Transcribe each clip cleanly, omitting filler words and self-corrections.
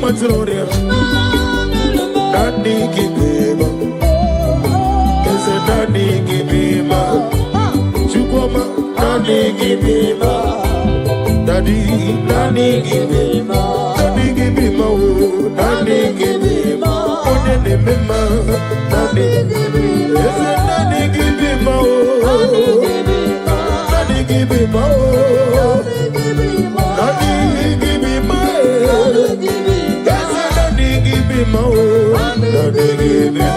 Matoria. Daddy Gibima. Is a Daddy Gibima. Chukoma, Daddy Gibima. Daddy Gibima. Daddy Gibima. Daddy Gibima. Daddy Gibima. Daddy Gibima. Is a Daddy Gibima. Daddy Gibima. Daddy Gibima. Daddy Gibima. Daddy Gibima.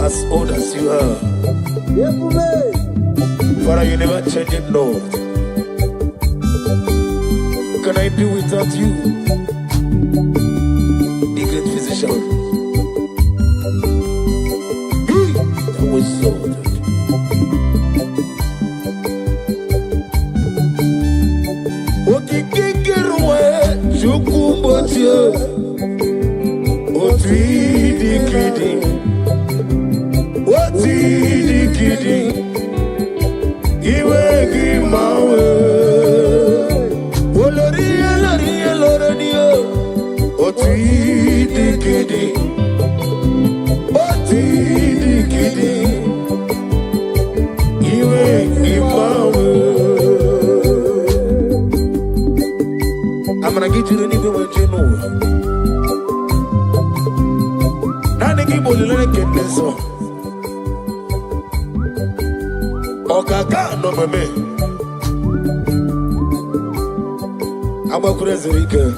As old as you are, Father, you never change it, Lord. Can I do without you, the great physician? That was so good. I'm gonna get you the nigga what you know. Now they keep on letting get this song. Okaka no me. I'm a crazy girl.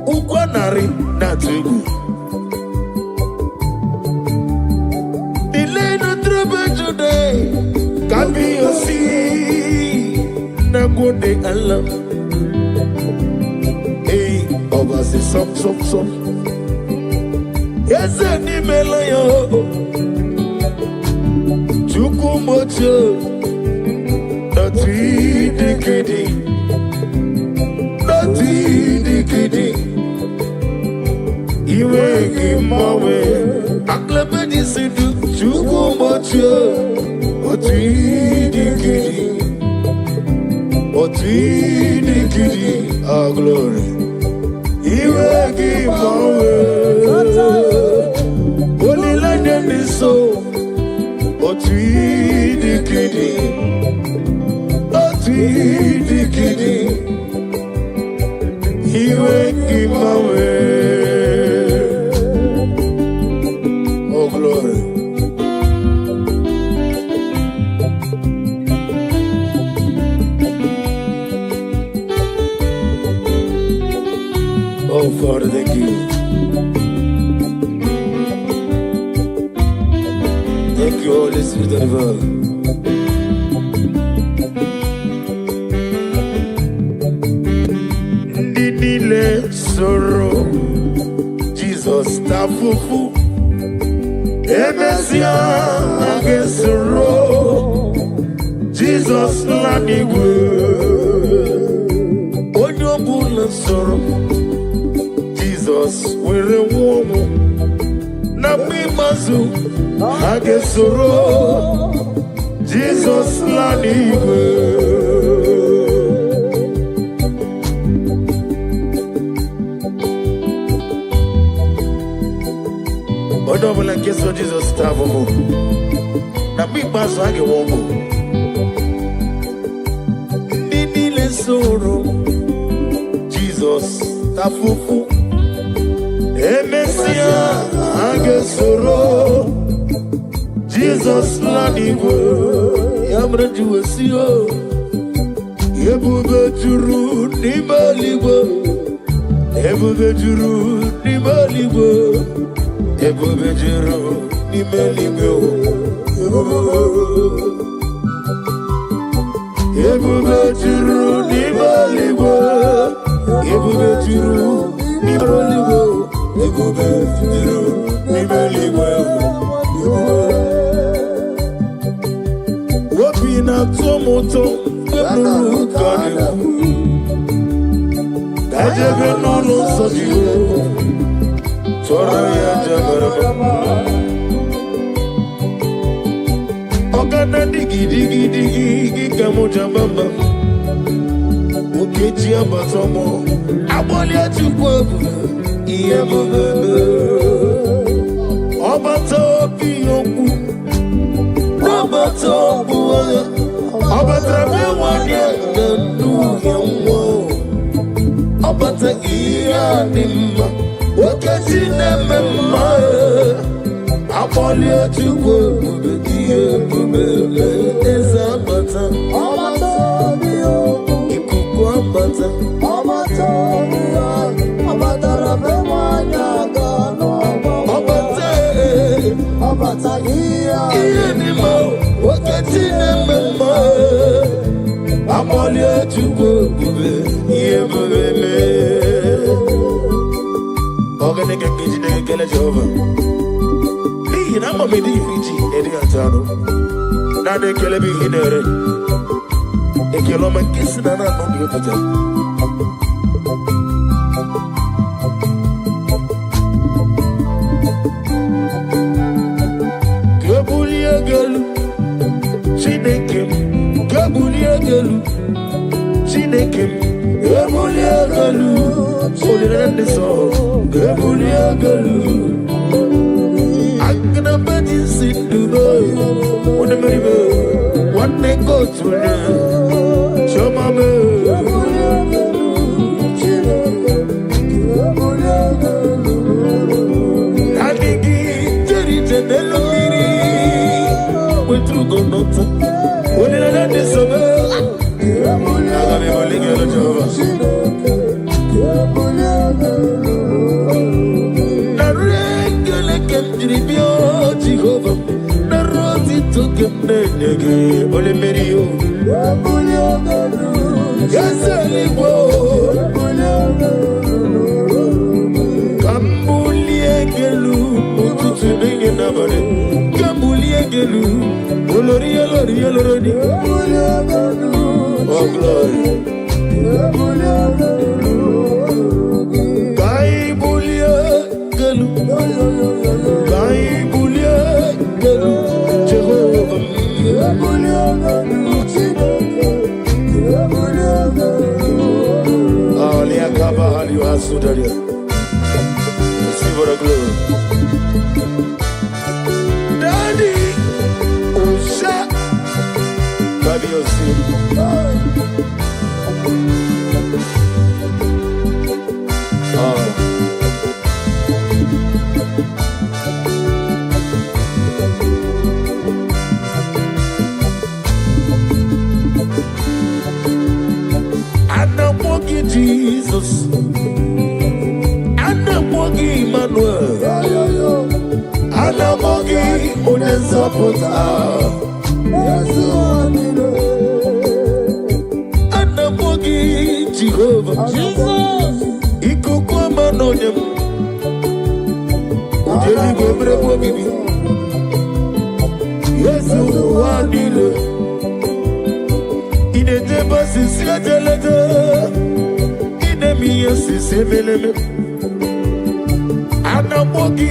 Ukwanari na tribu. Delay no trouble today. Can be your sea. Na go de Allah. Hey, over the some. Yes, any melayo. Chukumocho. Not decade. Not decade. You ain't give my way. Aklabadi sidu. Chukumocho. Not decade. Our glory, you will give our way. Only let them be so. What we decade, he will give our way. Oh glory. Oh, Father, thank you. Thank you, Holy Spirit of God. Didile sorrow, Jesus tafufu. Emesia agesoro, Jesus lanigwe. soro Jesus were womu na mimazu hage soro Jesus lanigwe Odo la keso Jesus tavo mo na mimazu hage womu nini le soro Jesus tafufu Emesia agesoro Jesus lanigo yamre juwesio ebube juru nimaligo ebube juru nimaligo ebube juru nimaligo ebube juru nimaligo ebube juru nimaligo Ebube juru nimaligo Wapi na tomoto Eburu kani Dajebe nono sojiyo Tora ya jabarama Ogana digi digi digi Gigamo jambamba Okechi abatomo Aboli atukwabu Iye bubebe Obato biyoku Obato buwaya Obatra biwanya Nanu yamwo Obata iya nimma Wakati nememma Apoli atukwa bube Iye bubebe Eza bata Obato biyoku Ikuku abata Obato biyoku Obatara bewanya gano Obata iya nimo Wakati nememma Apoli atukwa bube Iye bubebe Oganeke kijine kele Jehova Ni na mamedi fiji edi atano Na de kele bi hinere Ekelo mankisi na na no bi opata Gabulia galu Chinekem Gabulia galu Chinekem Gabulia galu Olirende so Gabulia galu Agna badi sinduno One meribe One go to the Shomame Gabulia galu Gabulia galu Adigi Jerite Nelomiri Wetru go nota Olirende so Agame boligelo Jehova Narengele kemjiribio Jehovah Naroti tukemnege Ole merio Yaseligwo Kambulie gelu Ututu nenge nabare Kambulie gelu Olori olori olori Oh glory Kai bulia gelu Kai bulia gelu Jehovah Ali akaba ali wasudaria Receive the glory Daddy Usha Baby Osi Jesus, Anamogi Emmanuel, Anamogi Unezapota, Anamogi Jehovah, Jesus, Ikukwa Manonyam, Ujeli Gobrebo Bibi, Yesu Wadile, Inedeba Sisiajalete. yes, Semeleme. Anamogi,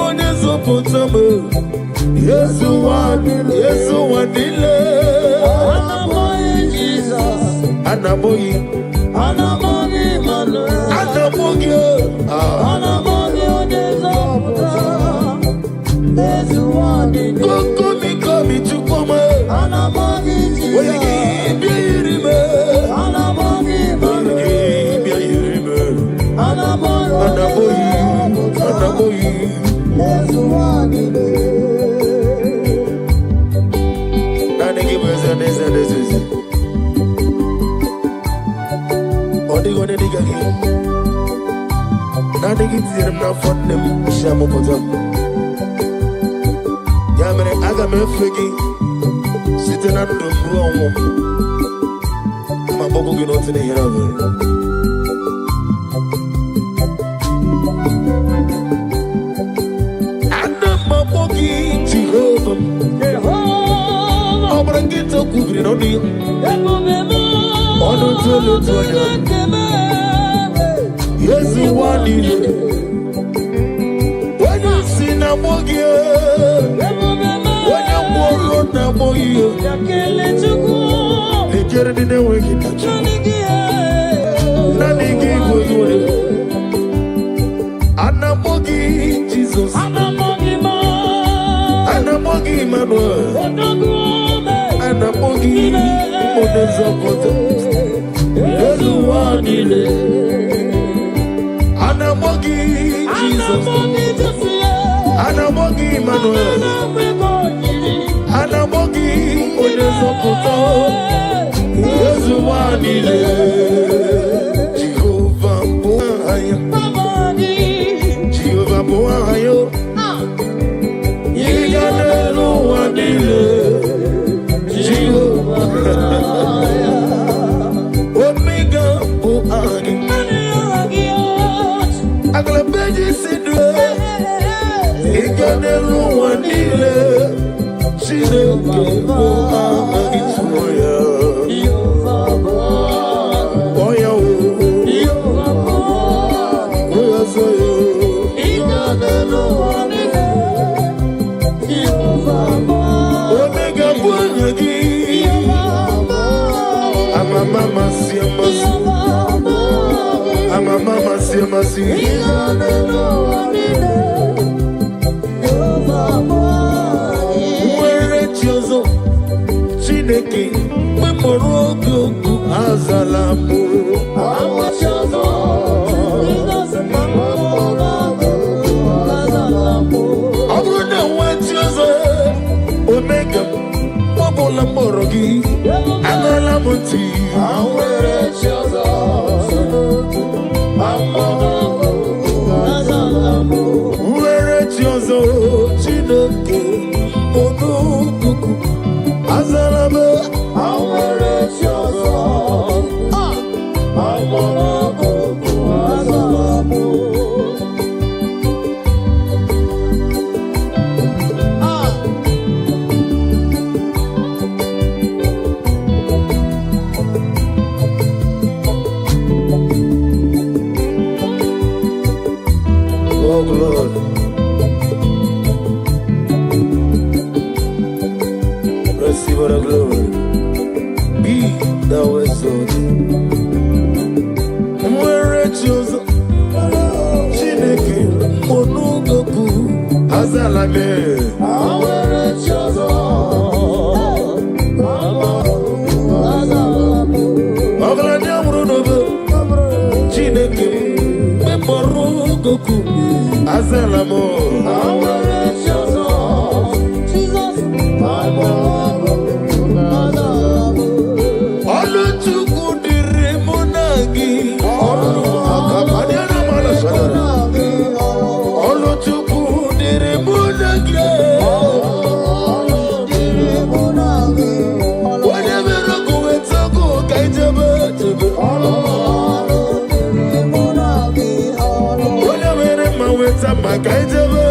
Onezo Potamo. Yes, one, Anamogi, Jesus. Anamogi, Manu. Anamogi, Onezo Potamo. Yes, one, Komi, Chukoma. Anamogi, Jesus. Anamogi, yes, you want it. When you see Namogi, when you borrow Namogi, they get it in the way. Nanigi, Anamogi, Jesus, Anamogi, Manuel, Anamogi, Onezo Potamo. Yes, you want it. Anamogi, Jesus. Anamogi, Manuel. Anamogi, Onezo Potamo. Yes, you want it. Jehovah Boahayo. Jehovah Boahayo. Yiganelo wanile. Jehovah. Aglabeji sidwe, iganelu wanile, chideke boa agituya. Oya o, oya soyo. Iganelu wanile, omega buanyagi, amama siamasi. Mama, see. Where Jozo, Chineke, Memorogo, Azalamu. Abuna Jozo, Omega, Mobola Morogi, Agalamuti. Where Jozo. Where Jozo, Chineke, Onukuku, Azalame, where Jozo, Onukuku, Azalame. Oh, Lord. Receive the glory. Be thou exalted. Where Jozo, Chineke, Onugoku, Azalame. Where Jozo, Azalame. Oglanyamrunogo, Chineke, Memorogoku. Azalamo, our Jesus, my Lord, all to good Remonagi, all to good Remonagi, whatever I go, it's a go, Kaijaba, whatever my words are, my Kaijaba.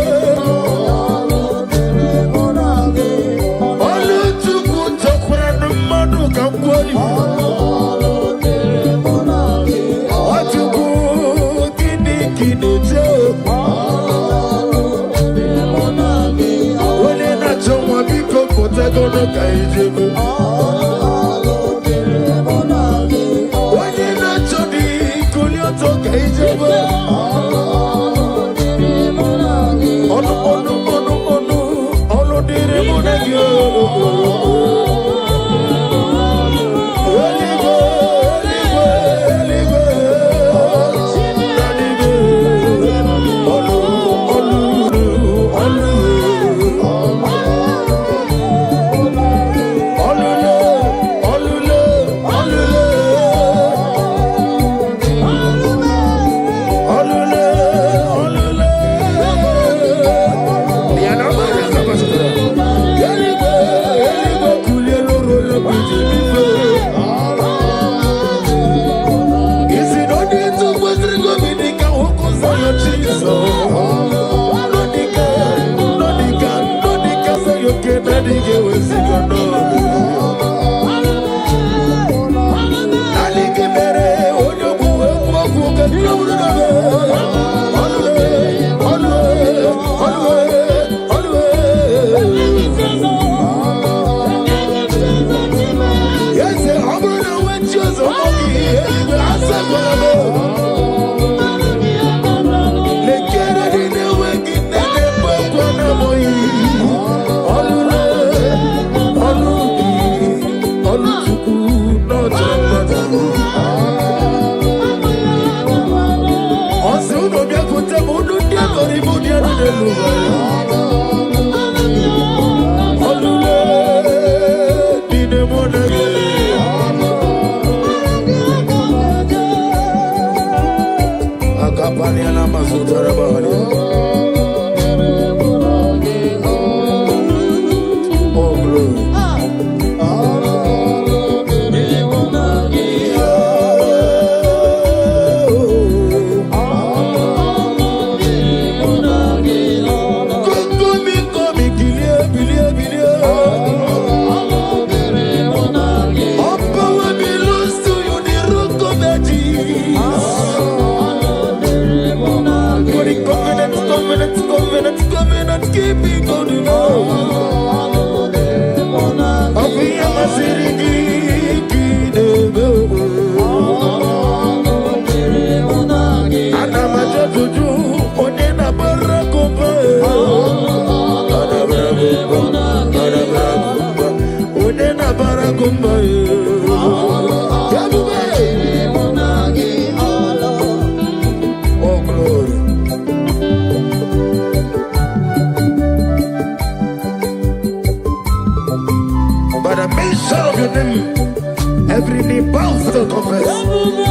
Every knee bows to confess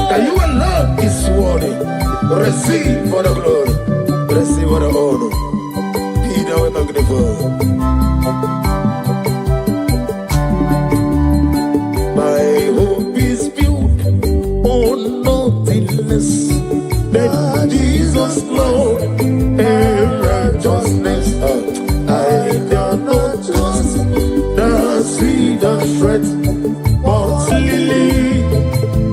that you alone is worthy. Receive for the glory, receive for the honor. Be thou magnified. My hope is built on nothing less than Jesus' Lord and righteousness. I dare not trust the sweetest threat.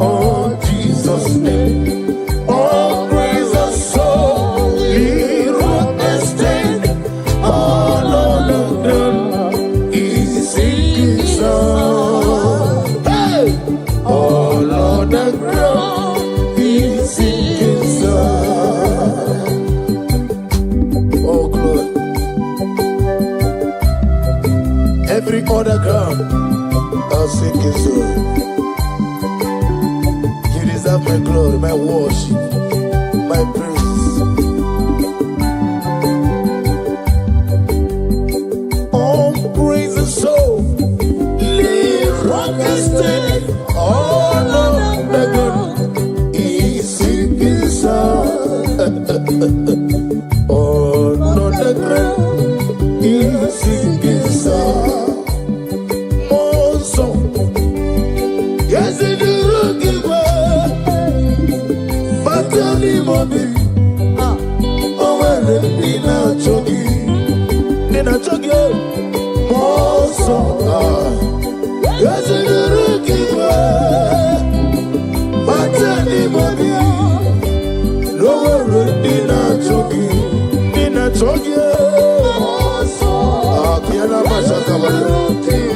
Oh, Jesus' name. Oh, praise the soul. He wrote the stand. All on the ground. He's singing song. Hey! All on the ground. He's singing song. Oh, glory. Every other ground, I'll sing his song. My glory, my worship, my praise. Oh, praise the soul, live rock and stay. All on the ground, he's singing song. All on the ground, he's singing song. More song, yes, it is. Nina chogi, moso, yes the rookie boy. Matani mami, lower Nina chogi, moso, Kiana Masha Cavallo.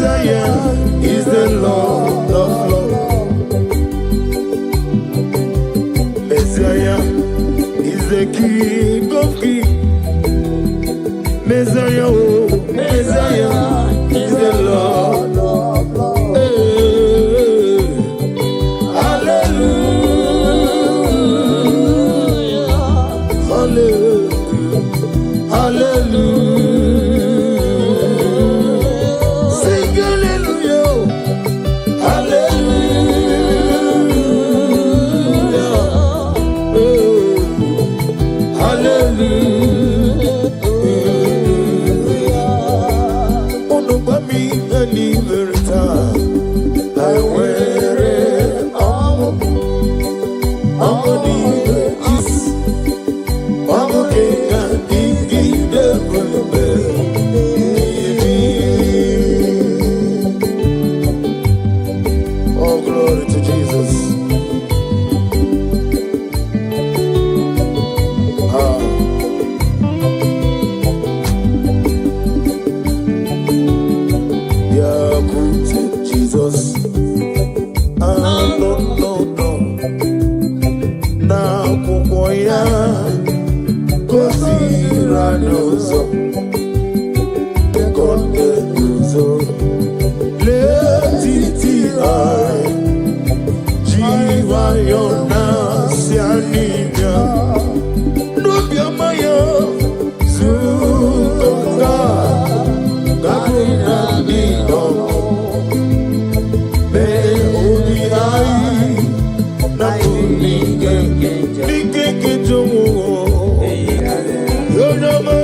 Messiah is the Lord of Lords. Messiah is the King of Kings. Messiah, oh, Messiah is the Lord of Lords. Hey, hallelujah, hallelujah, hallelujah. Sing hallelujah, hallelujah, hallelujah. Oh, glory to Jesus. Yeah, good Jesus. No. Now, Kukoya, Kosiranoso, Kondenuso, Letiti I, Jiva Yona, Sianina, Nubia Maya, Zuka, Gabina Nino, Me Ubiai, Nakuni, Nike Jomo, Yonama.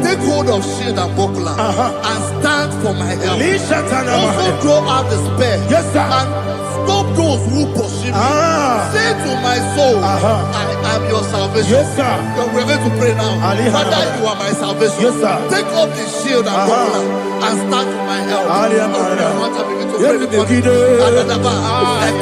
Take hold of shield and buckler and stand for my help. Also throw out the spear. Yes, sir. And stop those who pursue me. Say to my soul, I am your salvation. Yes, sir. We're going to pray now. Father, you are my salvation. Yes, sir. Take off the shield and buckler and stand for my help. I want to begin to pray before you.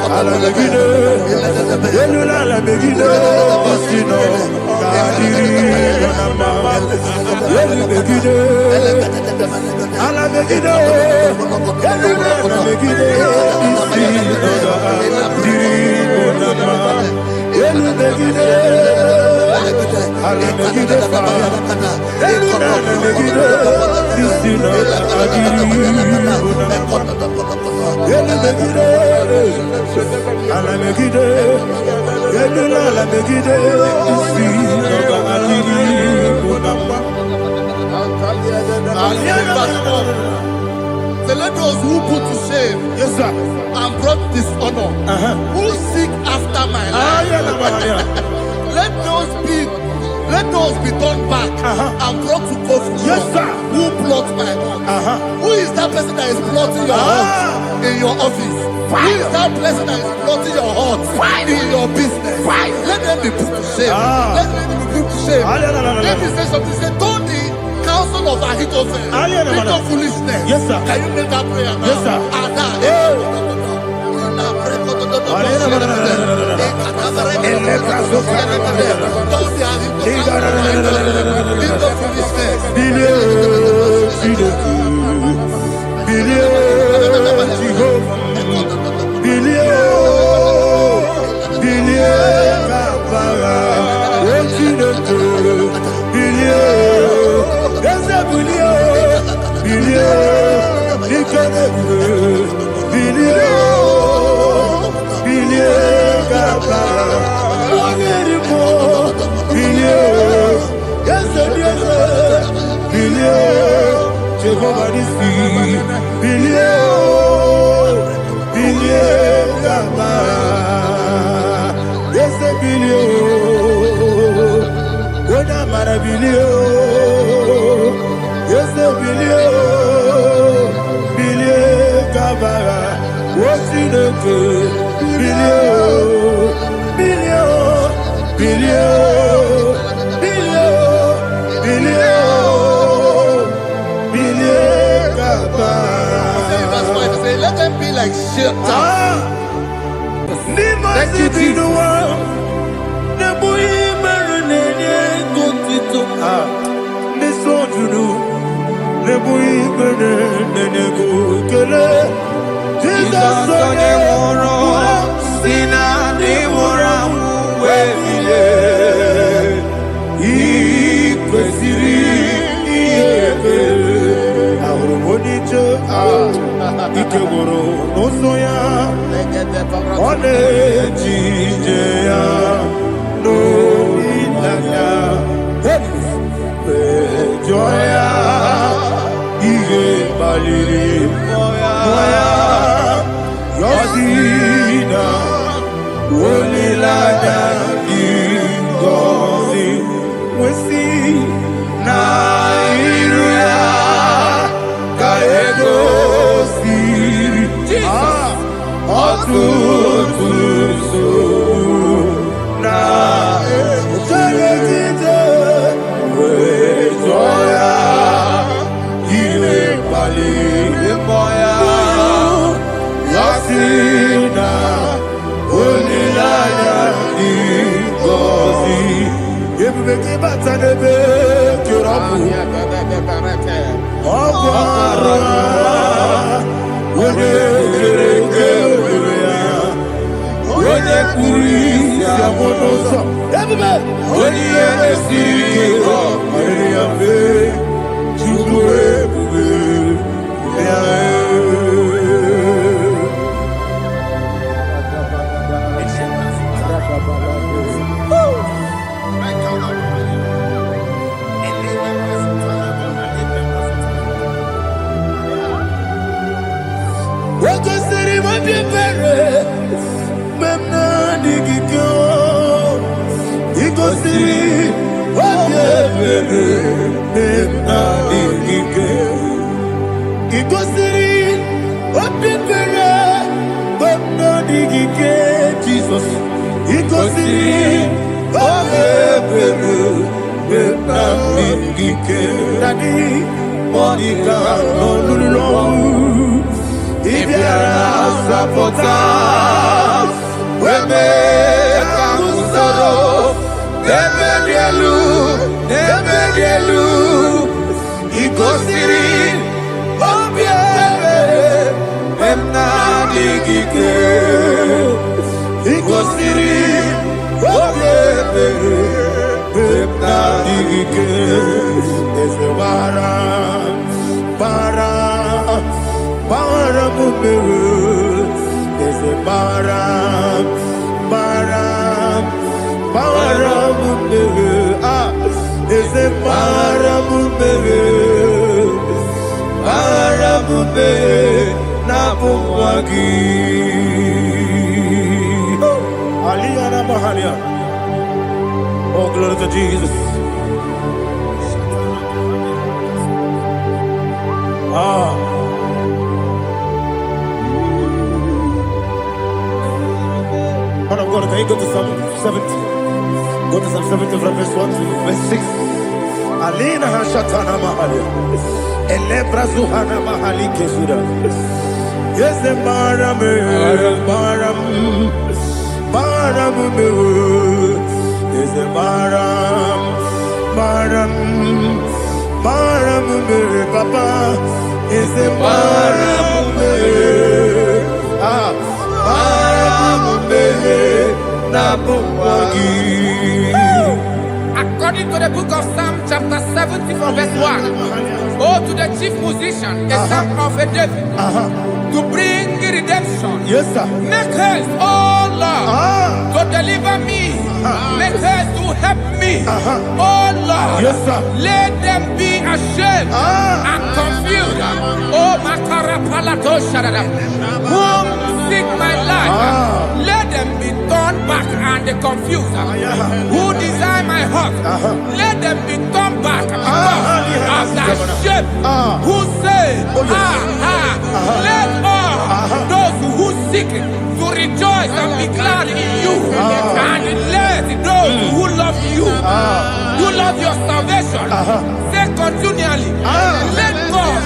Let those who put to shame, Yes, sir. and brought dishonor, who seek after my life, let those be turned back and brought to court. Yes, sir. Who plot my heart? Who is that person that is plotting your heart in your office? Who is that person that is plotting your heart in your business? Let them be put to shame. Let them be put to shame. Let me say something. Say, don't the counsel of Ahithophel, think of foolishness. Yes, sir. Can you make that prayer now? Yes, sir. like shelter. Thank you, Jesus. Ikeboro nosoya one jijeya no ilaya joya ige baliri moya yosina olilaya ingozi wesi na iruya kaego Oh, glory to Jesus. Man of God, can you go to Psalm 70? Go to Psalm 70 from verse 1 to verse 6. Alina Hashatana Mahalia. Elebra Zuhana Mahali Kesuda. Yes, the Baram, is the Baram, Papa, is the Baram, According to the book of Psalm chapter 70 from verse 1, oh, to the chief musician, a son of a David, to bring redemption. Yes, sir. Make haste, oh Lord, to deliver me. Make haste to help me. Oh Lord, yes, sir. Let them be ashamed and confused. Oh Makara Palato Shadada, whom seek my life, let them be turned back and confused. Who desire my heart, let them be turned back because of that shame. Who say, let all those who seek to rejoice and be glad in you, and let those who love you, who love your salvation, say continually, let God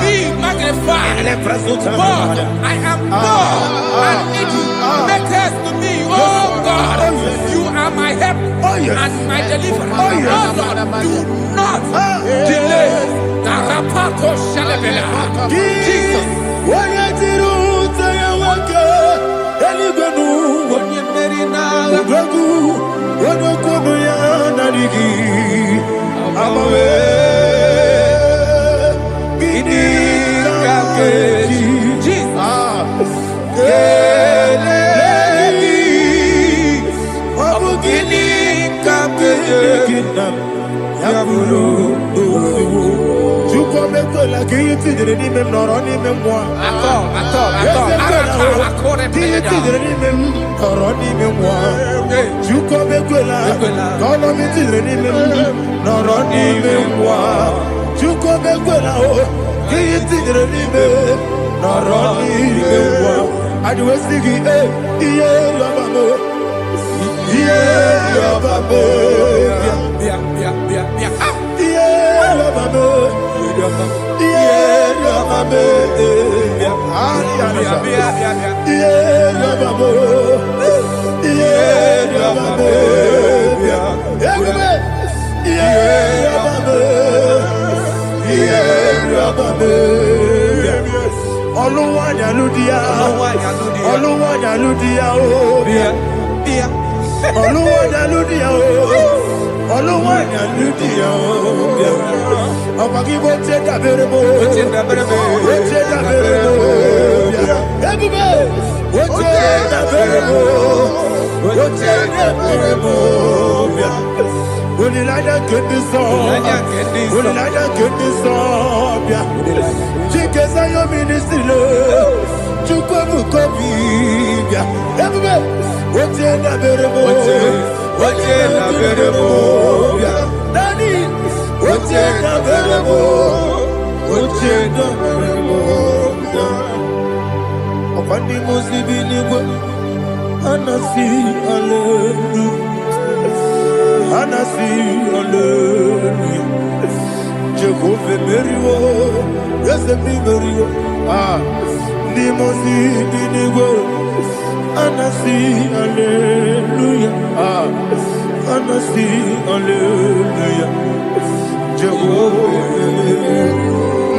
be magnified. God, I am poor and needy. Make haste to me, oh God. You are my help and my deliverer. Oh Lord, do not delay. Tarapato shalabela. Jesus.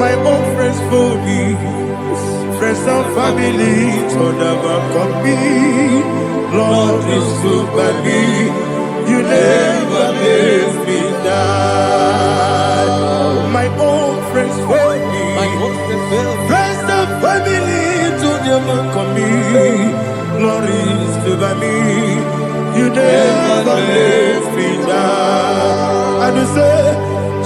My own friends for me, friends and family, told never come me. Lord is good by me, you never leave me die. My own friends for me, friends and family, told never come me. Lord is good by me, you never leave me die. And you say,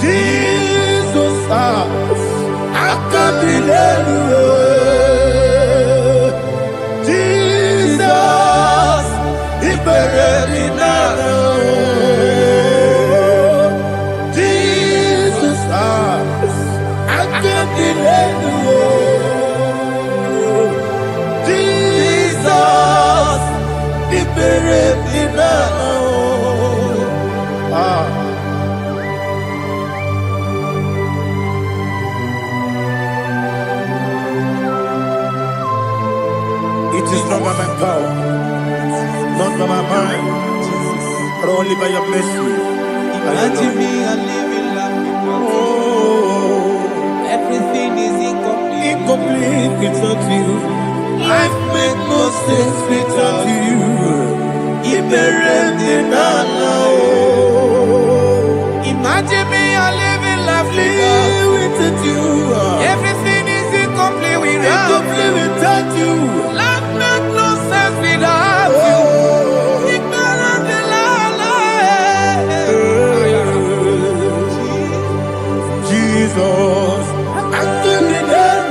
Jesus, I can't believe you. Jesus, He buried me now. Jesus, I can't believe you. Jesus, He buried me now. It is not by my power, not by my mind, but only by your mercy. Imagine me and living life without you. Oh, Everything is incomplete. incomplete without you. Life makes no sense without you. Imagine me and living life without you. Everything is incomplete without you. Life makes no sense without you. Ignorant the Jesus, I stood in there.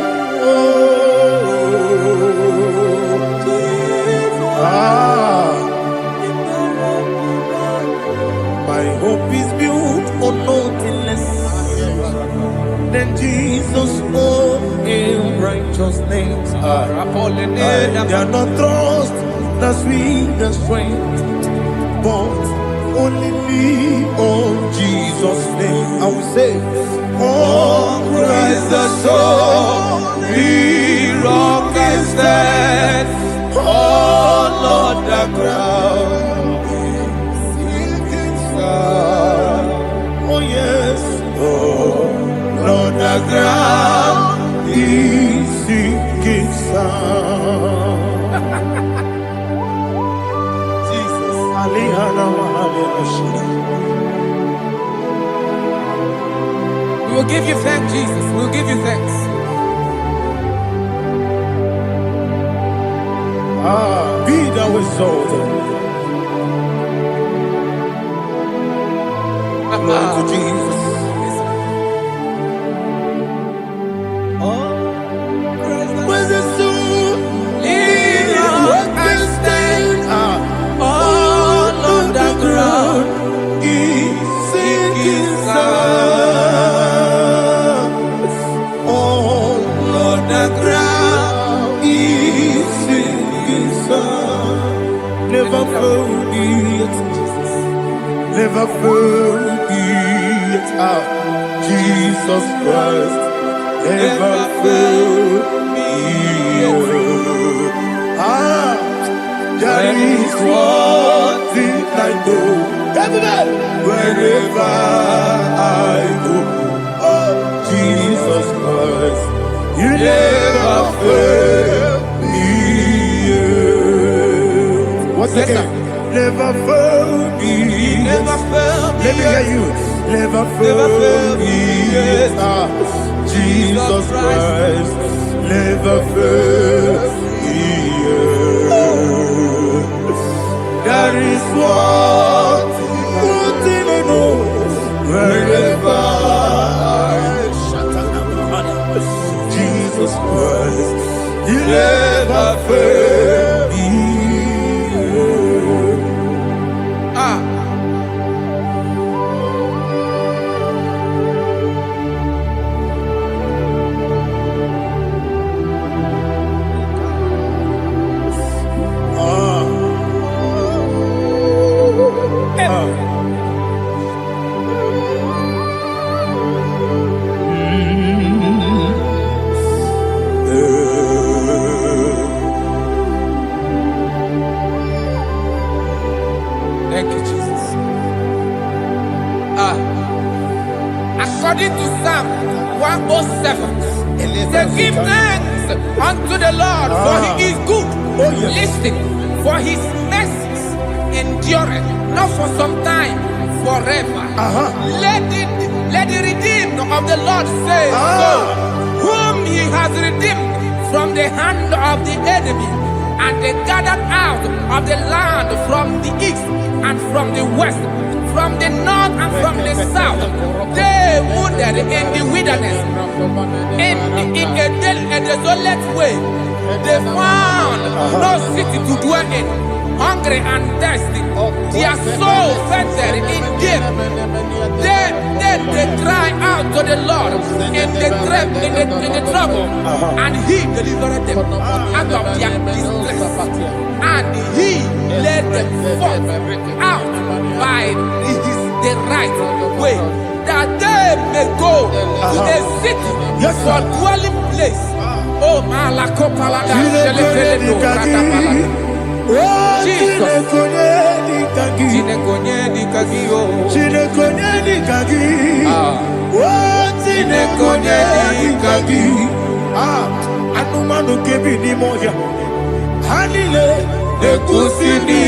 My hope is built on nothing less than Jesus' own in righteous names. I cannot trust the sweetest strength, but only me on Jesus' name. I will say, on Christ is the solid rock is dead. Oh Lord, the ground is sinking sand. Oh yes. Oh Lord, the ground is sinking sand. Jesus. Alihana Mahalena. We will give you thanks, Jesus. We will give you thanks. Be thou exalted. Glory to Jesus. Where's the soul? What can stand? All on the ground is sinking sand. All on the ground is sinking sand. Never forget, never forget, Jesus Christ, never forget. That is one thing I know. Wherever I go, oh Jesus Christ, you never fail me. Once again, never fail me. Never fail me. Let me hear you. Never fail me. Jesus Christ, never fail me. That is one thing I know. Wherever Jesus Christ, you never fail me. Thank you, Jesus. According to Psalm 107, it says, give thanks unto the Lord, for he is good. Oh, yes. Listen, for his mercies endureth, not for some time, forever. Let the redeemed of the Lord say so, whom he has redeemed from the hand of the enemy, and they gathered out of the land from the east and from the west, from the north and from the south. They wandered in the wilderness, in a desolate way. They found no city to dwell in, hungry and thirsty. Their soul fettered in game. They cry out to the Lord in the trouble, and he delivered them out of their distress, and he led them forth out by the right way, that they may go to a city for dwelling place. Oh, Malakopalada, Jesus. Anumanu kebi ni moja Hanile Nekusini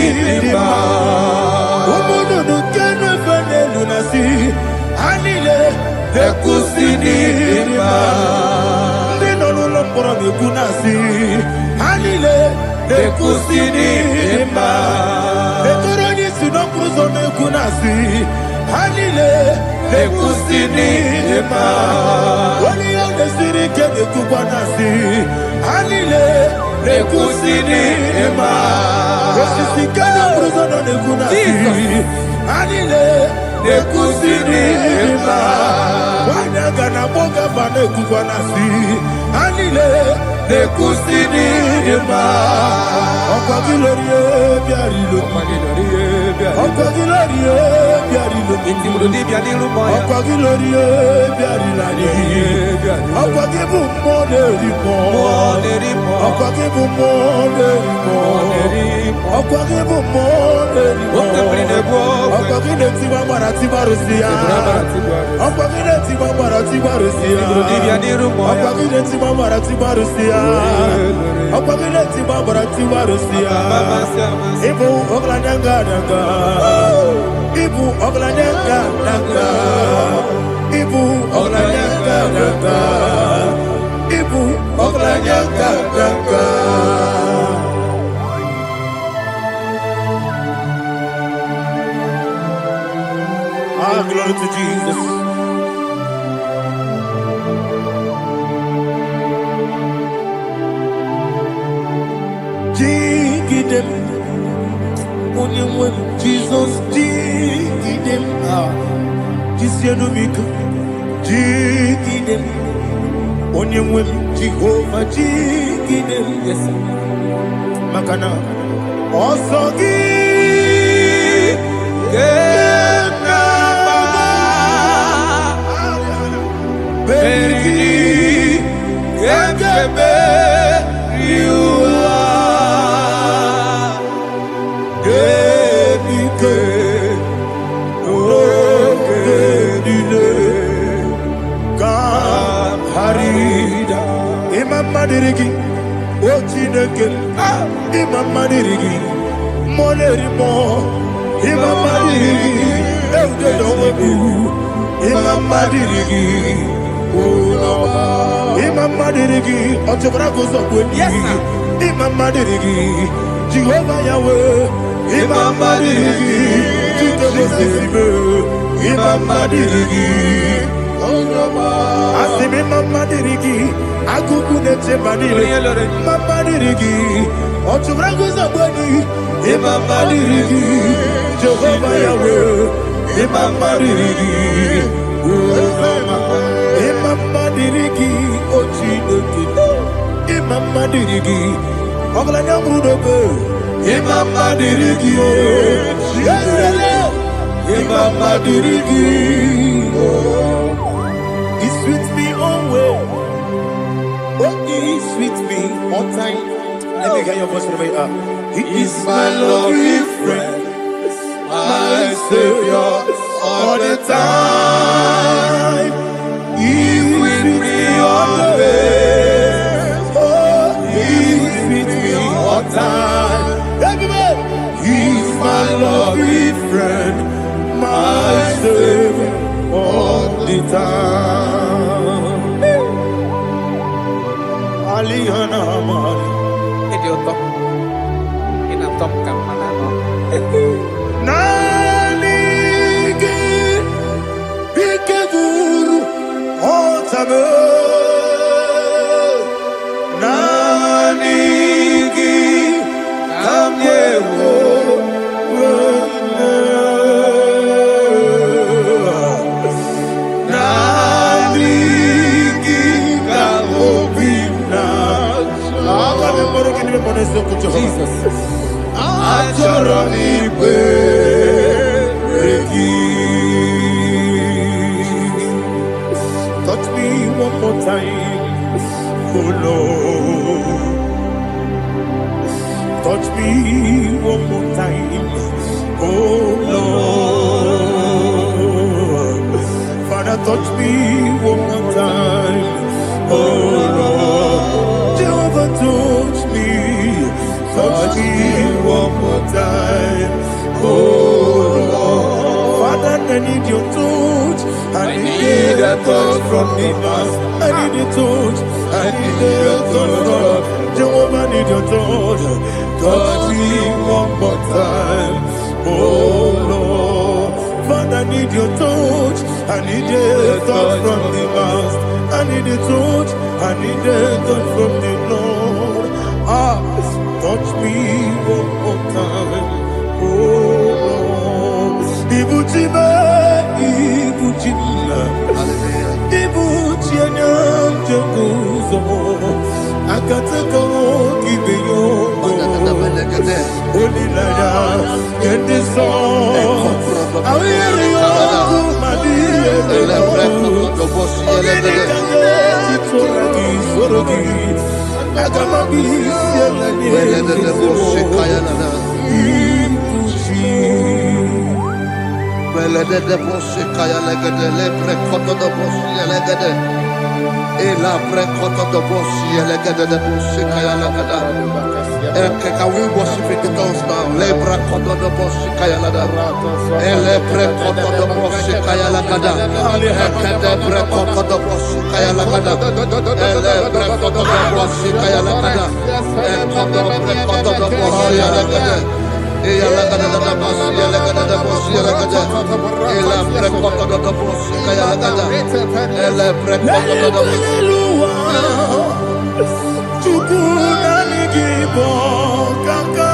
nima Umudu nukenu fene lunasi Hanile Nekusini nima Nino lulopora mikunasi Hanile Nekusini nima Netoroni sinokruzo mekunasi Hanile Nekusini nima Wali yone sirike nekubwanasi Hanile Nekusini nima Wasisikana mruzono nekunasi Hanile Nekusini nima Wanyaga na boga vane kubwanasi Hanile Nekusini nima Okwa gilorie biarilo Okwa gilorie biarilo Glory to Jesus. Jigidem, Jesus, jigidem, Jisianumika, jigidem, Onyemwem, Jehovah, jigidem, yes, Makana, also Dirigi, Ochineke, Imam Dirigi, Molerimo, Imam Dirigi, Eldedobu, Imam Dirigi, Imam Dirigi, Otobragos of Wendy, Imam Dirigi, Jehovah Yahweh, Imam Dirigi, Imam Dirigi, Asimi Mama Dirigi, Akukunete Madiri, Mama Dirigi, Otubragos of Wendy, Imam Dirigi, Jehovah Yahweh, Imam Dirigi, Imam Dirigi, Ochineke, Imam Dirigi, Oglanya Brudobe, Imam Dirigi, Imam Dirigi, He sweets me always. Oh, He sweets me all time. Let me hear your voice wherever you are. He is my lovely friend, my Savior all the time. He is with me always. Oh, He is with me all time. Everybody, He is my lovely friend, my Savior all the time. Alihana Mari. Nanigi Bikeguru Otame Nanigi Kamyewo Nanigi Kamobina Jesus touch me one more time, oh Lord. Touch me one more time, oh Lord. Father, touch me one more time, oh Lord. Jehovah, touch me one more time, oh Lord. Father, I need your touch. I need a touch from the past. I need a touch. I need a touch from Jehovah. I need your touch. Touch me one more time, oh Lord. Father, I need your touch. I need a touch from the past. I need a touch. I need a touch from the Lord. Touch me one more time, oh Lord. Ibuchima, Ibuchima, Ibuchina, Jaguzo. Akataka, Gibeyo, Only Lada, get this song. I will Ela prekoto do boshi elegede de boshi kaya lagada. Can we worship in the tongues now? Le prekoto do boshi kaya lagada. Ele prekoto do boshi kaya lagada. Ekede prekoto do boshi kaya lagada. Ele prekoto do boshi kaya lagada. Ekodo prekoto do boshi lagada. Ela lagada da boshi lagada da boshi lagada. Ela prekoto do boshi kaya lagada. Ele prekoto do boshi. Chukuna IGBO kaka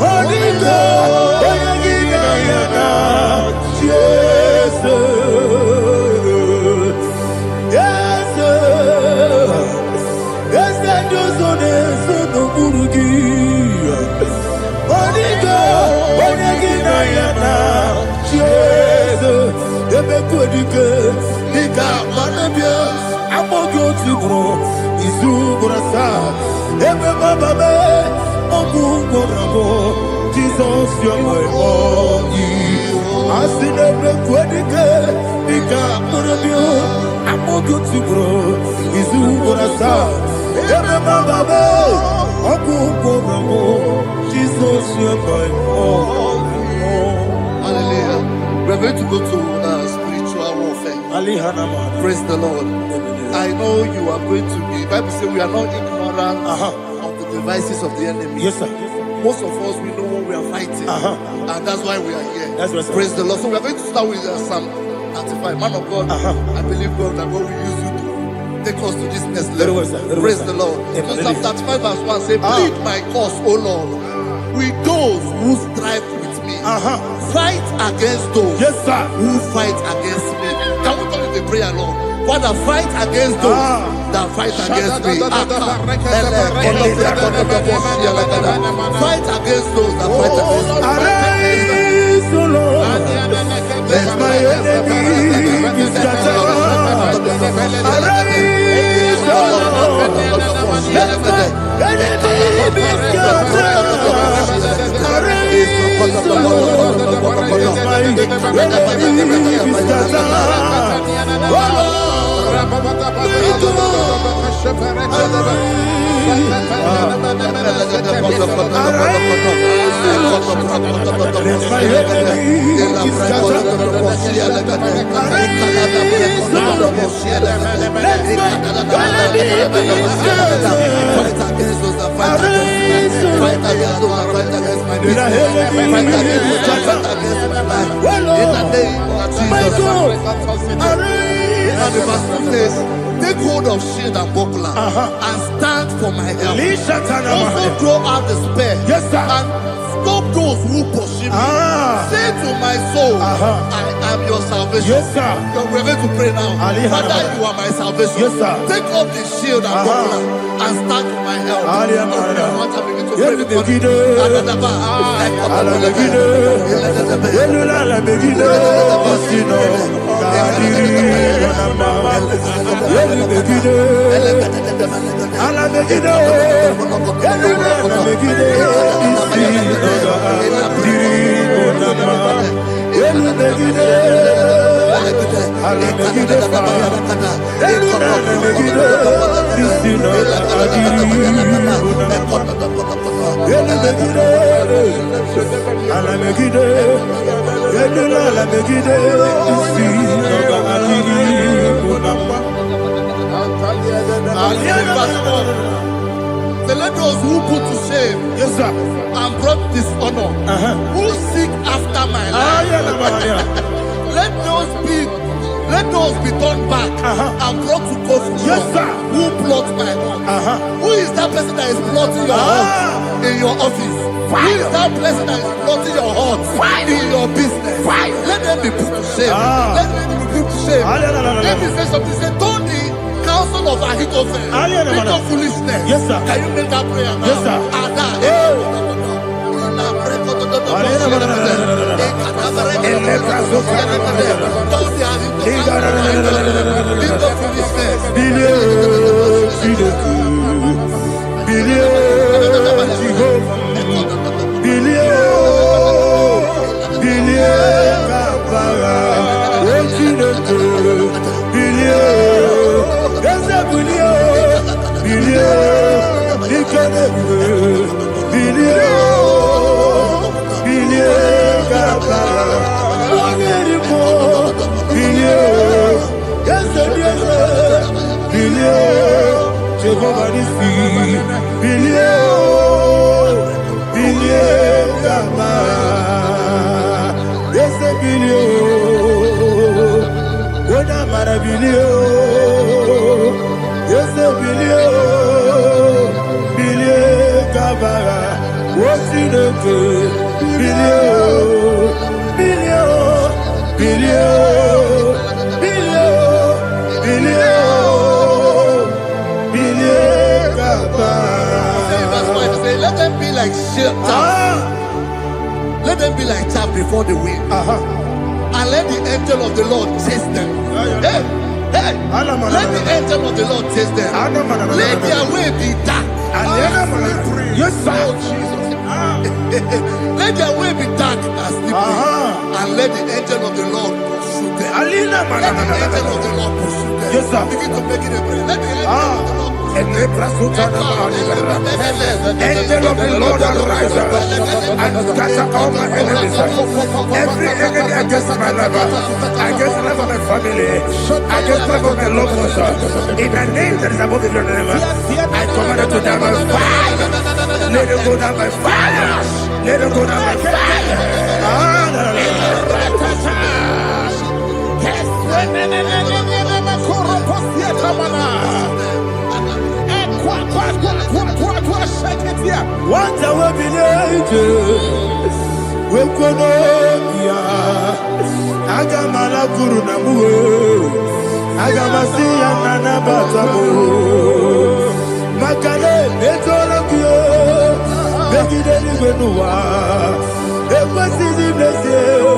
Onigo Oyagina yana Jesus Yes Josone Sono Burugi Onigo Oyagina yana Jesus Ebe kodike Nika manabia Amogo tibro Izubrasa Ebe bababe Ogu gorabo Jesus you're my only Asinebe kwadike Nika manabia Amogo tibro Izubrasa Ebe bababe Ogu gorabo Jesus you're my only. Hallelujah. We're going to go to spiritual warfare. Praise the Lord. I know you are going to be. Bible says we are not ignorant of the devices of the enemy. Yes, sir. Most of us, we know what we are fighting. And that's why we are here. That's right, sir. Praise the Lord. So we are going to start with Psalm 35. Man of God, I believe God that God will use you to take us to this next level. Well, sir. Praise the Lord. So Psalm 35 verse 1 says, plead my cause, O Lord, with those who strive with me. Fight against those who fight against me. Can we call it a prayer, Lord? Father, fight against those that fight against me. Fight against those that fight against me. Arise, O Lord. Let my enemy be scattered. Arise, O Lord. Let my enemy be scattered. Arise, O Lord. Let my enemy be scattered. Oh Lord. And the verse 2 says, take hold of shield and buckler and stand for my help. Also draw out the spear and stop those who pursue me. Say to my soul, I am your salvation. We're going to pray now. Father, you are my salvation. Take up the shield and buckler and stand for my help. Let those who put to shame and brought dishonor, who seek after my life, let those be turned back and brought to confusion. Who plot my heart? Who is that person that is plotting your heart in your office? Who is that person that is plotting your heart in your business? Let them be put to shame. Let them be put to shame. Let me say something. Say, don't the counsel of Ahithophel into foolishness. Can you make that prayer now? Jehovah Nissi, Gama, yes, Wona Maravilio, yes, Gama, what's in the good? Let them be like chaff. Let them be like chaff before the wind. And let the angel of the Lord chase them. Hey, let the angel of the Lord chase them. Let their way be dark. Yes, sir. Let their way be dark as sleeping. And let the angel of the Lord pursue them. Let the angel of the Lord pursue them. Yes, sir. Begin to make it a prayer. Let the angel of the Lord. Angel of the Lord arise and scatter all my enemies. Every enemy against my life, against the life of my family, against the life of my loved ones. In the name that is above the name, I command it to die by fire. Let it go down by fire. Let it go down by fire. What I will be we Konoya Agamala Guru Namu Agamasiya Nana Batamu Makale Betolokyo Begideli Benua Ekwasizi Blessio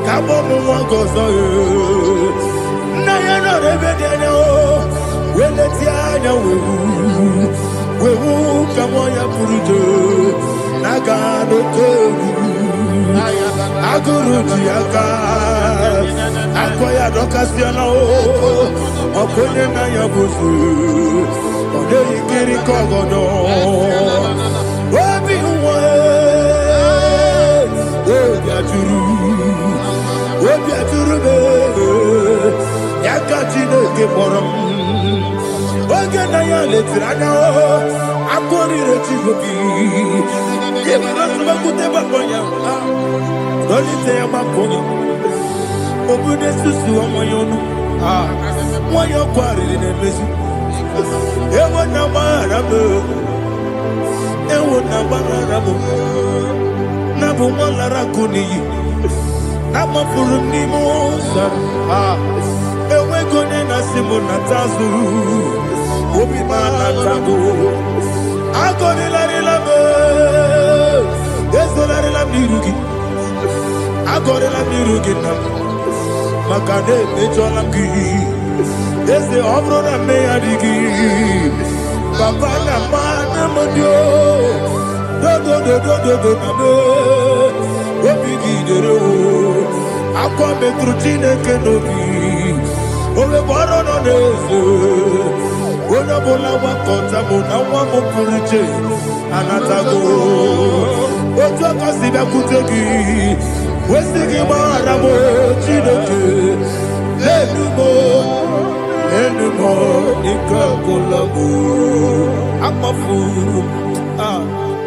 Kabo Mwagozo Nayano Rebedeno Weletianya Wewu Kamoya Purujo Nagano Kogu Aguru Jiaka Akoya Dokasiano Okone Naya Busu Ode Ikiri Kogodo Obi Uwe Obi Aturu Yakatino Gemoram Oge Naya Letrana Akori Rechigobi Olite Makoni Obune Susu Omoyonu Moyo Kwari Nemesu Ewo Namarabo Ewo Namarabo Nabu Malara Kuni Nama Furuni Mosa Ewe Gone Nasimu Natazu Obi Manatago Agoni Larilabe Ezolarila Mirugi Agorela Mirugi Makane Mejolamgi Eze Obrona Meyadigi Papa Namana Modio Do Name Obigi Dero Aqua Metrutine Kenobi Ove Borono Neze Ona Bola Wakota Mona Wamopuriche Anatago Ojo Kasiba Kutegi Westigi Maramo Chinoke Lenumo Ikakolabu Amafu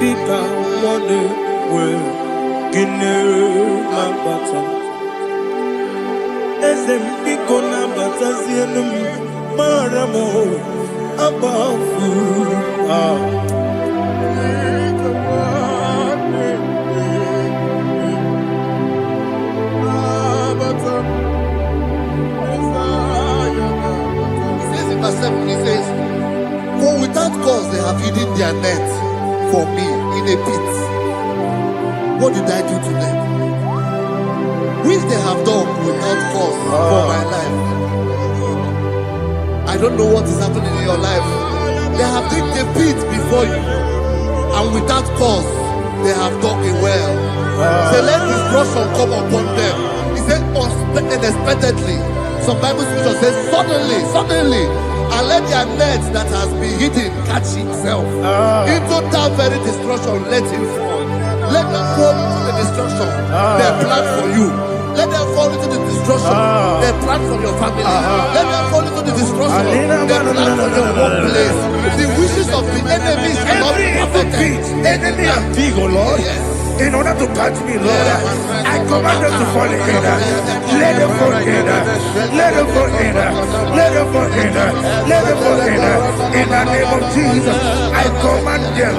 Pika Mone We Gine Lambata Ezem Piko Lambata Zienum Maramo Abafu He says, for without cause they have hidden their net for me in a pit. What did I do to them? Which they have done without cause for my life. I don't know what is happening in your life. They have digged a pit before you, and without cause they have dug a well. Say, let destruction come upon them. He said, unexpectedly. Some Bible scripture says, suddenly. And let their net that has been hidden catch himself. Into that very destruction, let him fall. Let them fall into the destruction. The plan for you. Let them fall into the destruction. They plan for your family. Let them fall into the destruction. They plan for your workplace. The wishes of the enemies cannot be perfected. Enemy and big, oh Lord. In order to catch me, Lord, I command them to fall in. Let them fall in. Let them fall in. Let them fall in. Let them fall in. In the name of Jesus, I command them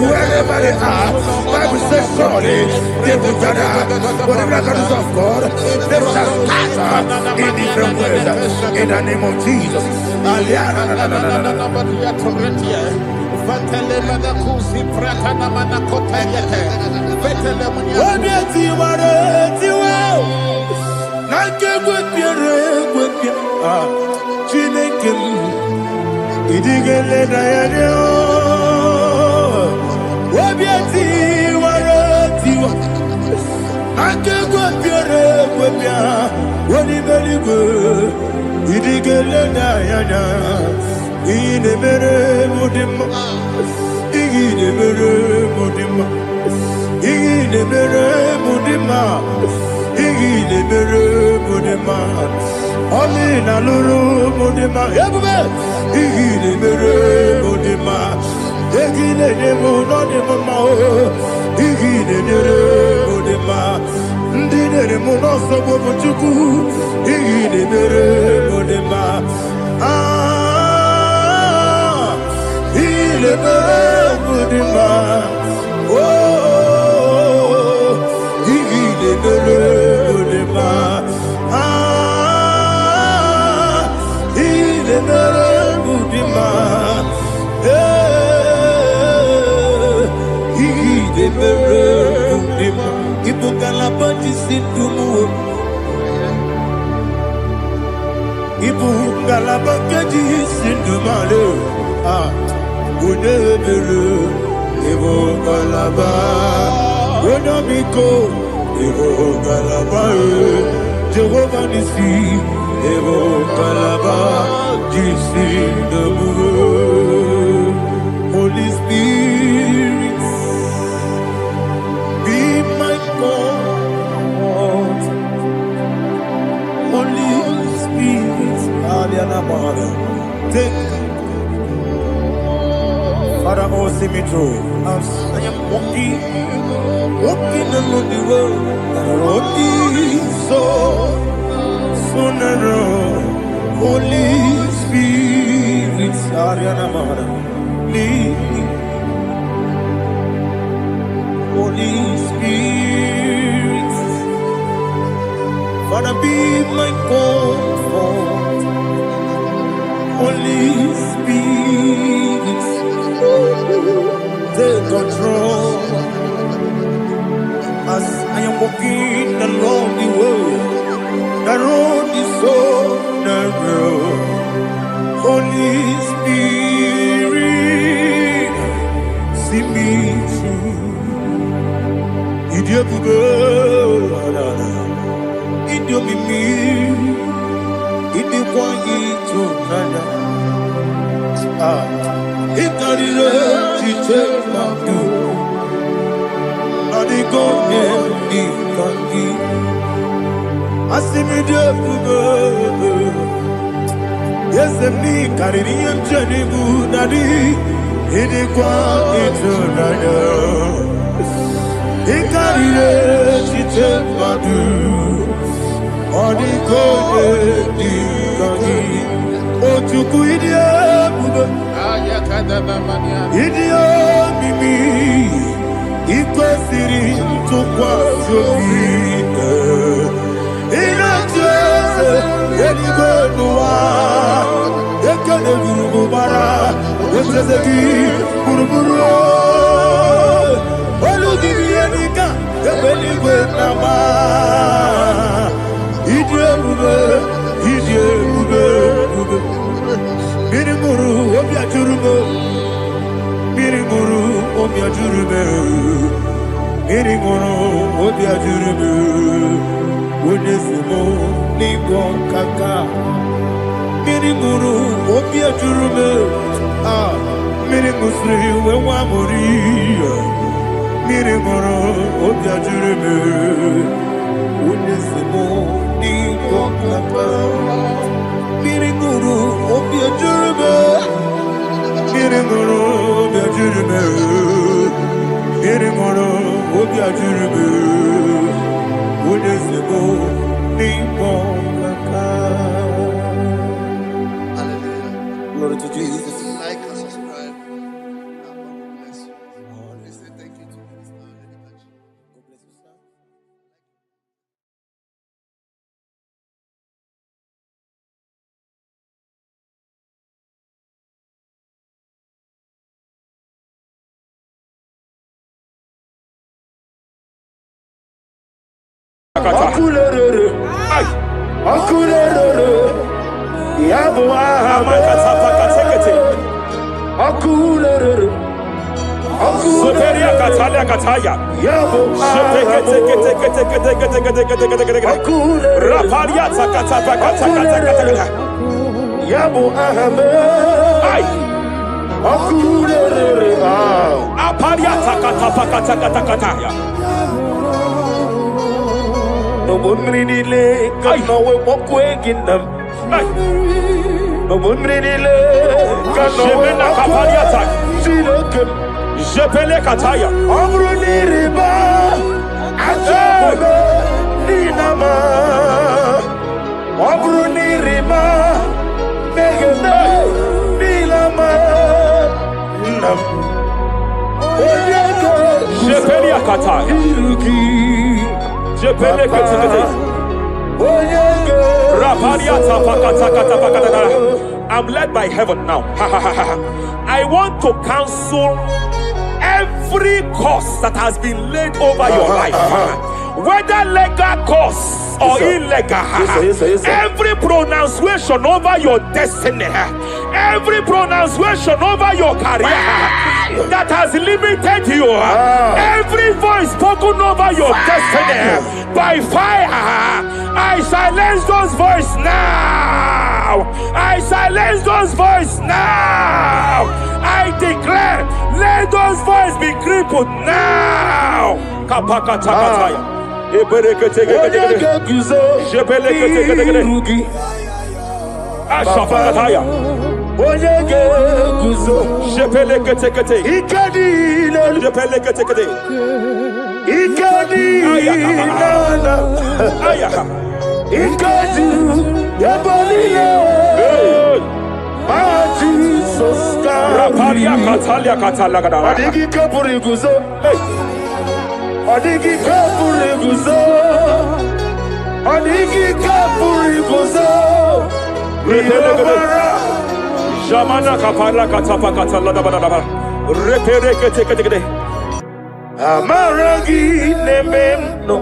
wherever they are. Bible says surely they will gather. Whatever the is of God, they shall scatter in different ways. In the name of Jesus. Jehovah Nissi, Evo Kalaba, Jesus the Holy Spirit, be my God. Holy Spirit, take Father, oh, see me through. I am walking along the road, walking so narrow. Holy Spirit, lead me. Holy Spirit, Father, be my comfort. Holy Spirit, take control as I am walking along the road. The road is so narrow. Holy Spirit, see me through. Idiabugo, Idiomimi, Idikwani to Nana. Ikarire chiche madu, adigo ikangi. Asimide bugo, yesemi kariri emcheni budadi, idikwa itunaya. Ikarire chiche madu, adigo ikangi. Otuku idie bugo. Idio mimi iko siri tukwa sofi ina jese eligo nuwa ekene guru bara ojese ki buruburu olu dibi enika ebeligwe nama idio bube Miriguru obiajurume, Miriguru obiajurume, Miriguru obiajurume, Unesimo nigo kaka, Miriguru obiajurume, Mirigusri wewamuri, Miriguru obiajurume. ajuribu. Unyezebo ni mokaka. Hallelujah. Glory to Jesus. Like and subscribe. And God will bless you. We say thank you to Minister Editachi. God bless you, sir. Akulere, akulere, yabo ahama katakate, akulere, Soperia Catalia Cataya. yabo ahama, akulere, Raparia Takata. yabo ahama, akulere, Aparia Takata. no bunridile, kano we mokweginam, no bunridile, kano we Jemena Caparia Tak. mokweginam. Jepele Cataya. Amruniriba, ajabe, ninama. Amruniriba, megene, nilama. Nam. Onyego, Jepelia Cataya. iruki. Jepele Cataya. Onyego, Raparia Takata. I'm led by heaven now. I want to counsel every curse that has been laid over your life, whether legal curse or Yes, sir. illegal. Yes, sir. Every pronunciation over your destiny, every pronunciation over your career that has limited you, every voice spoken over your destiny by fire, I silence those voices now. I silence those voices now. I declare, let those voices be crippled now. Kapakatakataya. onyego, guzo, iruki. Ashapakataya. Onyego, guzo, Shepelekete. ikadile, Shepelekete. ikadile, Ayaha. ikadu, yabalile. Ah, Jesus, Rapalia God. Katalia Katalagadara. Adigi kapuri guzo, adigi kapuri guzo, adigi kapuri guzo. Repelekete. Jamana Kapala Katapa Katalada. Reperekete. Amaragi nemeno,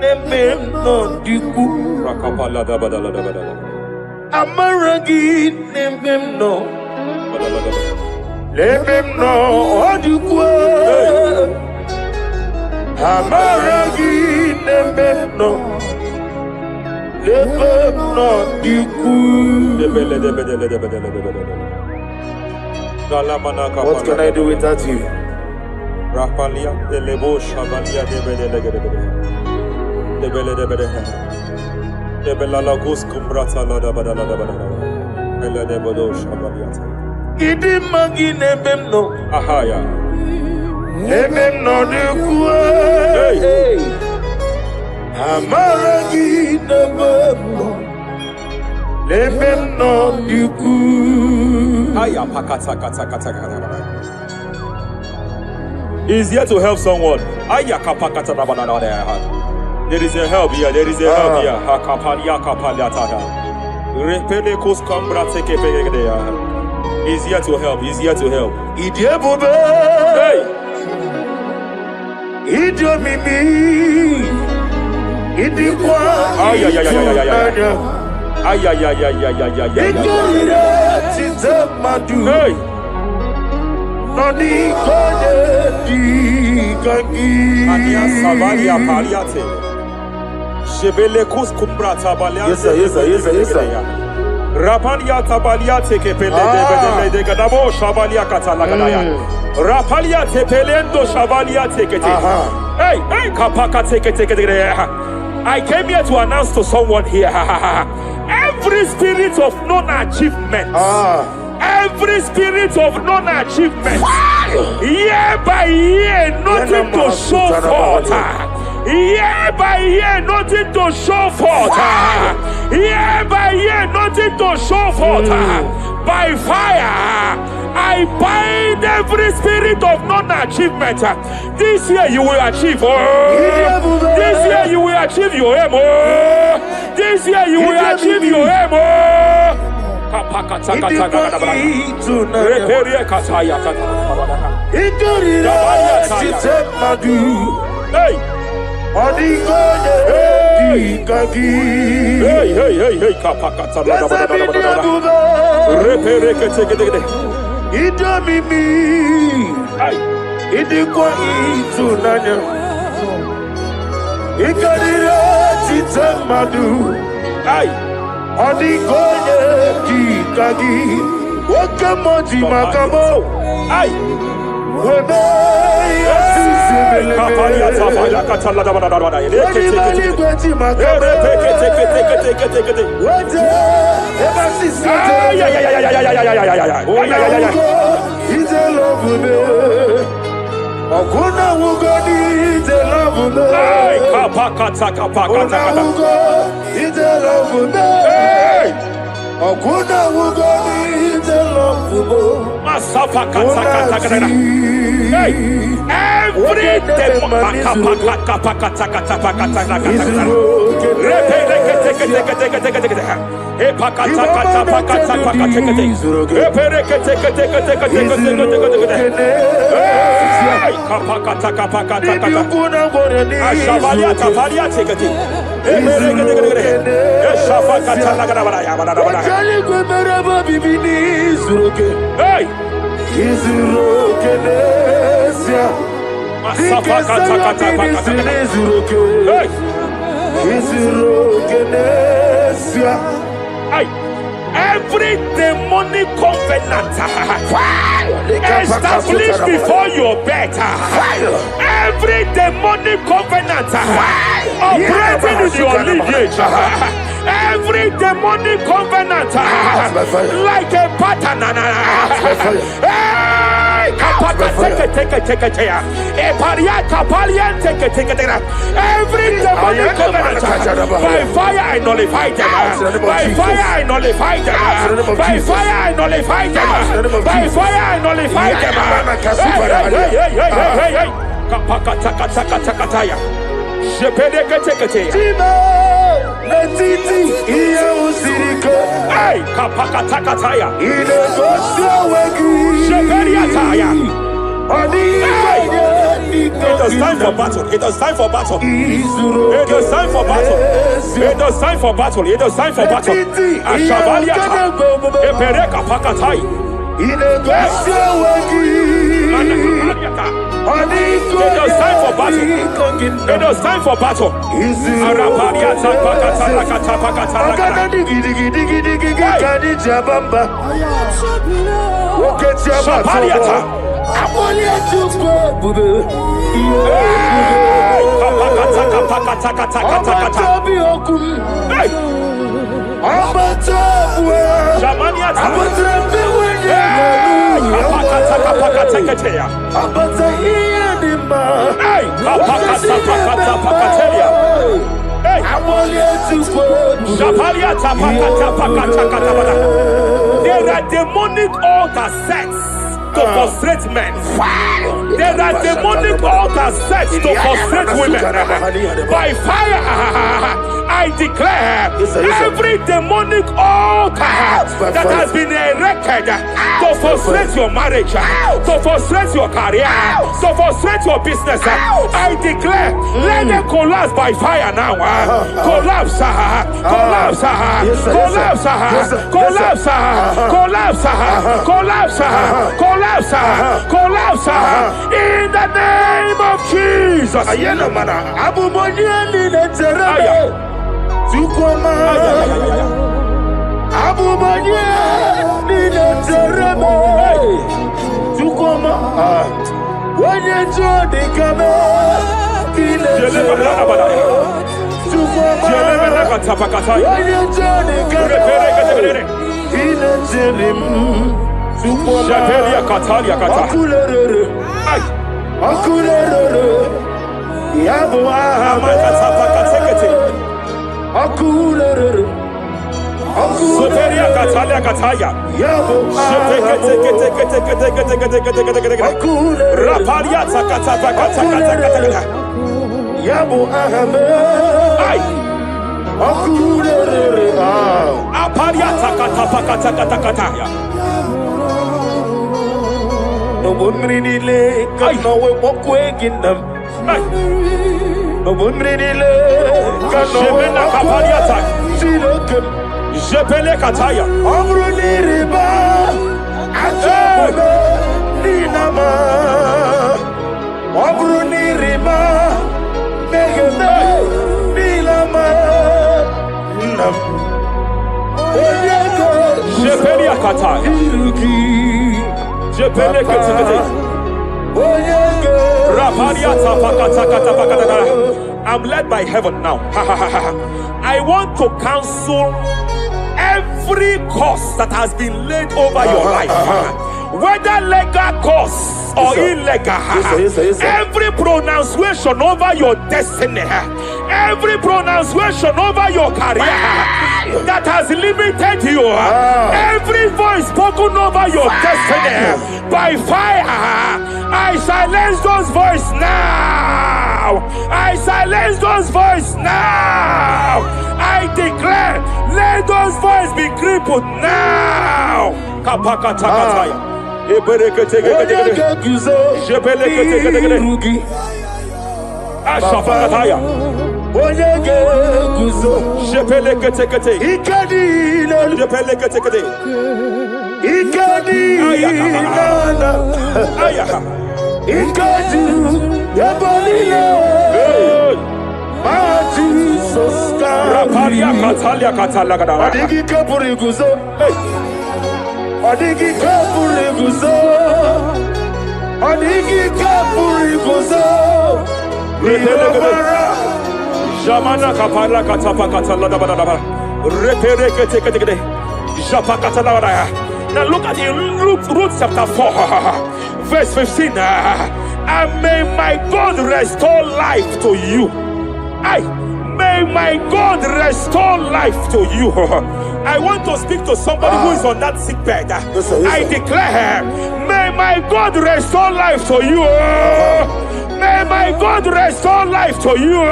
nemeno diku. Rakapala Dabada. Amaragi nemeno, nemeno diku. Amaragi nemeno, nemeno diku. What can I do without you? Rapalia, the Lebo Shabalia, the Belalagus Cumbrata Lada Shabalia. Idi magi nemeno, Ahaya. nemeno diku. Hey. Amaragi nemeno, nemeno diku. Aya Pakata. He's here to help someone. Aya Kapakata. There is a help here. There is a help here. Hakapalia Kapaliata. Repelekus Cumbrata Kepegedea. He's here to help. He's here to help. Idiebobe, Hey. idiomimi, idikwa, Ay. itunanya. Ay. Ikorire titemadu, Hey. noni konye dikangi. Ania Savalia Paliate. Jebelekus Cumbrata Baliate. Yes, sir. Rapalia Tabalia Tekepele de Gadabo Shabalia Catalagadaya. Rapalia Tepelendo Shabalia Tekete. Hey, Kapaka take. I came here to announce to someone here. Every spirit of non-achievement. Every spirit of non-achievement. Year by year, nothing to show forth. Year by year, nothing to show forth. Year by year, nothing to show forth. By fire, I bind every spirit of non-achievement. This year you will achieve. This year you will achieve your aim. This year you will achieve your aim. Hey. Every demonic covenant established before your bed, every demonic covenant operating in your lineage, every demonic covenant like a pattern. Every demonic covenant, by fire I nullify them. By fire I nullify them. By fire I nullify them. By fire I nullify It is time for battle. It is time for battle. It is time for battle. It is time for battle. It is time for battle. Ashabaliata. Epereka pakatai. It is time for battle. It is time for battle. Arabaliata pakata pakata. Shabaliata. There are demonic altar sets to frustrate men. There are demonic altars set to frustrate women. By fire, I declare every demonic altar that has been erected to frustrate your marriage, to frustrate your career, to frustrate your business, I declare, let them collapse by fire now. Collapse, collapse, collapse, collapse, collapse, collapse, collapse, collapse, in the name of Jesus. Shepelia katalia kata. Ay. Soteria katalia kataya. Rapalia takata kata. Yabo ahame. Ay. Apalia takata kata. No bunrinile kano we mokwe ginam. No bunrinile kano we kapalia tak. sirokem. Jepele kataya. Amruniriba ajabe ninama. Amruniriba megene nilama. Nam. Jepele kataya. Jepele kataya. I'm led by heaven now. I want to cancel every curse that has been laid over your life, whether legal curse or illegal. Every pronunciation over your destiny, every pronunciation over your career that has limited you, every voice spoken over your destiny by fire, I silence those voices now. I silence those voices now. I declare, let those voices be crippled now. Kapakatakataya. Ashafakataya. Jepelekete. Jepelekete. Rapalia katalia katala. Adigi kapuri guzo. Adigi kapuri guzo. Adigi kapuri guzo. Jamana kapara katapa katala da bada. Reperekete. Japa katala bada. Now look at it, Ruth chapter 4, verse 15. And may my God restore life to you. May my God restore life to you. I want to speak to somebody who is on that sick bed. I declare, may my God restore life to you. May my God restore life to you.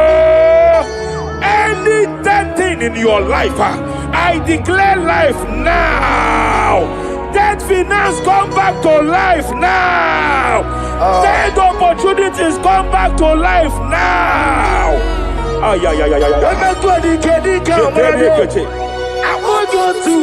Any dead thing in your life, I declare life now. Dead finance come back to life now. Dead opportunities come back to life now. I want you to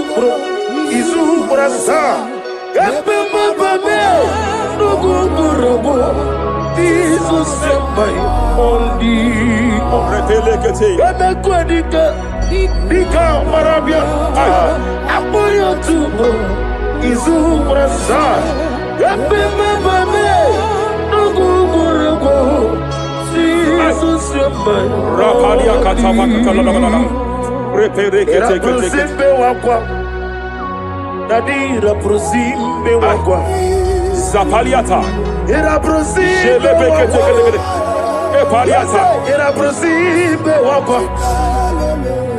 Zapaliata. Era prosime era prosime wakwa.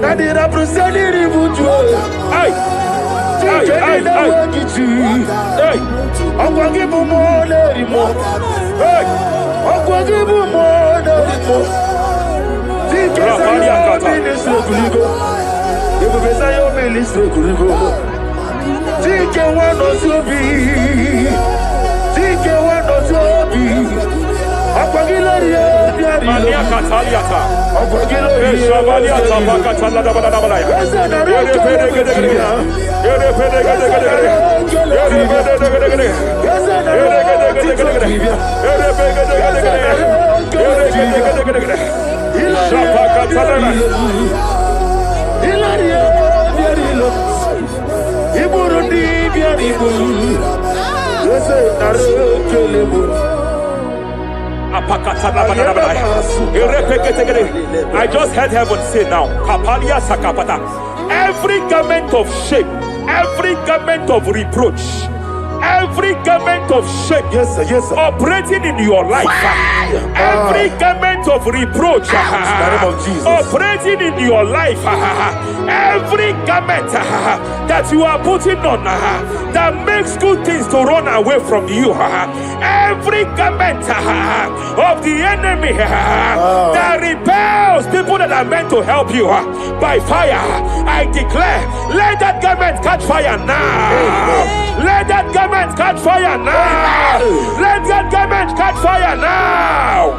Nadira prosani ribuju. Ay. Akwagibu mole rimo. Akwagibu mole rimo. Tikesa ministre kuligo. Ibu besa yo ministre kuligo. Tike wano sobi. Tike wano sobi. Akwagilaria biari. Mania kataliata. Akwagilaria. Shabaliata bakatala da bada bada ya. I just heard heaven say now, Kapalia Sakapata. Every garment of shame, every garment of reproach, Every garment of shame, Yes, sir. Yes, sir. operating in your life, every garment of reproach, name of Jesus. operating in your life, every garment that you are putting on that makes good things to run away from you, every garment of the enemy that repels people that are meant to help you by fire, I declare, let that garment catch fire now. Let that garment catch fire now. Let that garment catch fire now.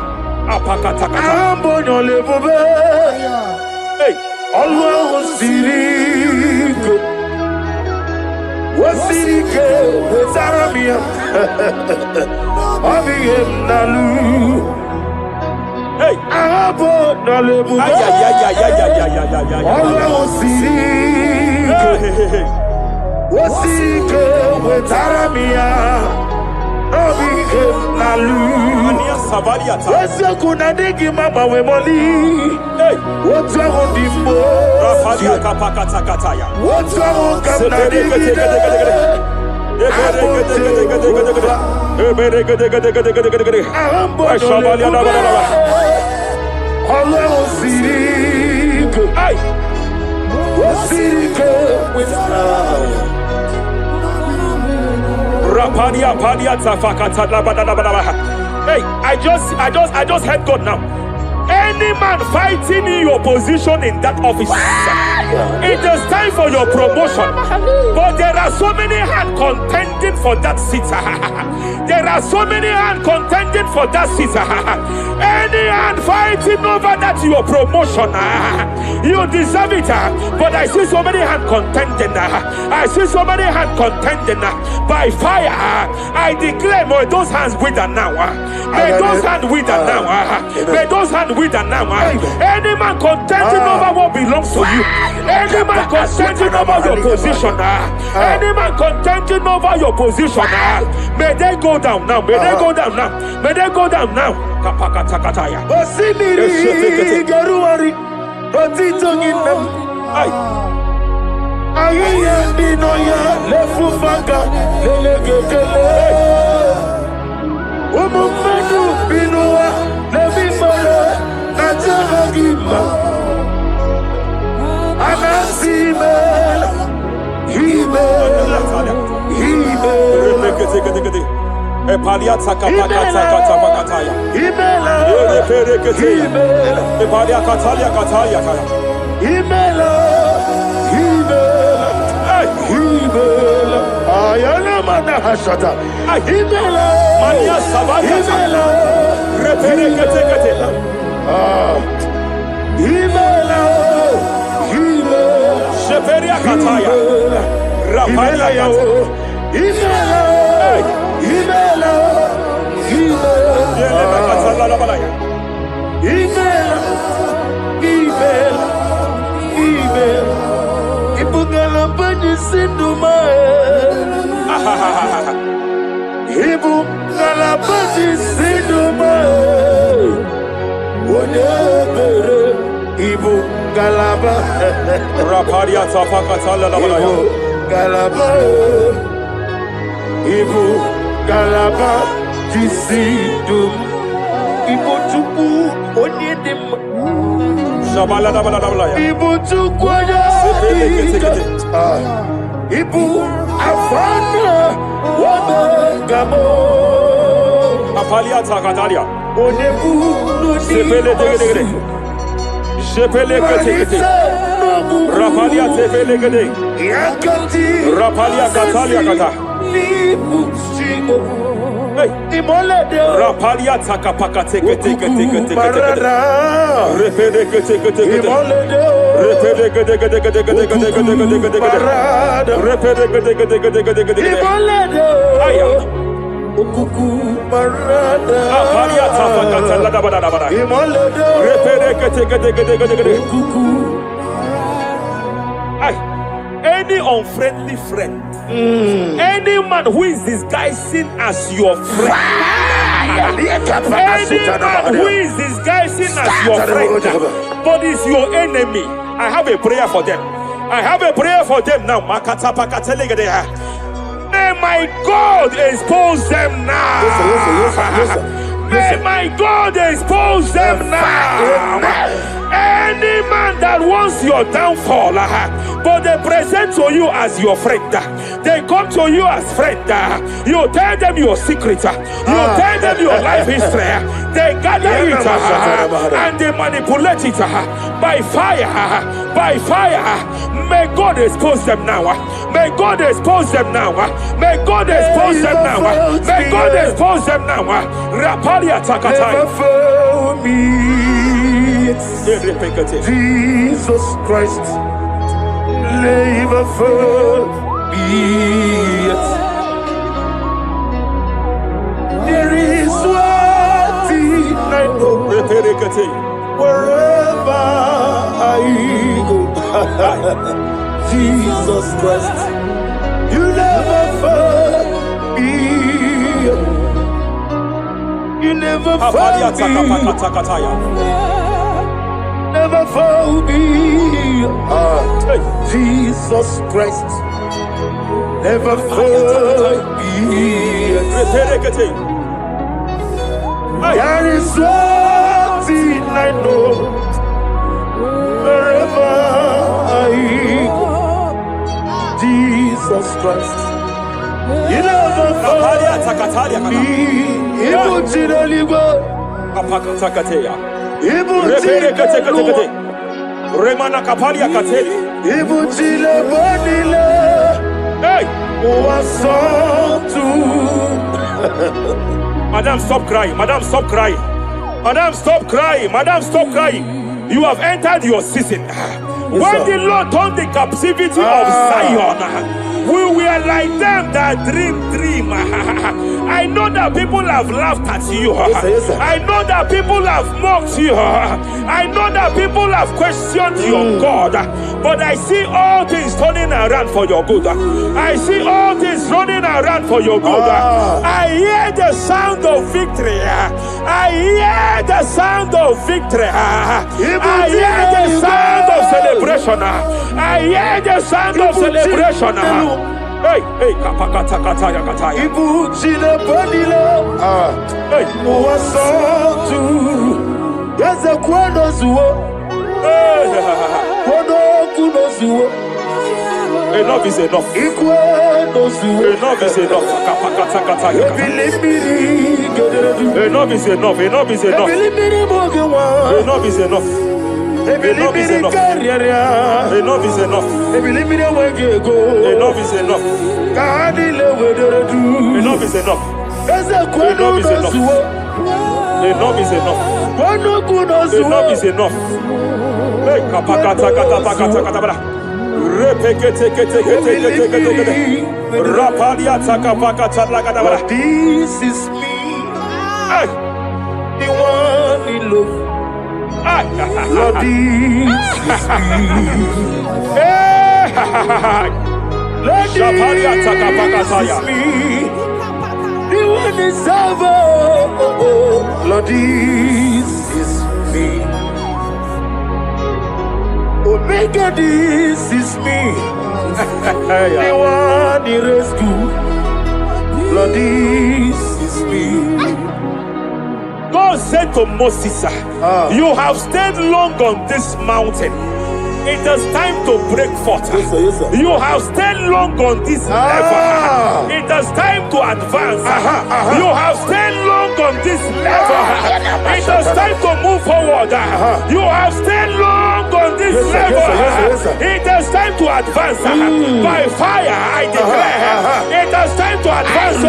Hey, Always Sirike, Wasirike, Zaramia, Abiyem Nalu. hey, Abo Nalebu, Always Sirike, Wasirike, Zaramia, Abiyem Nalu. Wese kuna digi mama we moli. What's wrong with the What's wrong Hey, I just heard God now. Any man fighting in your position in that office, it is time for your promotion. But there are so many hands contending for that seat. There are so many hands contending for that seat. Any hand fighting over that your promotion, you deserve it. But I see so many hands contending. I see so many hands contending by fire. I declare, may those hands wither now. May those hands wither now. May those hands wither now. Any man contending over what belongs to you. Any man contending over your position. Any man contending over your position. May they go down now. May they go down now. May they go down now. Kapakatakataya. Osimiri Garuari Rotitoginem Aye Binoya Lefufanga Lelegele Umumenu Binoa Levimala Najahagima Anasimela Himela Epalia takapakatakataya. Himela Epalia katalia katalia kaya. Himela Himela Ayana mana hashata Himela Mania sabaya Himela reperekete. Himela Himela Sheperia kataya. Rapalia kataya. Himela Himela Yele bakatala la balaya. Ibungala bani sinduma Ibungala bani sinduma Wonebere Ibungala ba Rapalia tapakatala la balaya. Ibungala ba Ibungala ba Disindum Ibotuku Onyedim Shabala la balaya. Ibotuku Ibu Afana Wabagamo Apalia takatalia. Onebu Sepele degede. Sepele kete. Rapalia sepele gede. Yakati Rapalia katalia kata. Nibu Simo Hey. Imolede Rapalia takapakate kete. Marada Repede Imolede Marada Imolede Ukuku Marada Imolede Ukuku Any unfriendly friend, any man who is disguising as your friend, any man who is disguising as your friend, but is your enemy, I have a prayer for them. I have a prayer for them now. Name my God expose them now. May my God expose them now. Any man that wants your downfall, but they present to you as your friend, they come to you as friend, you tell them your secret, you tell them your life history, they gather it and they manipulate it by fire, by fire. May God expose them now. May God expose them now. May God expose them now. May God expose them now. Rapalia Takatai. Jesus Christ, never fail me. There is one thing I know. Wherever I go, Jesus Christ, you never fail me. You never fail me. Never fail me. Jesus Christ, never fail me. There is one thing I know. Wherever I go, Jesus Christ, you never fail me. Remana Kapalia Kateli. Hey! Madam, stop crying. Madam, stop crying. Madam, stop crying. Madam, stop crying. You have entered your season. When the Lord turned the captivity of Zion, we were like them that dream. I know that people have laughed at you. I know that people have mocked you. I know that people have questioned your God. But I see all things turning around for your good. I see all things running around for your good. I hear the sound of victory. I hear the sound of victory. I hear the sound of celebration. I hear the sound of celebration. Hey, hey, kapakata kataya kataya. Ibu chile bonilo. Hey, Uwasotu. Yaza kwano zuo. Kwano kuno zuo. Enough is enough. Ikwano zuo. Enough is enough. Kapakata kataya. Enough is enough. Enough is enough. Enough is enough. Enough is enough. Enough is enough. Enough is enough. Enough is enough. Enough is enough. Enough is enough. Enough is enough. Hey, kapakata katapakata katabara. Repekete kete kete kete kete. Rapalia takapakata lagadabara. This is me. Hey, The one in love. Lord, this is me. Lord, this is me. The one is ever. Lord, this is me. Omega, this is me. The one in rescue. Lord, this is me. God said to Moses, you have stayed long on this mountain. It is time to break forth. Yes, sir. You have stayed long on this level. It is time to advance. You have stayed long on this level. It is time to move forward. You have stayed long on this level. Yes, sir. It is time to advance. By fire, I declare. It is time to advance.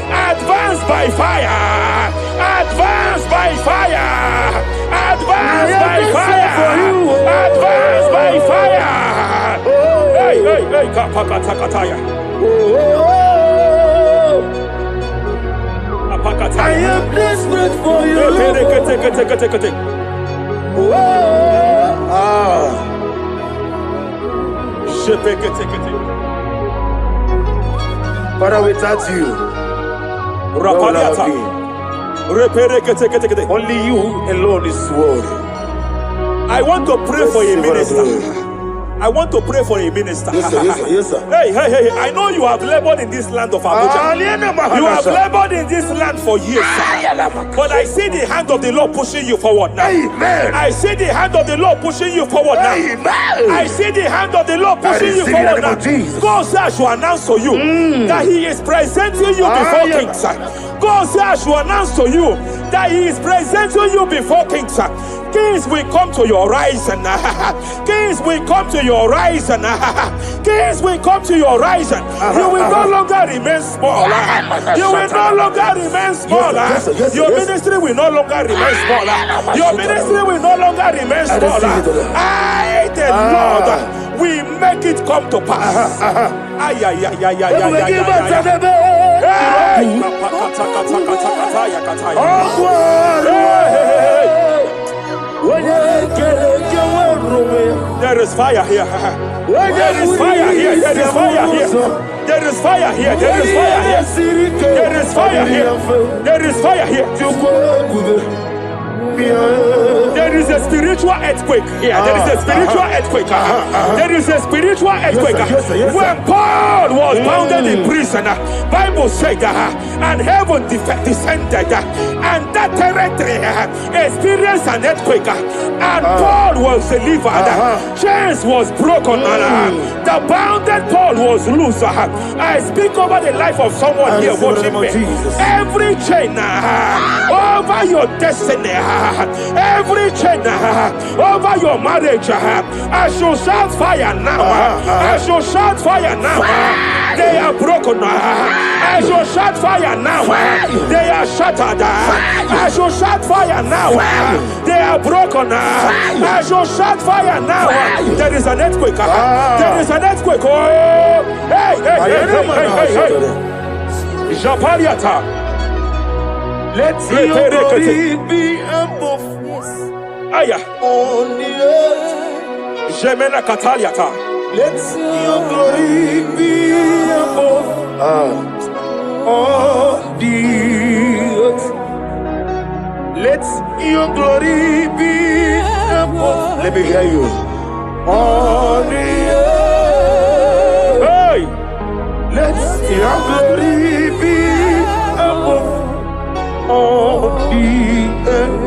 Advance by fire. Advance by fire. Advance by fire. Advance by fire. Hey, hey, hey, kapakatakataya. I am desperate for you. Father, without you, where will I be? Only you alone is worthy. I want to pray for a minister. I want to pray for a minister. Yes, sir. Yes, sir. Yes, sir. Hey. I know you have labored in this land of Abuja. You have labored in this land for years, sir. But I see the hand of the Lord pushing you forward now. Amen. I see the hand of the Lord pushing you forward now. Amen. I see the hand of the Lord pushing you forward now. God says I should announce to you that He is presenting you before kings. God says I should announce to you that He is presenting you before kings. Kings will come to your rising. Kings will come to your rising. Kings will come to your rising. You will no longer remain small. You will no longer remain small. Your ministry will no longer remain small. Your ministry will no longer remain small. I, the Lord, will make it come to pass. There is fire here. There is fire here. There is fire here. There is fire here. There is fire here. There is fire here. There is fire here. There is a spiritual earthquake here. There is a spiritual earthquake. There is a spiritual earthquake. When Paul was bounded in prison, Bible said, and heaven descended, and that territory experienced an earthquake, and Paul was delivered. Chains was broken. The bounded Paul was loose. I speak over the life of someone here watching me. Every chain over your destiny. Every chain over your marriage, I shall shout fire now. I shall shout fire now. They are broken. I shall shout fire now. They are shattered. I shall shout fire now. They are broken. I shall shout fire now. There is an earthquake. There is an earthquake. Oh, hey. Japariata. Let your glory be above Aya. on the earth. Jemena Kataliata. Let your glory be above on the earth. Let your glory be above. Let me hear you. On the earth. Hey. Let your glory be above on the earth.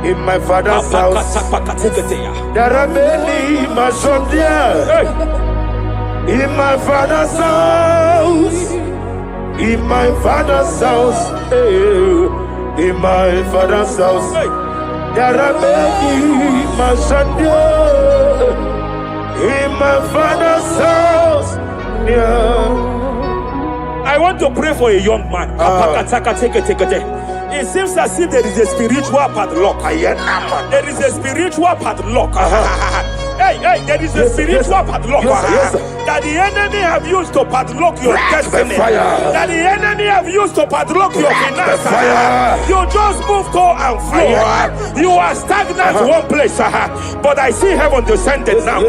In my father's house, there are many mansions there. In my father's house, in my father's house, in my father's house, there are many mansions there. In my father's house, yeah. I want to pray for a young man. It seems as if there is a spiritual padlock. There is a spiritual padlock. Hey, there is a spiritual padlock that the enemy have used to padlock your destiny. That the enemy have used to padlock your finances. You just move to and flow. You are stagnant one place, but I see heaven descended now.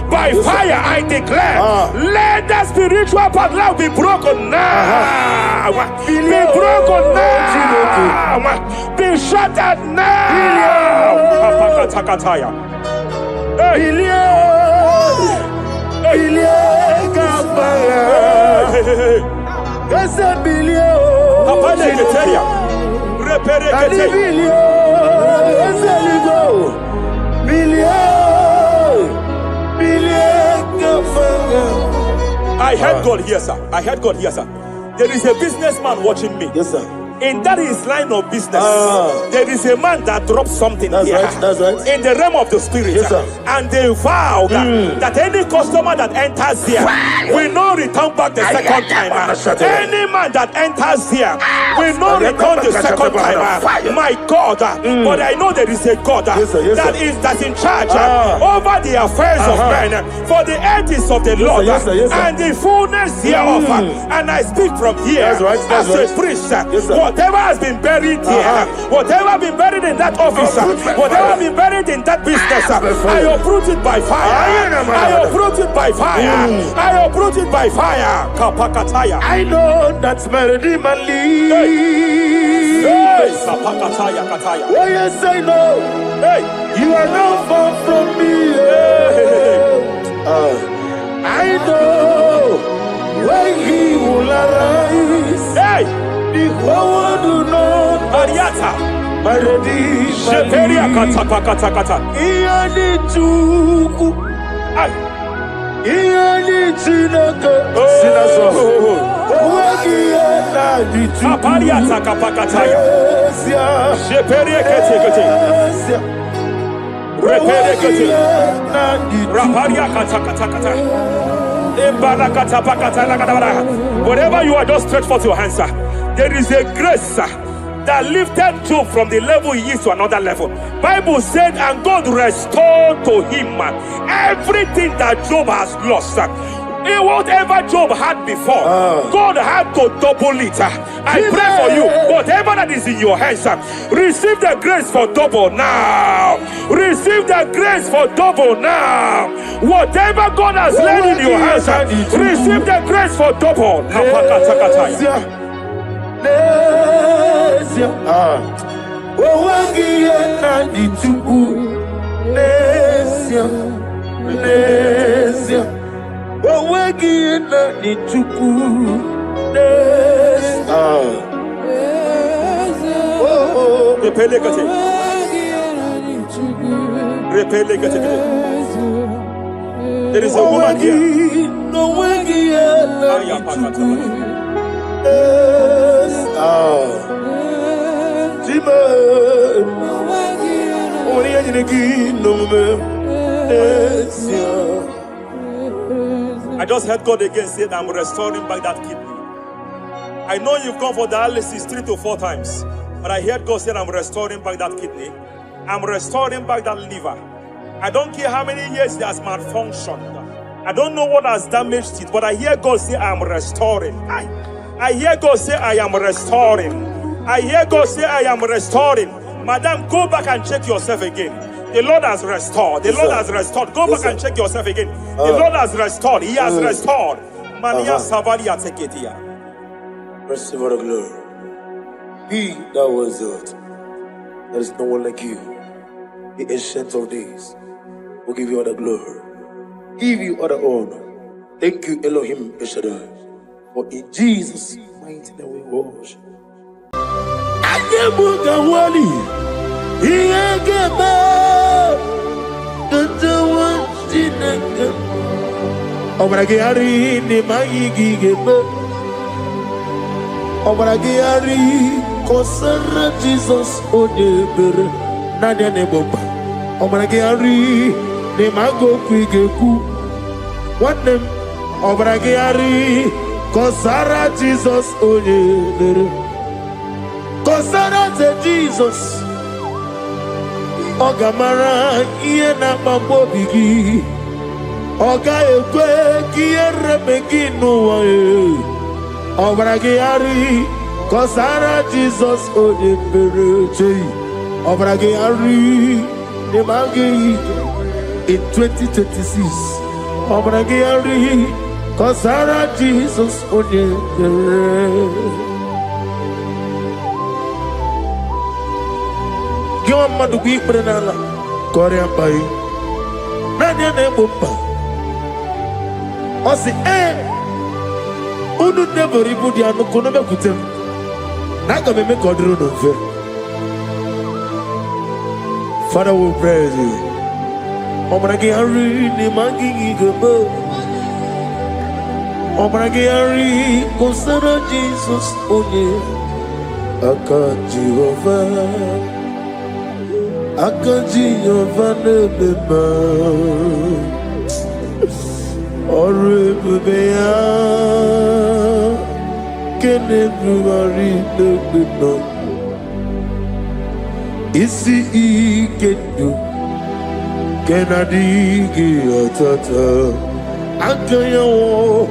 By fire, I declare, let the spiritual padlock be broken now. Be broken now. Be shattered now. I heard God here, sir. I heard God here, sir. There is a businessman watching me. Yes, sir. In that his line of business, there is a man that drops something here. That's right. In the realm of the spirit, yes, sir. And they vow that any customer that enters here will not return back the second time. Any man that enters here will not return the second time. My God, but I know there is a God that's in charge over the affairs of men, for the earth is of the Lord and the fullness hereof. And I speak from here as a priest. Whatever has been buried here, whatever been buried in that office, whatever been buried in that business, I uproot it by fire. I uproot it by fire. I uproot it by fire. Kapakataya. I know that's melody man leave. Kapakataya kataya. Oh yes, I know. Hey, you are not far from me. Hey, Nihowa do not Ariata. my ready. Sheperia kata. Iyani tuku. Hey. Iyani chinaka. Oh. Wagi na di tuku. Apariata kapakataya. Sheperia kete. Repere kete. Raparia kata. Whatever you are, just stretch forth your hands, sir. There is a grace, sir, that lifted Job from the level he is to another level. Bible said, and God restored to him everything that Job has lost, sir. Whatever Job had before, God had to double it. I pray for you, whatever that is in your hands, receive the grace for double now. Receive the grace for double now. Whatever God has laid in your hands, receive the grace for double. There is a woman here. I just heard God again say that I'm restoring back that kidney. I know you've gone for dialysis 3 to 4 times, but I heard God say I'm restoring back that kidney. I'm restoring back that liver. I don't care how many years it has malfunctioned. I don't know what has damaged it, but I hear God say I am restoring. I hear God say I am restoring. I hear God say I am restoring. Madam, go back and check yourself again. The Lord has restored. The Lord has restored. Go back and check yourself again. The Lord has restored. He has restored. Mania Savaria Teketia. Receive all the glory. He that was it. There is no one like you. The ancient of days will give you all the glory. Give you all the honor. Thank you, Elohim Eshadai. For in Jesus' mighty name we worship. Obragari ni maigi gebe. Obragari kosara Jesus odebere. Nadia ne boba. Obragari ni mago kwigeku. What name? Obragari kosara Jesus odebere. Kosara te Jesus. Ogamara iye na mambo bigi. Oga ekwe kiere beginu wae. Obragari kosara Jesus odebere. Obragari ne magi in 2026. Obragari kosara Jesus odebere. Give madu bi prenala Korea pai Nadia ne bomba Osi Unu never ribudi anu kono me kutem Naga me kodru no fe Father we praise you Obragi ari ni mangi gebe Obragi ari kosara Jesus onye Aka Jehovah Akaji Yovane Beba Orebea Kenebruari Nebino Isi Ikendu Kenadigi Atata Akayawo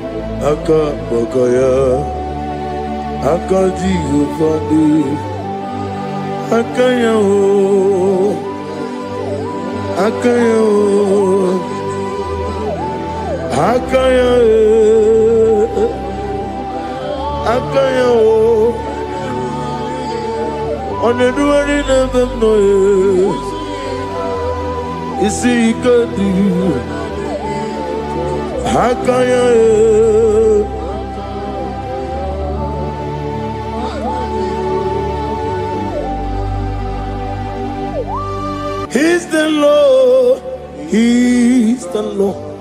Akabakaya Akaji Yovane Akayawo On the duty never know is he good the Lord. He's the Lord.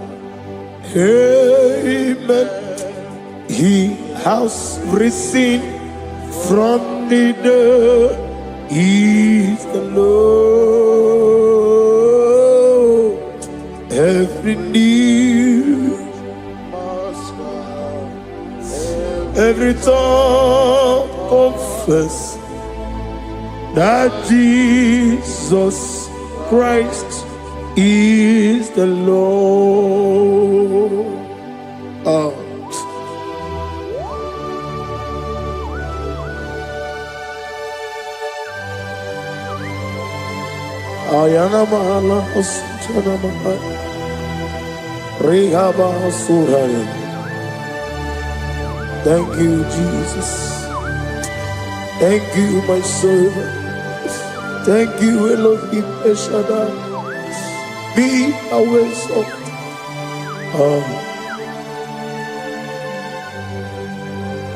Amen. He has risen from the dead. He's the Lord. Every knee, every tongue confess that Jesus Christ is the Lord. Ayana mahala osutana mahala rehaba suraya. Thank you, Jesus. Thank you, my servant. Thank you, Elohim Eshadai. Be our salt.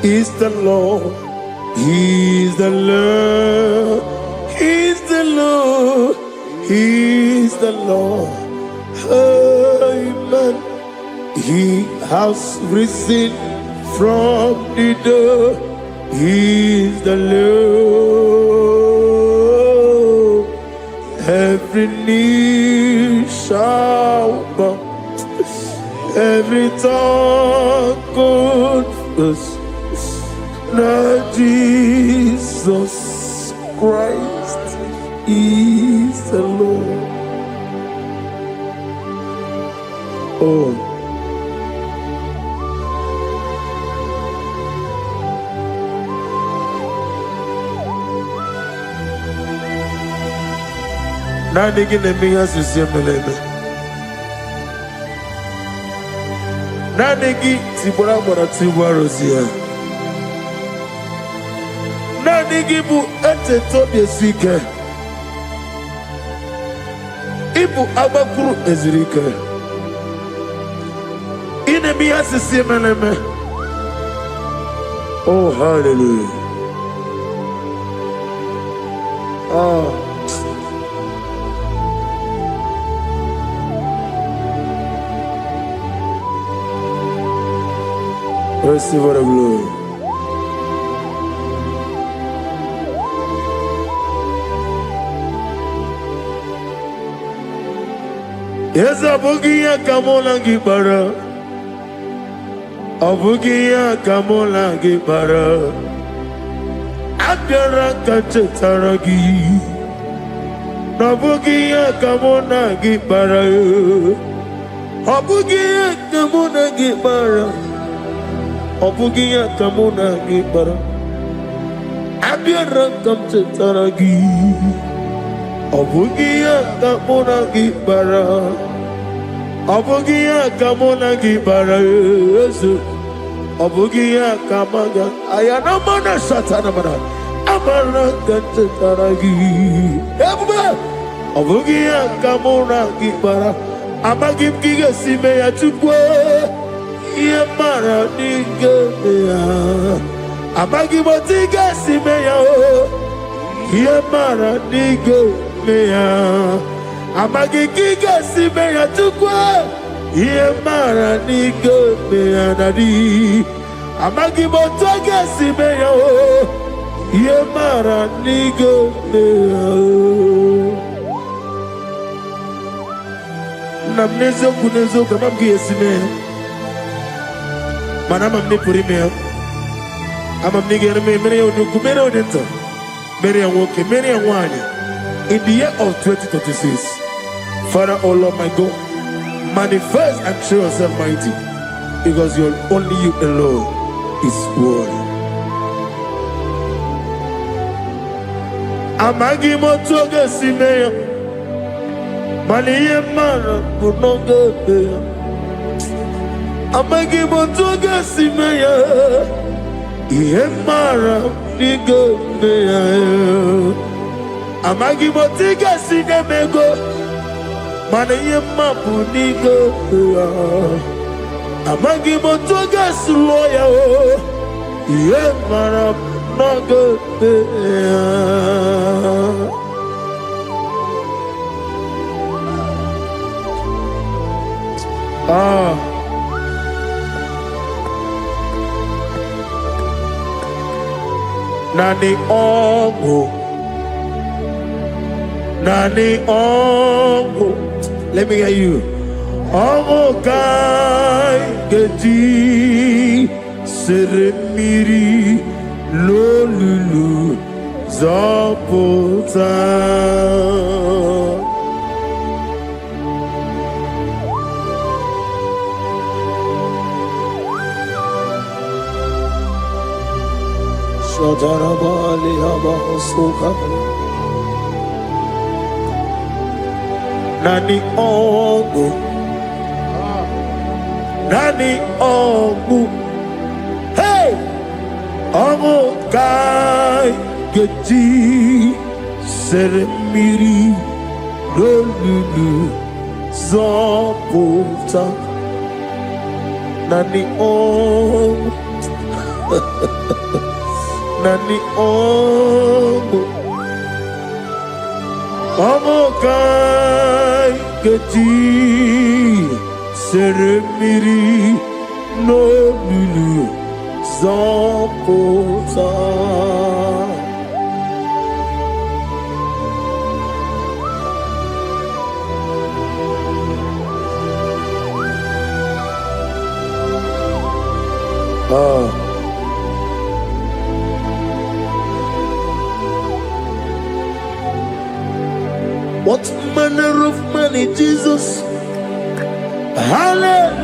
Is the Lord. He's the Lord. He's the Lord. He's the Lord. Amen. He has risen from the dead. He's the Lord. Every knee shall bow, every tongue confess that Jesus Christ is the Lord. Oh. Nanigi nemiya sisemeleme. Nanigi tibora bora tibora rosia. Nanigi bu ete tobi esike. Ibu abakuru ezirike. Inemiya sisemeleme. Oh, hallelujah. Oh. Receive the glory. Yes, Abugia Kamola Gibara. Abugia Kamola Gibara. Abdara Kachetaragi. Nabugia Kamona Gibara. Abugia Kamona Gibara. Obugia kamuna gibara, abiara kamche taragi. Obugia kamuna gibara, obugia kamuna gibara. Obugia kamaga, ayana mana satana mana, amara kamche taragi. Obugia kamuna gibara, amagim giga sime ya chukwe. Yemara nigeya, abagi botiga simeya o. Yemara nigeya, abagi giga simeya tukwa. Yemara nigeya nadi, abagi botiga simeya o. Yemara nigeya. Namnezo kunezo kamamgi simeya. Manama mnipurime ama mnigere mere onuku mere odento mere woke mere wani in the year of 2026. Father, oh Lord my God, manifest and show yourself mighty, because you're only you alone is worthy. Amagi motoge simeya maniye mara kunoge beya. Amagi motoga simeya, Yemara nigo meya. Amagi motiga sinemego, mana yema punigo meya. Amagi motoga suloya o, Yemara nogo meya. Nani ongo. Nani ongo. Let me hear you. Ongo kai geji seremiri lolulu zapota. Shadarabali abahosuka. Nani ongo. Nani ongo. Hey! Ongo kai geji seremiri lolulu zapota. Nani ongo. Nani ongo. Ongo kai geji seremiri no lulu zapota. What manner of money, Jesus? Hallelujah.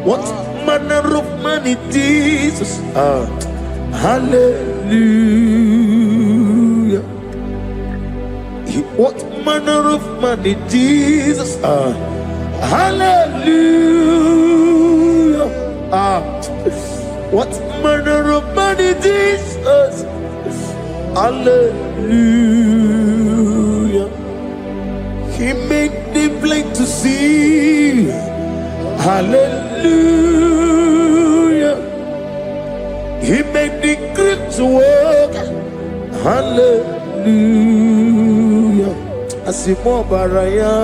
What manner of money, Jesus? Hallelujah. What manner of money, Jesus? Hallelujah. What manner of money, Jesus? Hallelujah. He made the blind to see. Hallelujah. He made the crippled to walk. Hallelujah. Asimo baraya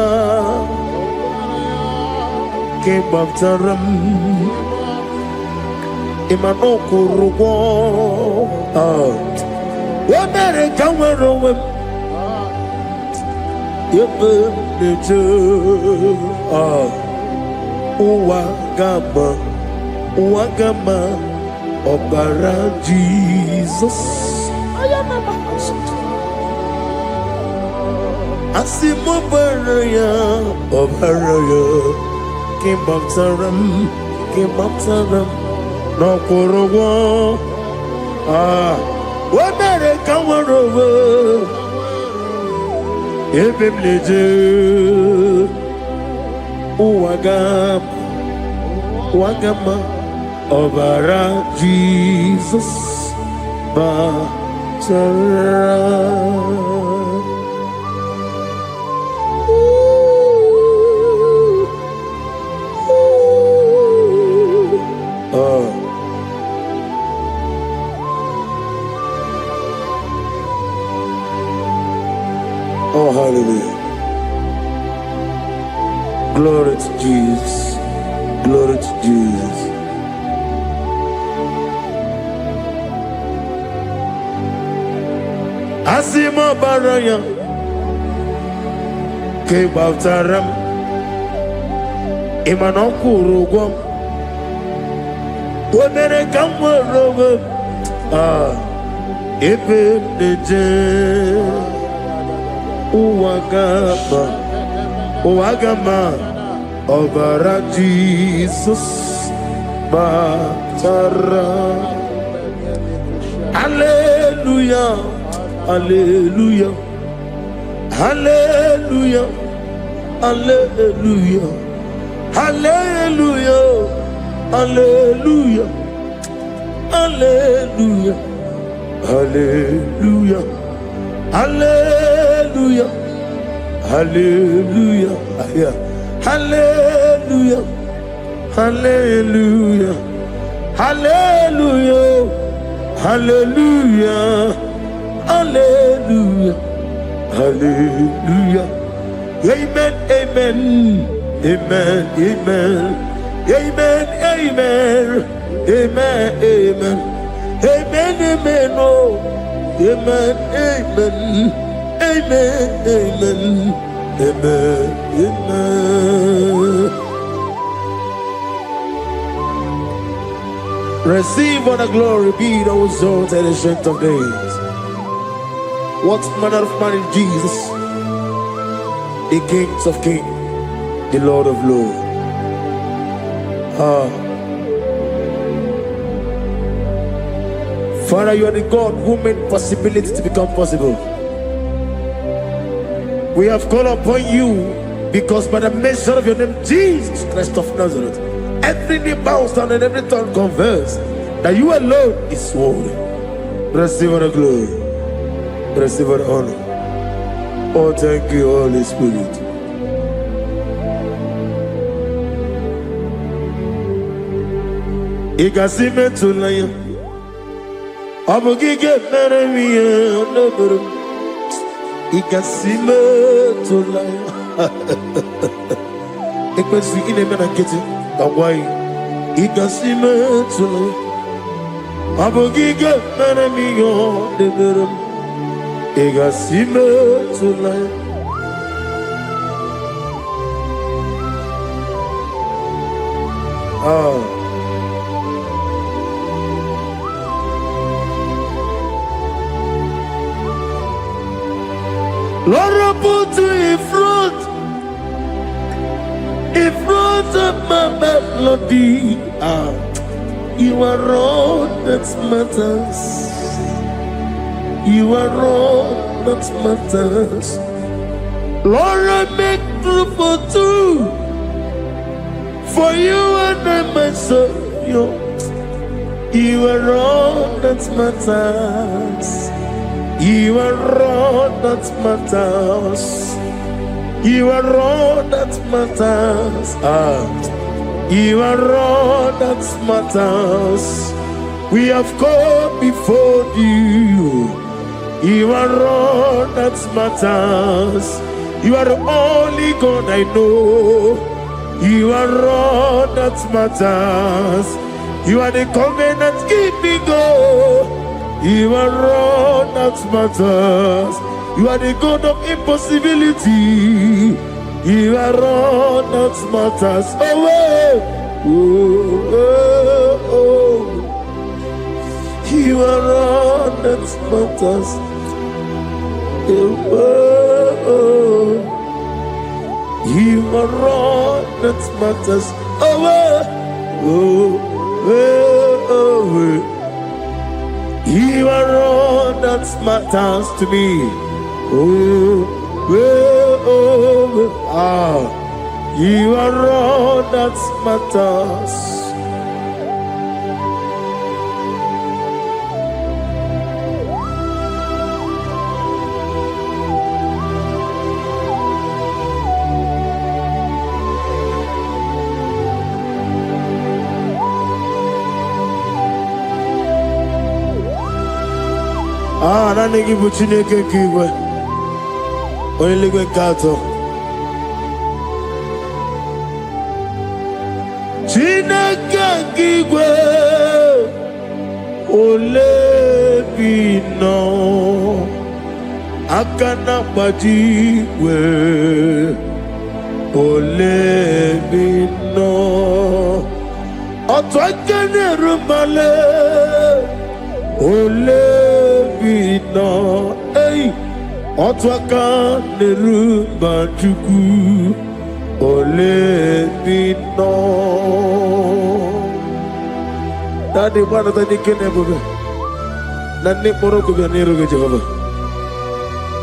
came after him. Imano kurugo. America were away. Uwagama, Obara Jesus. Asimo baraya, Obaraya, came up to them, no Kuruwa. America were over. Ebimleje Uwagama Obara Jesus Batara. Oh, hallelujah. Glory to Jesus. Glory to Jesus. Asima baraya ke baftaram imanokuru wonere kamworo ebe neje Uwagama Obara Jesus Batara. Hallelujah. Hallelujah. Hallelujah. Hallelujah. Hallelujah. Hallelujah. Hallelujah. Hallelujah. Hallelujah. Hallelujah. Hallelujah. Hallelujah. Hallelujah. Hallelujah. Hallelujah. Hallelujah. Amen, amen, amen, amen, amen, amen, amen, amen, amen, amen, oh, amen, amen, amen, amen, amen, amen. Receive all the glory, be thou exalted in the strength of days. What manner of man is Jesus? The King of kings, the Lord of lords. Father, you are the God who made possibility to become possible. We have called upon you because by the mention of your name, Jesus Christ of Nazareth, every knee bows down and every tongue confess that you alone is worthy. Receive all the glory. Receive all the honor. Oh, thank you, Holy Spirit. Ikasime tulaya, abugige meremiya neburu. Ikasime tulaya. Ikpesi inemena kiti kawai. Ikasime tulaya, abugige meremiya neburu. Ikasime tulaya. Lord, I put you in front of my melody. You are all that matters. You are all that matters. Lord, I make room for two, for you and I myself. You are all that matters. You are all that matters. You are all that matters. You are all that matters. We have come before you. You are all that matters. You are the only God I know. You are all that matters. You are the covenant keeping God. You are all that matters. You are the God of impossibility. You are all that matters. Oh, oh, oh, oh. You are all that matters. Oh, oh. You are all that matters. Oh, oh, oh, oh. You are all that matters to me. Oh, oh, oh, you are all that matters. Nani give Chineke kiwe. Only go kato. Chineke kiwe. Ole bino. Akana bajiwe. Ole bino. Otwakene rumale. Ole bino, hey, otwaka nerumba chuku, ole bino. Daddy, what are the kenebe? Nani poroko bianiru ke Jehovah.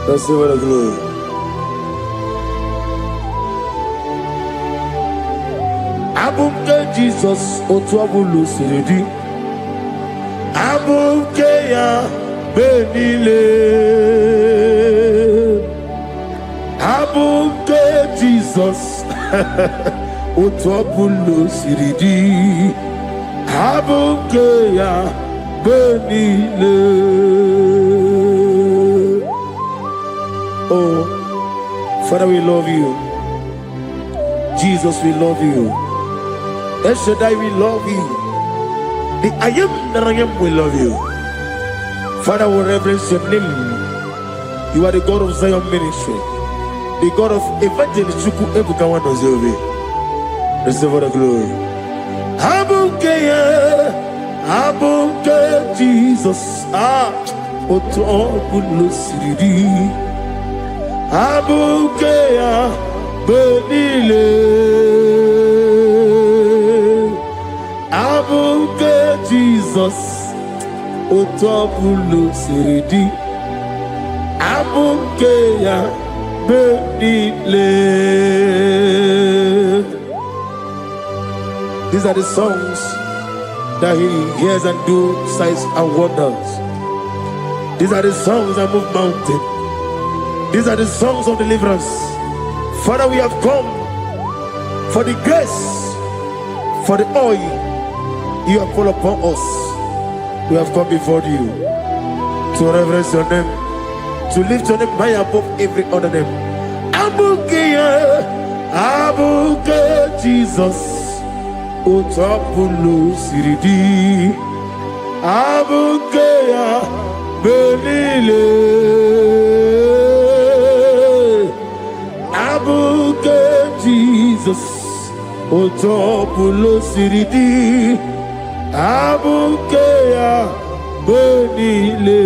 That's the word of glory. Abumke Jesus, otwabulu siridi. Abumke ya benile. Abumke Jesus, otwabulu siridi. Abumke ya benile. Oh, Father, we love you. Jesus, we love you. El Shaddai, we love you. The I am that I am, we love you. Father, we reverence your name. You are the God of Zion ministry, the God of Evangelist Chuku Ebukawa Nozobe. Receive all the glory. Abuke Jesus, Oto Bulusiri. Abuke Benile. Abuke Jesus, Oto Bulusiri. Abuke Benile. These are the songs that he hears and do signs and wonders. These are the songs that move mountains. These are the songs of deliverance. Father, we have come for the grace, for the oil you have poured upon us. We have come before you to reverence your name, to lift your name high above every other name. Abuke Jesus. Utapulu siridi Abukeya Benile Abuke Jesus Utapulu siridi Abukeya Benile.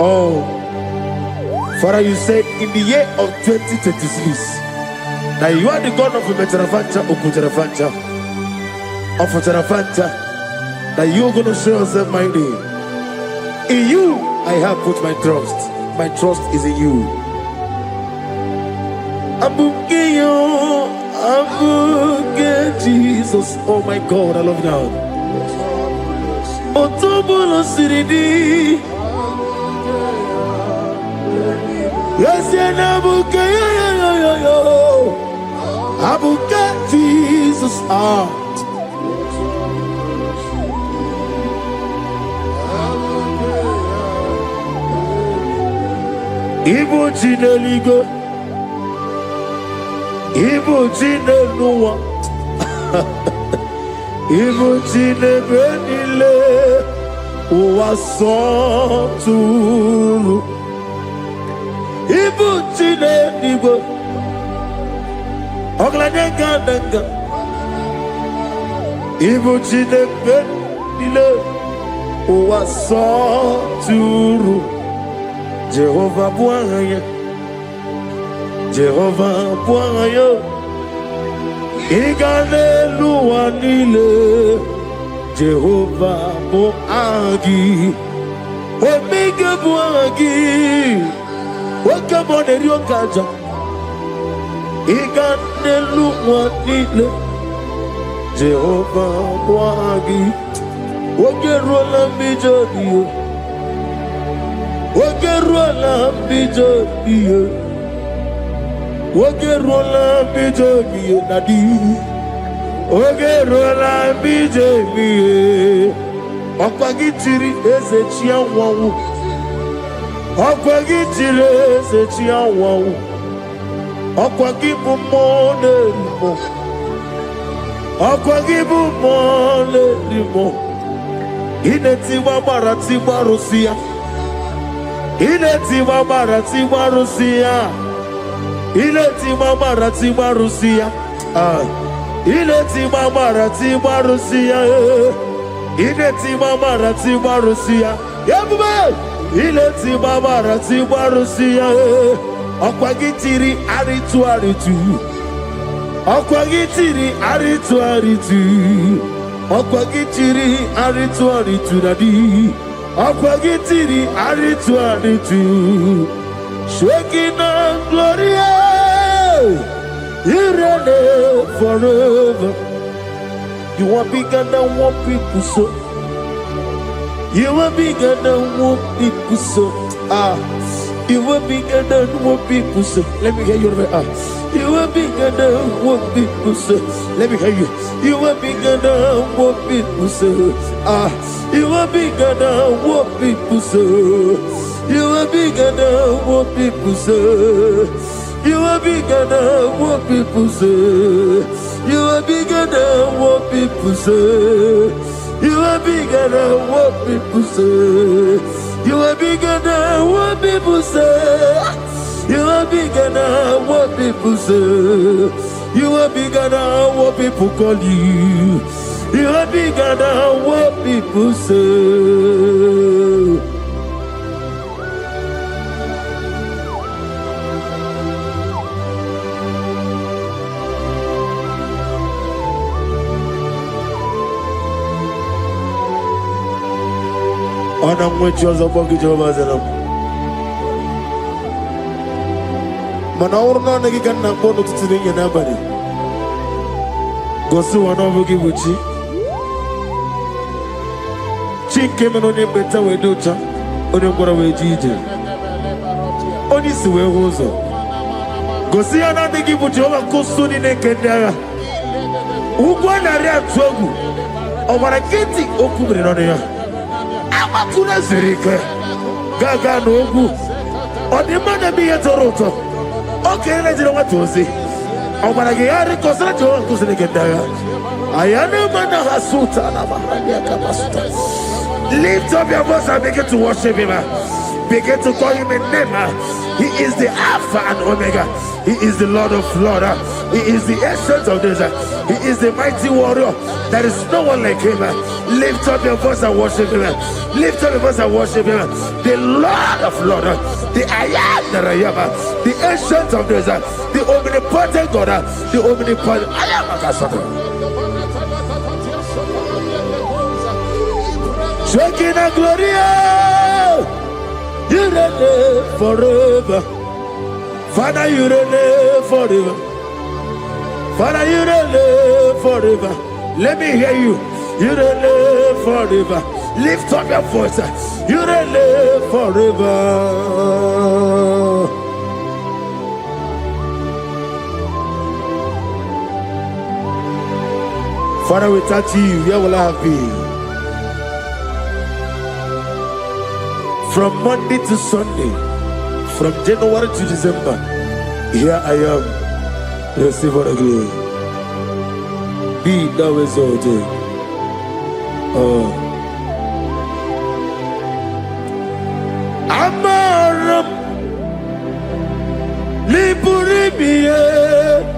Oh, Father, you said in the year of 2026 that you are the God of Metarafanta, Okutarafancha, of Tarafanta, that you are going to show yourself mighty. In you, I have put my trust. My trust is in you. Abukeyo, Abuke Jesus. Oh my God, I love you now. Otobulo Siridi. Yes, Abuke, Abuke Jesus, Ibu Jineligo, Ibu Jinelua, Ibu Jinebenile, Uwasoturu. Ibu chine nigo Oglanenga nanga Ibu chine benile Uwasoturu. Jehovah Bwanya, Jehovah Bwanya, Igane luanile Jehovah Boagi, Omega Boagi. Welcome on the Rio Kaja. Iganelu wanile Jehovah Wagi. Ogerola mijodio. Ogerola mijodio. Ogerola mijodio nadi. Ogerola mijodio. Okwagitiri ezechia wawu. Okwagitire ezechia wawu. Okwagibu mone limo. Okwagibu mone limo. Inetiwa marati marusia. Inetiwa marati marusia. Inetiwa marati marusia. Inetiwa marati marusia. Inetiwa marati marusia. Yabube. Inetiwa marati marusia. Okwagitiri aritu aritu. Okwagitiri aritu aritu. Okwagitiri aritu aritu nadi. Okwagitiri aritu aritu. Shekinah gloria. You reign forever. You are bigger than what people so. You are bigger than what people so. You are bigger than what people say. Let me hear your voice. You are bigger than what people say. Let me hear you. You are bigger than what people say. You are bigger than what people say. You are bigger than what people say. You are bigger than what people say. You are bigger than what people say. You are bigger than what people say. You are bigger than what people say. You are bigger than what people say. You are bigger than what people call you. You are bigger than what people say. And I'm with you as a bucket of us. Manaurna Nagikan Napono to the nobody. Go to one over Gibuchi. Chick came on your better way, Ducha, on your way, Gigi. Only to where was it? Go see another Gibuchi over Kosuni Nekendara. Ugwana Ria Togu. Over a getting Okubri on here. Amakuna Zerike. Gaga Nogu. On the man of me at Toronto. Okay, let's know what to say. I'm going to get a consultant to get there. I am a man of Hasuta. Lift up your voice and begin to worship him. Begin to call him a name. He is the Alpha and Omega. He is the Lord of Lords. He is the Ancient of Days. He is the mighty warrior. There is no one like him. Lift up your voice and worship him. Lift up your voice and worship him. The Lord of Lords. The I am that I am. The Ancient of Days. The omnipotent God. The omnipotent I am. Shekinah Gloria. You reign forever. Father, you reign forever. Father, you reign forever. Let me hear you. You reign forever. Lift up your voice. You reign forever. Father, without you, where will I have been? From Monday to Sunday, from January to December, here I am. Receive all the glory. Be thou exalted. Amaram Liburibie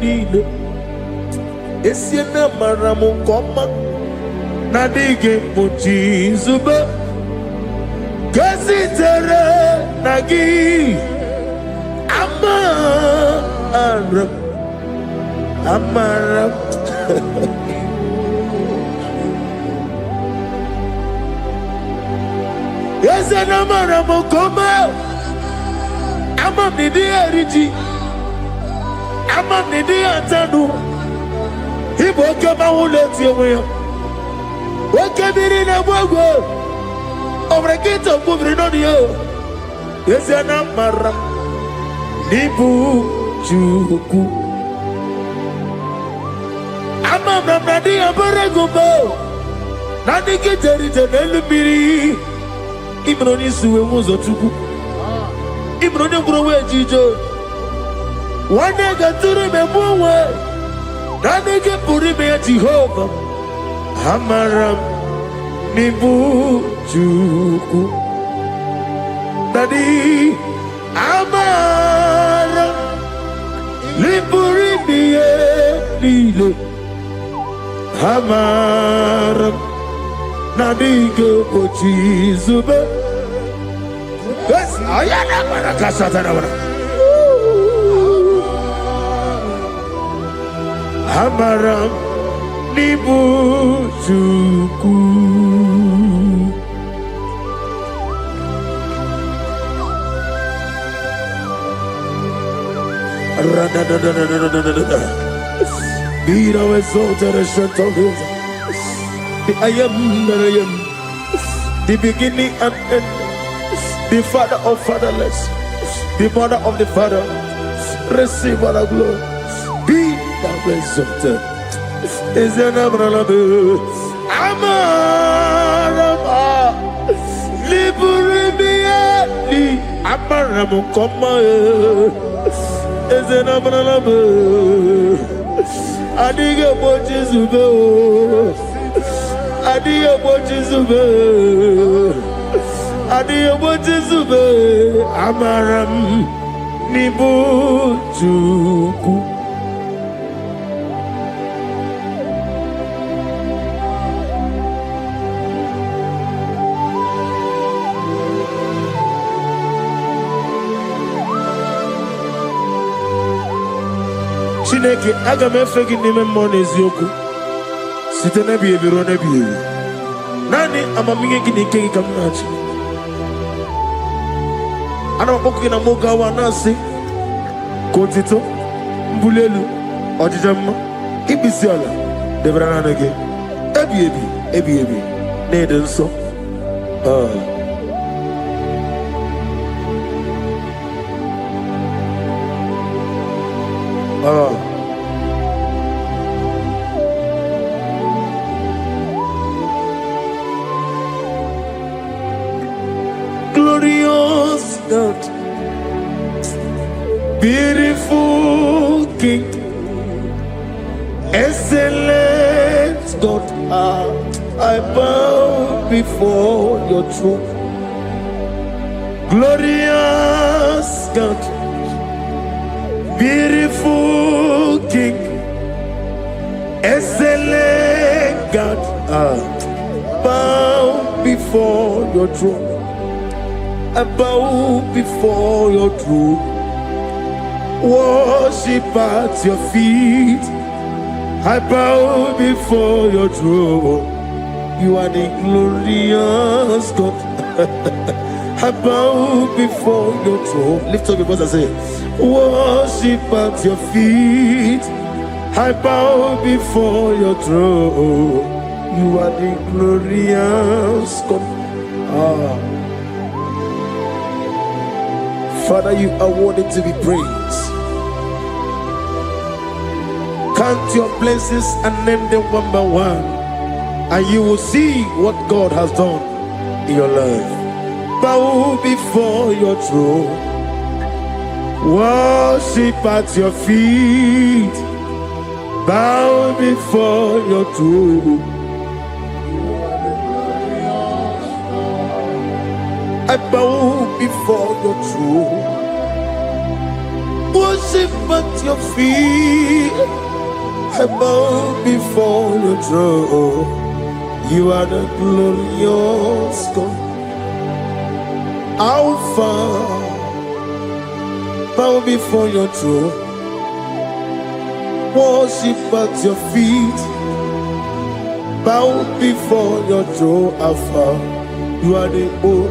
Nino Esiena Maramu Koma Nadige Muchi Zuba Gazitere Nagi Amaram Yes, and Amaram Koma Amam Nidi Ariji Amam Nidi Antanu He woke up my let you away. What can be in a world? Over a gate of moving on you. Yes, and Amaram Nibu Chuku Amam Nadi Abaragubo Nadi Kitari Elubiri Ibroni Suwe Muzotuku Ibroni Browe Jijo One day got to remember Nadi Purime Jehovah Amaram Nibu Chuku Nadi Amaram Liburibie Lile Amaram Nadige Pochi Zube Yes, I am Marakasatana Amaram Nibu Chuku Be thou exalted and shut of his. The I am that I am, the beginning and end, the father of fatherless, the mother of the father. Receive all the glory, Is an abralabu? Amarama, Liburibiali, Amaramu, Koma, is an abralabu. Adiga watches of Adia watches of Adia watches of Amaram Nibu Juku. Chineke aga m efe gị n'ime mmụọ na eziokwu site n'ebighị ebi ruo n'ebighị ebi. Naanị amamihe gị na ike gị ka m na-achị. Ana m akpọkụ gị na mụ gawa na-asị ka otito, mbuli elu, ọjịja mma, ikpisi ala debere naanị gị ebighị ebi ebighị ebi na-ede nsọ. Glorious God, beautiful King, excellent God, I bow before your throne. Glorious God, beautiful King, excellent God, bow before your throne. I bow before your throne, worship at your feet. I bow before your throne. You are the glorious God. I bow before your throne. Lift up your voice and say, worship at your feet. I bow before your throne. You are the glorious God. Father, you are worthy to be praised. Count your blessings and name them one by one, and you will see what God has done in your life. Bow before your throne, worship at your feet. Bow before your throne. I bow before your throne, worship at your feet. I bow before your throne. You are the glorious God. Alpha, bow before your throne, worship at your feet. Bow before your throne, Alpha. You are the old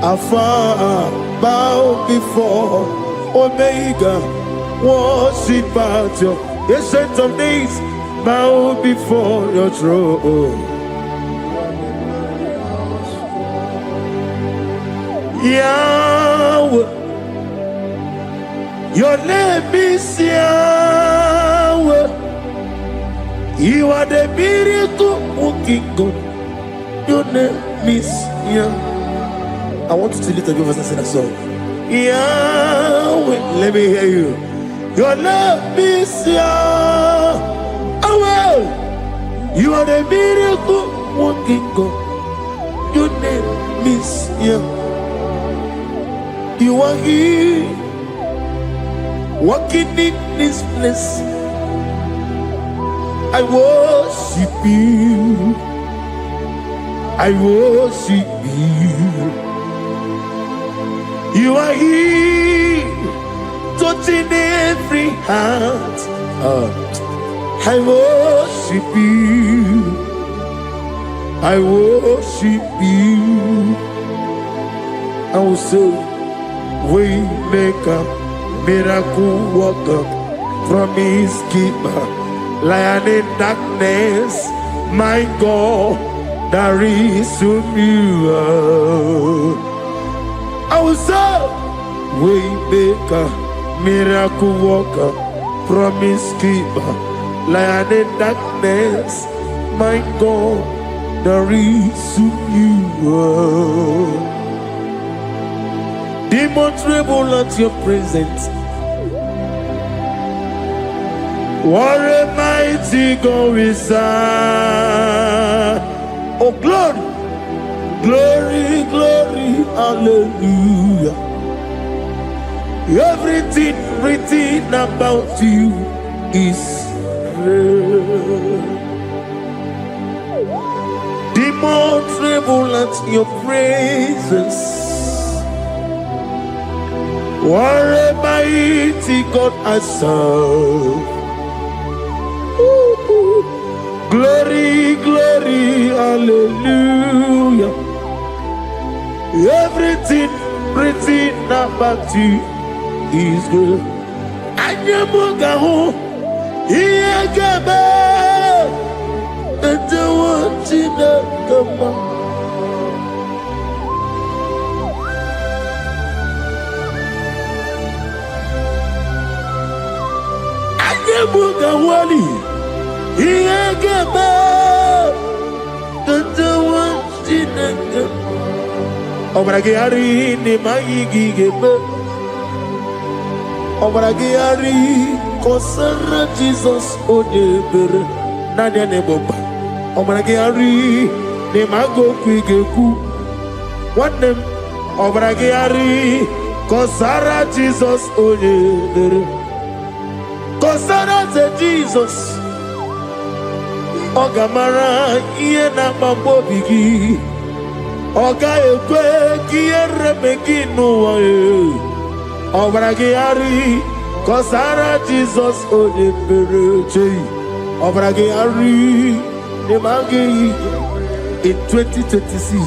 Alpha, bow before Omega, worship at your ancient of days, bow before your throne. Yahweh, your name is Yahweh. You are the miracle working God. Your name is Yahweh. I want you to lift up your voice and sing a song. Yahweh, let me hear you. Your name is Yahweh. You are the miracle working God. Your name is Yahweh. You are here, walking in this place. I worship you. I worship you. You are here, touching every heart. I worship you. I worship you. I will say, Waymaker, miracle worker, promise keeper, lion in darkness, my God, there is you. I will say, Waymaker, miracle worker, promise keeper, lion in darkness, my God, there is you. Demons tremble at your presence. What a mighty God we serve. Oh, glory, glory, glory, hallelujah. Everything written about you is real. Demons tremble at your presence. What a mighty God I serve. Glory, glory, hallelujah. Everything written about you is good. Anyamugaho, Iyagaba, and the one in the Gama. Anyamugawali, Iyagaba, and the one in the Gama. Obragari ni Maigigebe. Obragari Kosara Jesus Odebere Nadia Neboba. Obragari ni Mago Kwigeku. One name Obragari Kosara Jesus Odebere. Kosara Jesus Ogamara Iena Mambobigi. Oga ekwe kiere meginu wae. Obragiari Kosara Jesus Odebere. Obragiari Nemagi in 2026.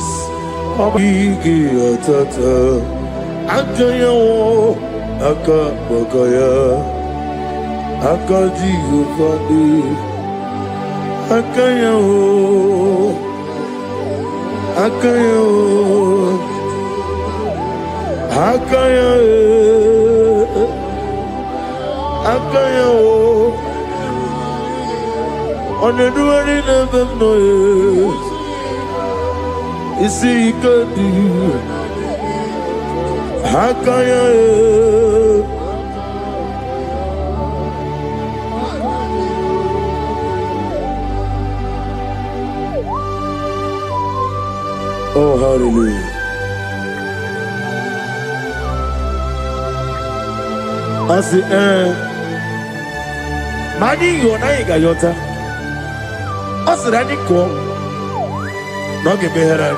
Obigi atata Akayo Akabakaya Akaji Ufadi Akayo Akayo, Akayo, Akayo. On the doing of them noise, you see, you could do. Akayo, oh, hallelujah. I say, Mani Yonaiga Yota. I said, I didn't come. Not give me her.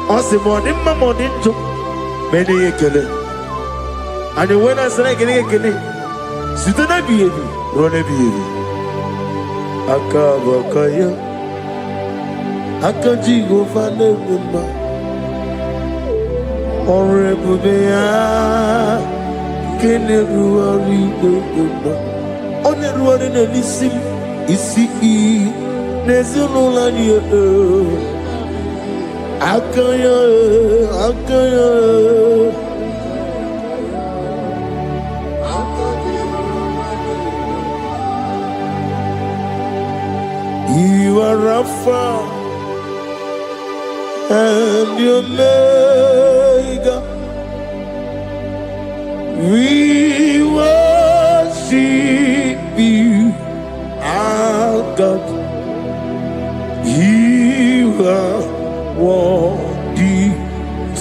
I said, morning, my morning, to many a killer. And when I said, I get a killer, sit on a baby, run a baby. Akabakaya. Akaji go fane mumba Orebubea Kene ruari mumba One ruari ne lisim Isi Nezuno lani Akaya Akaya You are Rafa and your Omega, we worship you, our God. You are worthy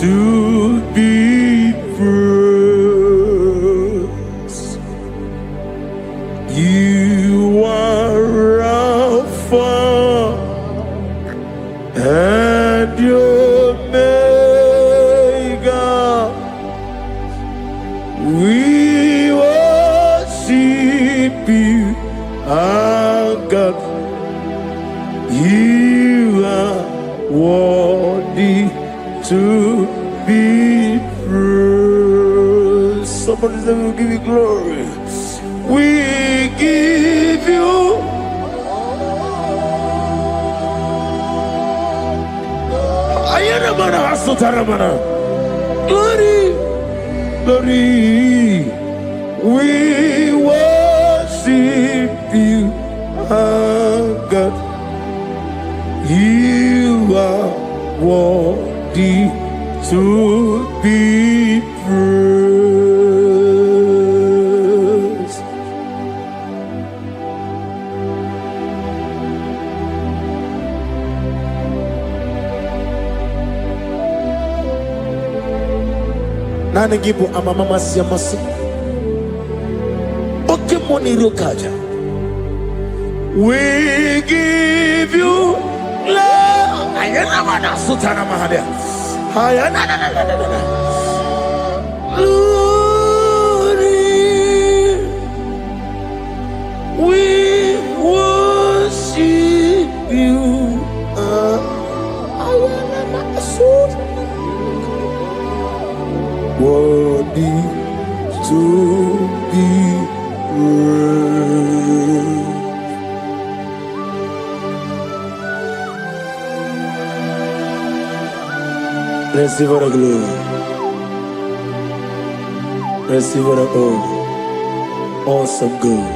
to be praised. You are Alpha and your Omega, we worship you, our God. You are worthy to be praised. Somebody say, we'll give you glory. We give you glory, glory. We worship you, our God. You are worthy to be praised. Nana gibu amamama siamasi. Oke moni rokaja. We give you love. Ayana mana sutana mahadia. Ayana na na na na na. Glory. We worship you. Ayana mana sutana. Worthy to be praised. Receive the glory. Receive the honor. Awesome God.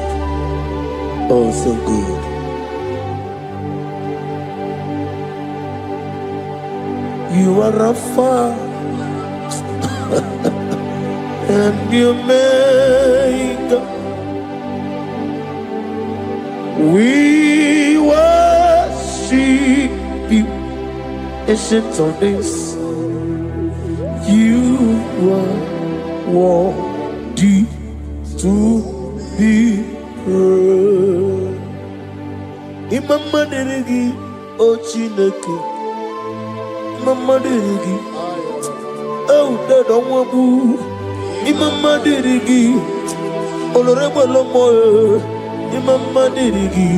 Awesome God. You are Rapha. And you make we worship you, ancient of days. You are worthy to be praised. Imama deregi o Chineke, Imama deregi o Dadonwabu. Imama dirigi, olorebo lomo. Imama dirigi,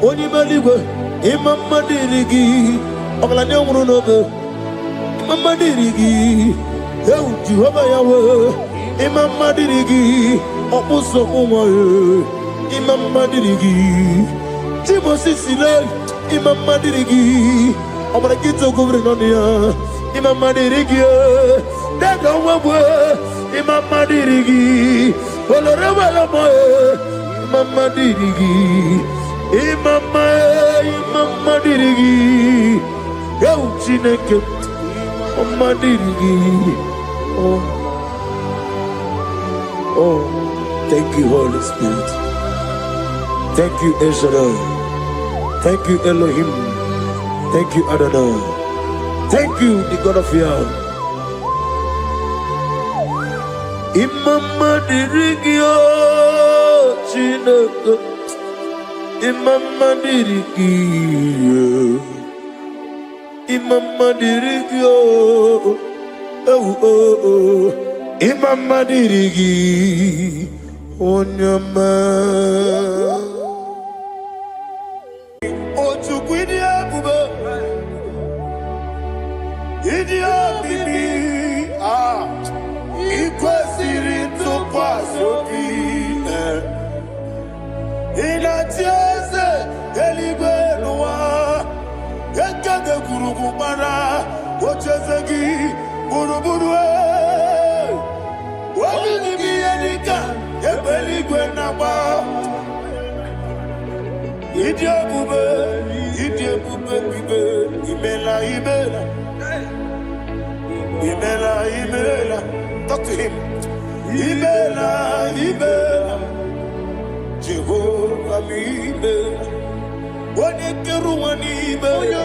onimaligwe. Imama dirigi, oglane umurunobe. Imama dirigi, Jehovah Yahweh. Imama dirigi, opuso umoye. Imama dirigi, Timosi sile. Imama dirigi, obragito governonia. Imama dirigi. Imama dirigi, olorewala moe. Imama dirigi, Imama dirigi. Yo Chineke, Imama dirigi. Oh, thank you, Holy Spirit. Thank you, El Shaddai. Thank you, Elohim. Thank you, Adonai. Thank you, the God of Yah. Imama dirigi o Chineke, Imama dirigi, Imama dirigi o, Imama dirigi, Onyama. Ochukwidi abube, idia bibi, ikwesiri ntụkwasị obi. Ịna-achị eze eluigwe n'ụwa, nke ga-ekwurugwu gbara ocheeze gị gburugburu. Obi n'ime ihe dịka ebe eluigwe na-agba. Ịdị ebube bibe, imela imela. Imela, imela. Talk to him. Imela, imela. Jehovah, imela. Wanekeru imela.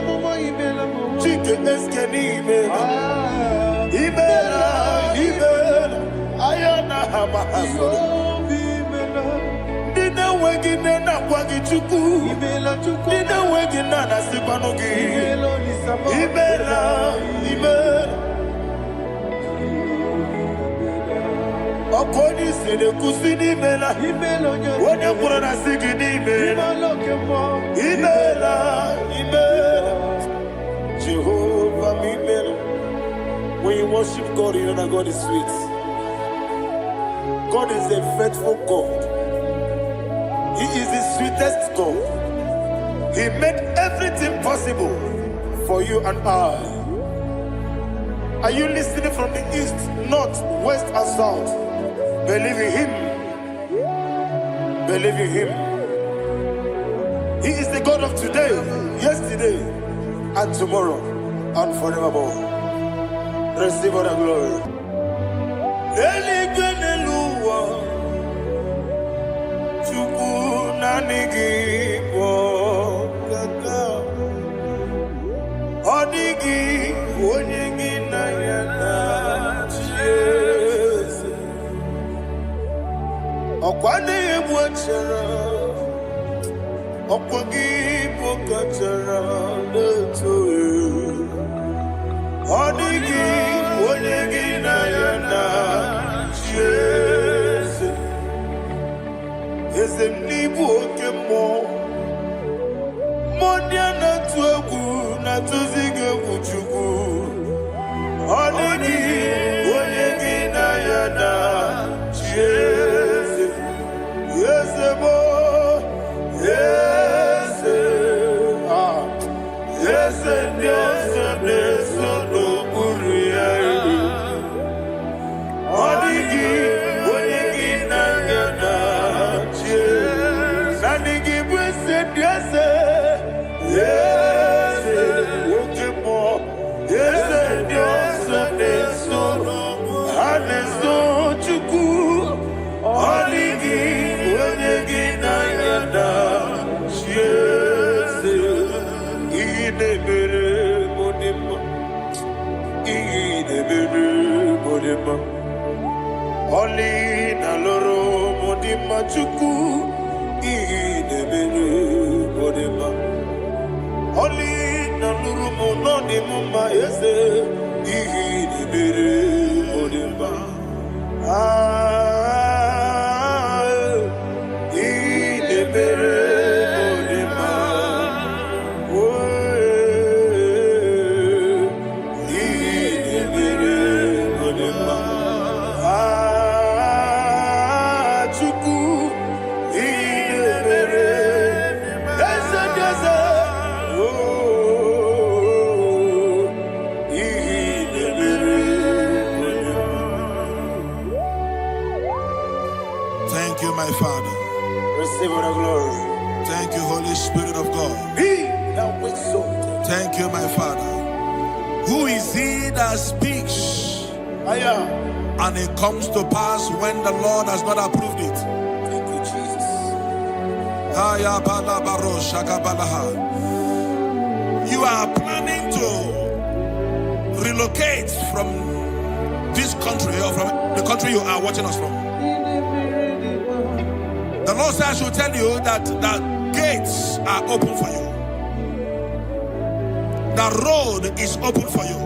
Chike eske imela. Imela, imela. Ayana hamahaso. Nina wegine na kwagi chuku. Nina wegine na sikwanogi. Imela, imela. Okoni sede kusini mela. Wone kurana sigini mela. Imela, imela. Jehovah imela. When you worship God, you know that God is sweet. God is a faithful God. He is the sweetest God. He made everything possible for you and I. Are you listening from the east, north, west, and south? Believe in him. Believe in him. He is the God of today, yesterday, and tomorrow, and forevermore. Receive all the glory. Only na loro modima chuku idebere modima. Only na loro monodima yese idebere modima. Idebere modima. Idebere modima. Thank you, my Father. Receive all the glory. Thank you, Holy Spirit of God. Be thou exalted. Thank you, my Father. Who is he that speaks and it comes to pass when the Lord has not approved it? Thank you, Jesus. You are planning to relocate from this country or from the country you are watching us from. The Lord says I should tell you that the gates are open for you. The road is open for you.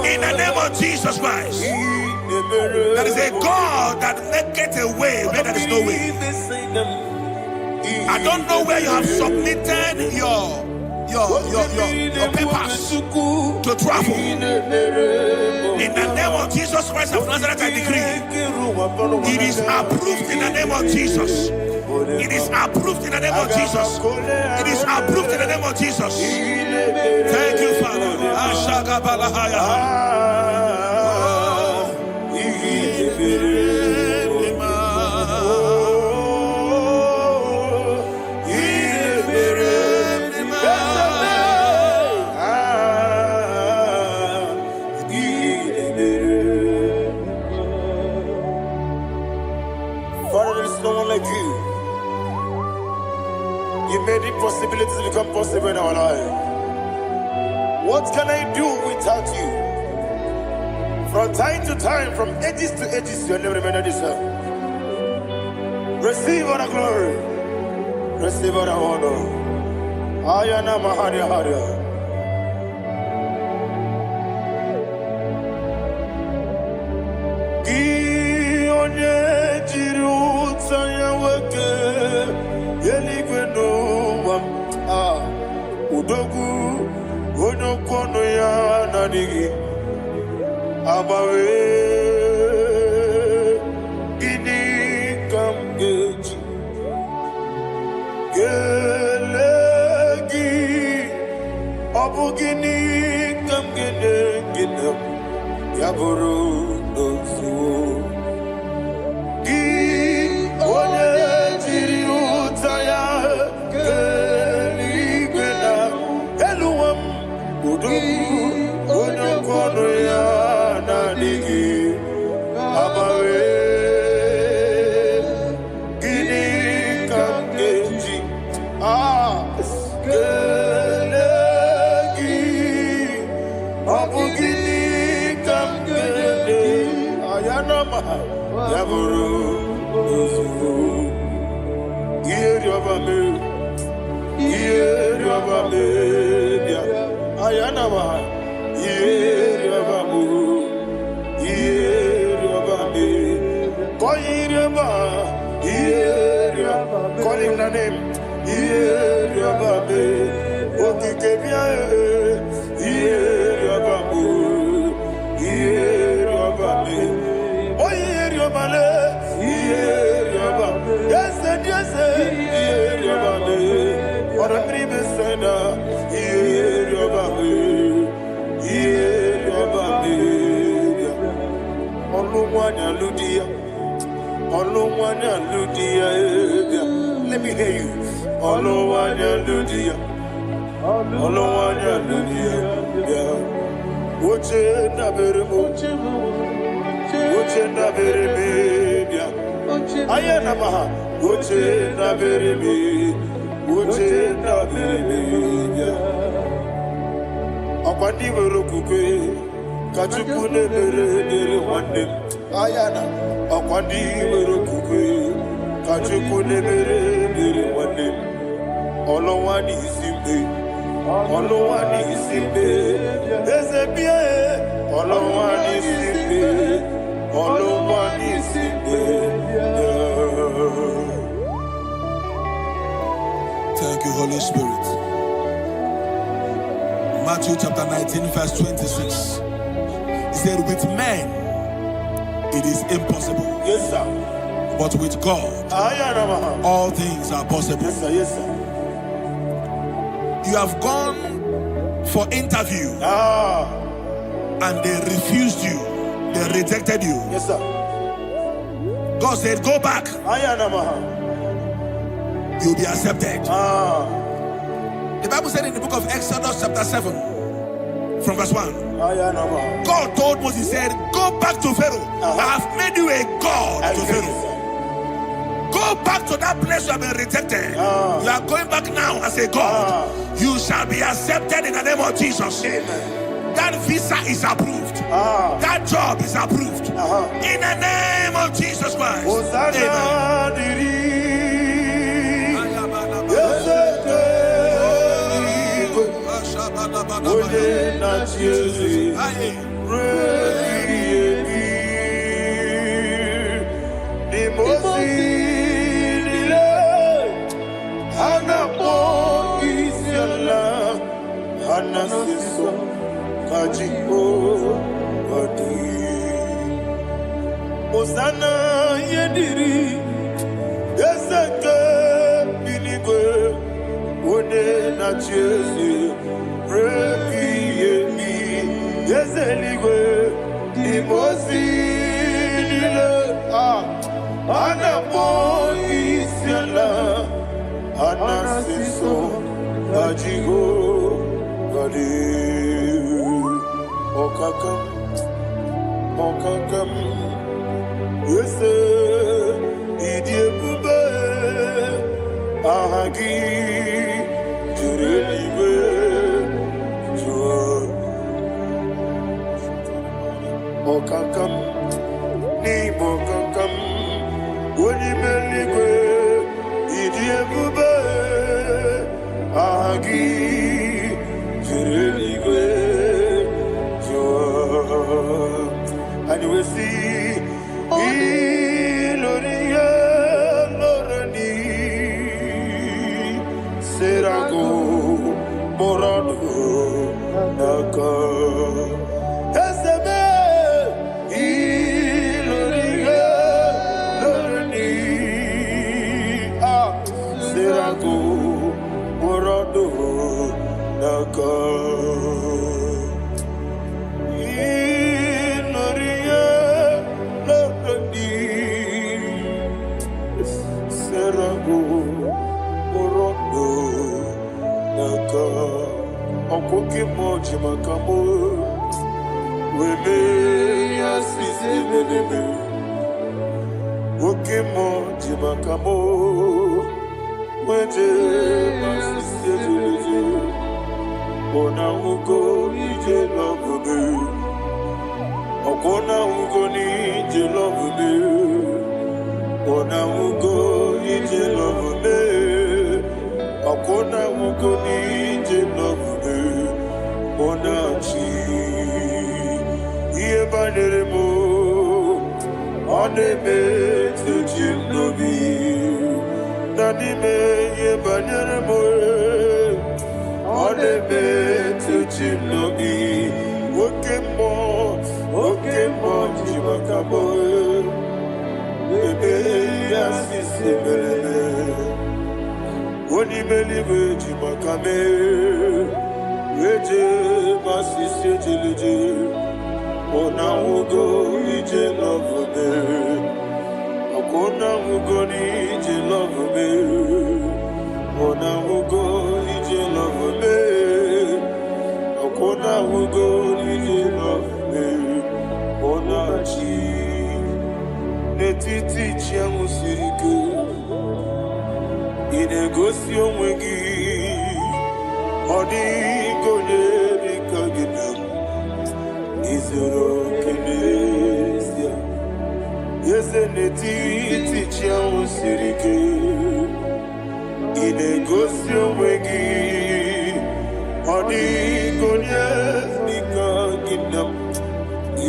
In the name of Jesus Christ. There is a God that maketh a way where there is no way. I don't know where you have submitted your papers to travel. In the name of Jesus Christ of Nazareth, I decree it is approved in the name of Jesus. It is approved in the name of Jesus. It is approved in the name of Jesus. Thank you, Father. Father, there is no one like you. You made impossibilities become possible in our life. What can I do without you? From time to time, from ages to ages, you never remain the same. Receive all the glory. Receive all the honor. Ayana Maharia Haria. Udogu onokono ya nadigi abawe ini kamgeji gelegi abugini kamgene gene Yaburu no su. Gi onye jiri ụta ya keligwena eluwam udu onye ọkọnụ ya na-adịghị agbawe. Gịnị ka m ga-eji kele gị? Ọ bụ gịnị ka m ga-ede? Ayanama ya bụrụ ozugbo ihe rịọba mee, ihe rịọba mee bịa. Ayanama ihe rịọba mee, ihe rịọba mee. Call him rịọba, ihe rịọba. Call him na name, ihe rịọba mee. Okike bịa ihe rịọba mee, ihe rịọba mee. Oye rịọba le, ihe rịọba. Yese yese, ihe rịọba mee. Ọ̀rọ̀ mmiri mesịrị na ihe rịọba mee, ihe rịọba mee. Ọlụ nwanyị alụ di ya, ọlụ nwanyị alụ di ya. Let me hear you. Ọlụ nwanyị alụ di ya, ọlụ nwanyị alụ di ya. Oche ndabere m, oche ndabere m bịa. Anya na maha, oche ndabere m, oche ndabere m bịa. Ọkwa ndị nwere okwukwe ka Chukwu na-emere dịrị nwanne m. Anya na ọkwa ndị nwere okwukwe ka Chukwu na-emere dịrị nwanne m. Ọlụwa n'isi mbe, ọlụwa n'isi mbe. Eze bịa ọlụwa n'isi mbe, ọlụwa n'isi mbe. Thank you, Holy Spirit. Matthew chapter 19, verse 26. He said, with men it is impossible, Yes, sir. but with God all things are possible. Yes, sir. Yes, sir. You have gone for interview and they refused you, they rejected you. Yes, sir. God said, go back, you'll be accepted. The Bible said in the book of Exodus chapter 7 from verse 1, God told Moses, he said, go back to Pharaoh. I have made you a God to Pharaoh. Go back to that place you have been rejected. You are going back now as a God. You shall be accepted in the name of Jesus. Amen. That visa is approved. That job is approved. In the name of Jesus Christ. Osana yediri ezeke binigwe one na chiezi rebi yemi yezeligwe imosi nile anapo isiala anasiso ajigo gadi okakam Yese idiebube ahagi jurelibe jua okakam ni bokakam wonimeligwe idiebube ahagi jurelibe jua. And we see Iloria Lorani Serago Morado Naka Esebe Iloria Lorani Serago Morado Naka jimaka, okoke mo jimaka mo. Weme asise meneme, oke mo jimaka mo. Weje asise meneme, ona ugo ije love me. Okona ugo ni ije love me. Ona ugo ije love me. Okona ugo ni ije love me. Ona chi iye banere mo. One me to chinobi. Nani me iye banere mo. One me to chinobi. Oke mo jimaka mo. Ebe asise melele. Oni meliwe jimaka me. Weje masise jeleje. Ona ugo ije love me. Okona ugo ni ije love me. Ona ugo ije love me. Okona ugo ije love me. Ona chi netiti chiamu sirike. Inegosi onwegi. Odi gonye dikagidam. Izoro kenesia. Yese netiti chiamu sirike. Inegosi onwegi. Odi gonye dikagidam.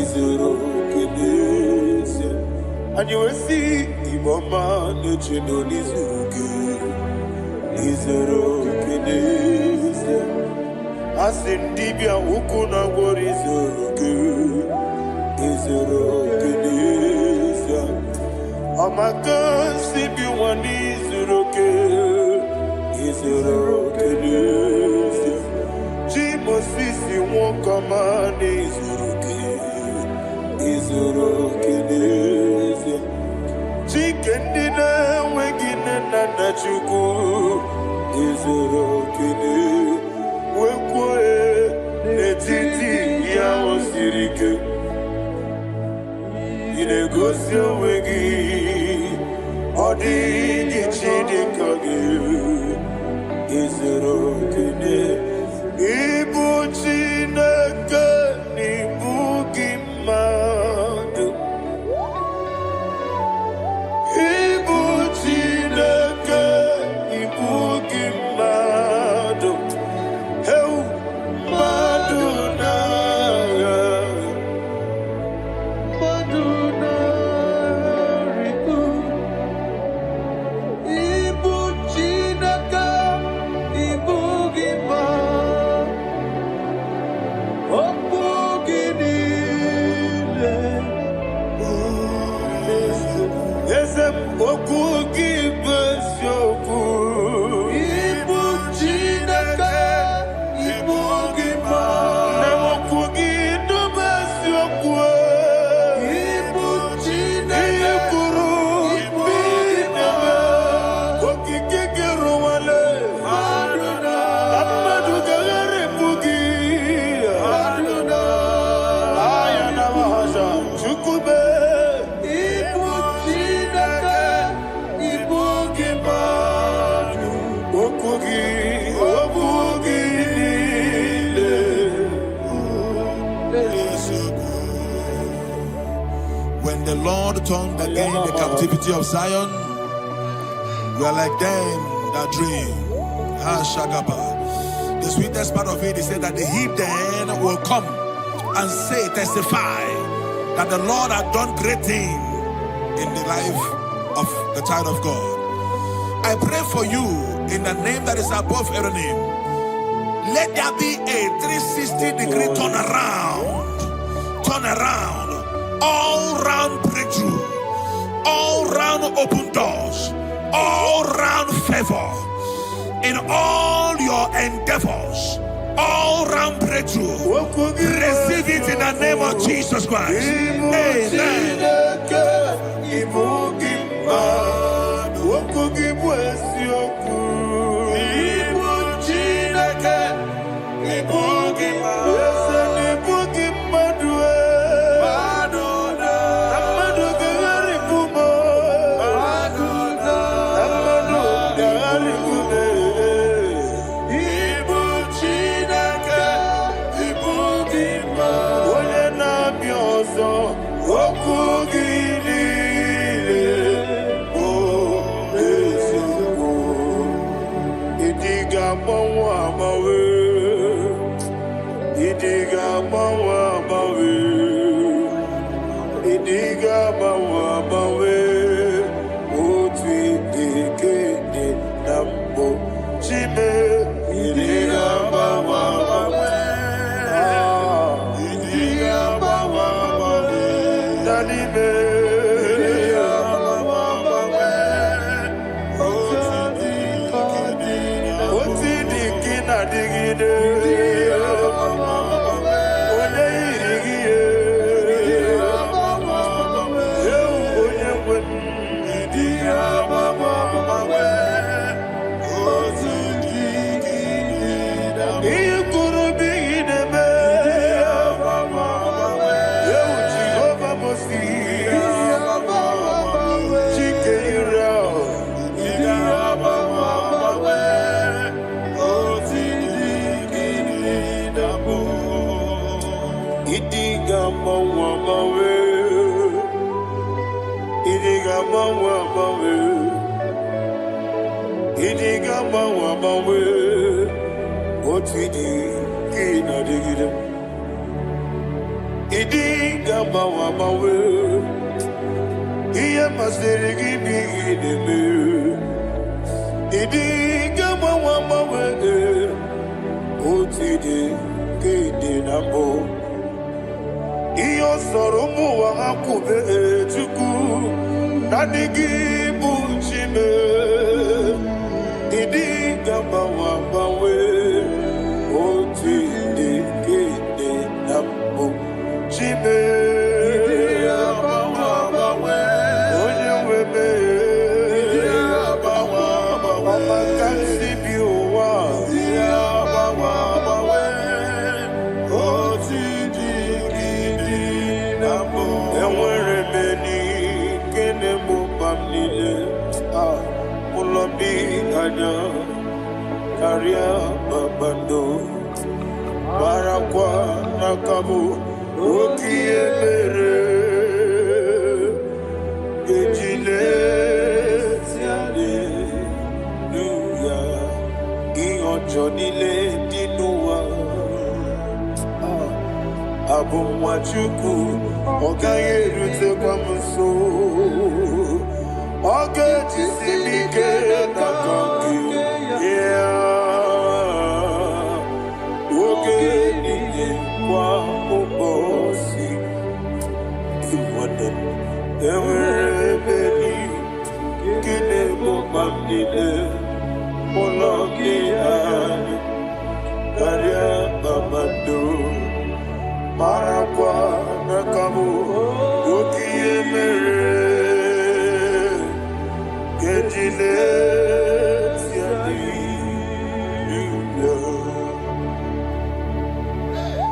Izoro kenesia. And you will see Iboma Nechino Nizuruke. Izoro kenesia. Asindibia ukuna worizuruke. Izoro kenesia. Amaka sibi wanizuruke. Izoro kenesia. Jimo sisi wokama nizuruke. Izoro kenesia. Chikendina wegina nana chuku. Izoro kenesia. Wekwe netiti ya osirike. Inegosi wegi. Odi gichidi kage. Izoro kenesia. Ibu chineke nibu gimadu. Ibu chineke nibu gimadu. Heu maduna. Maduna riku. Ibu chineke nibu gimadu. When the Lord turned again the captivity of Zion, we are like them that dream. The sweetest part of it is said that the heathen will come and say, testify, that the Lord had done great things in the life of the child of God. I pray for you in the name that is above every name. Let there be a 360-degree turn around, all round breakthrough, all round open doors, all round favor in all your endeavors, all round breakthrough. Receive it in the name of Jesus Christ. Amen.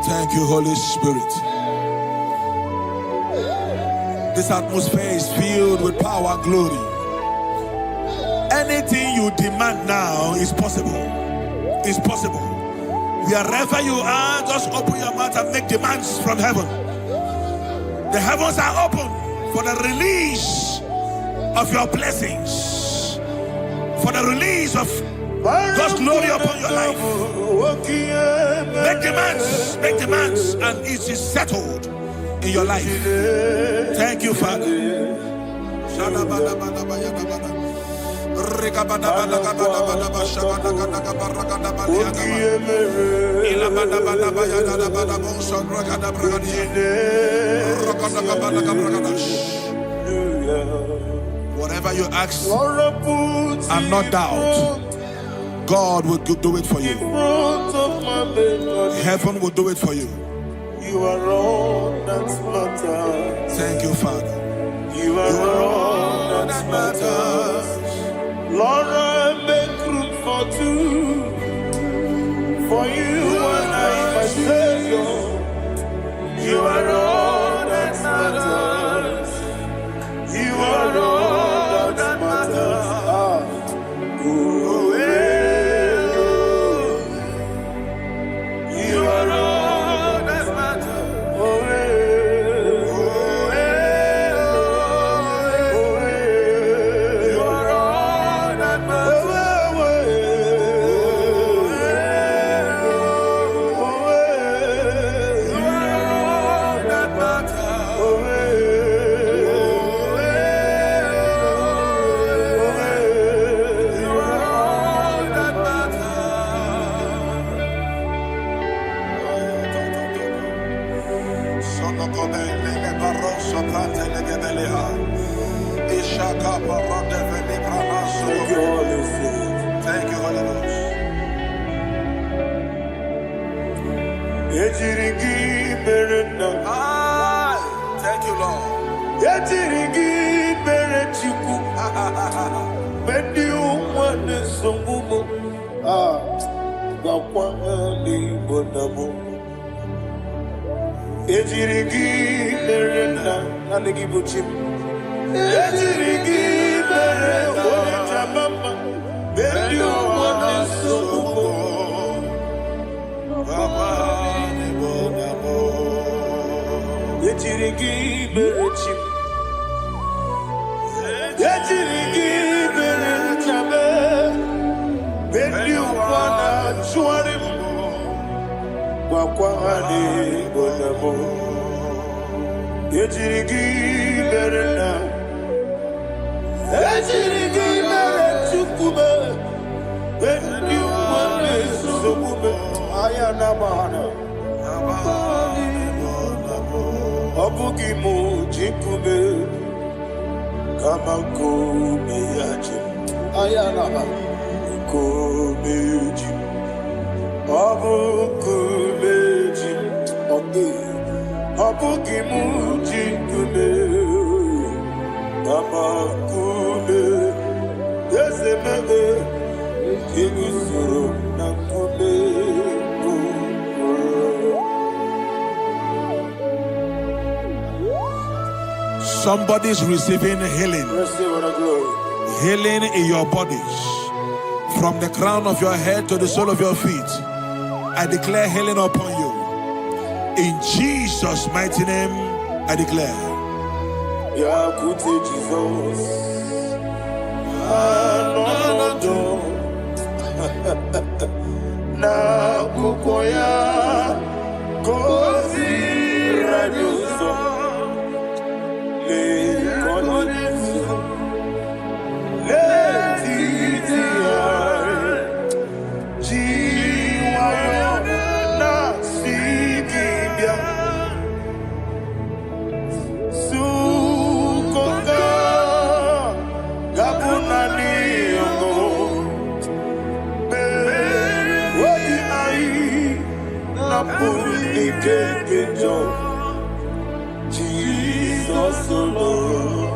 Thank you, Holy Spirit. This atmosphere is filled with power and glory. Anything you demand now is possible. It's possible. Wherever you are, just open your mouth and make demands from heaven. The heavens are open for the release of your blessings, for the release of God's glory upon your life. Make demands, and it is settled in your life. Thank you, Father. Whatever you ask and not doubt, God will do it for you. Heaven will do it for you. You are all that matters. Thank you, Father. You are all that matters. Lord, I make room for two. For you and I, my Savior. You are all that matters. You are all that matters. You are all that matters. Thank you, Holy Spirit. Thank you, Holy Ghost. Ejirigi berena. Thank you, Lord. Ejirigi berechiku. Bendi umwane songumo. Bakwa ni bonamo. Ejirigi berena. Nalegi buchim. Ejirigi berena. Jamama. Bendi umwane songumo. Ejirigi berechim. Ejirigi berechame. Bendi ukwana chuarim. Wakwani bonamo. Ejirigi berena. Ejirigi berechukube. Bendi ukwane sukume. Ayana mahana. Obugi mu jikube. Kama kumiyaji. Ayana kumeji. Obu kumeji. Obugi mu jikube. Kama kume. Yesemebe. Igusuru na kume. Somebody's receiving healing. Receive the glory. Healing in your bodies. From the crown of your head to the sole of your feet. I declare healing upon you. In Jesus' mighty name, I declare. Yakute Jesus. Anodo. Na kukoya. Kozi raduso. Jesus alone.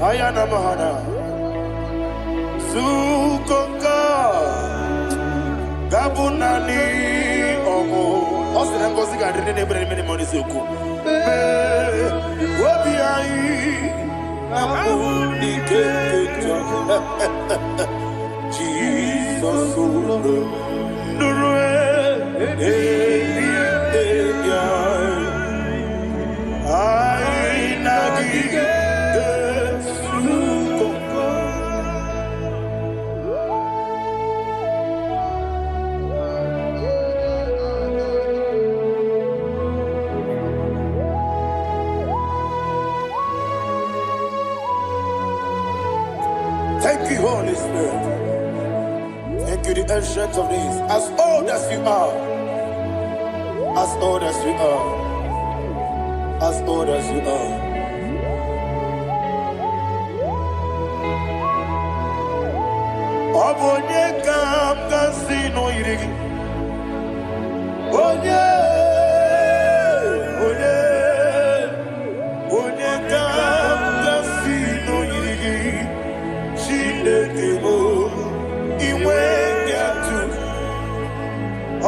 Ayana mahana sukoka gabunani omo osina ngozi ga dene nebre meni moni soku obi ai amuni keketo Jesus nurwe ai nagi. Thank you, Holy Spirit. Thank you, the ancient of days. As old as you are. As old as you are. As old as you are. Obonye kam kasino irigi. Onye kam kasino irigi. Chinekemo iwe nyatu.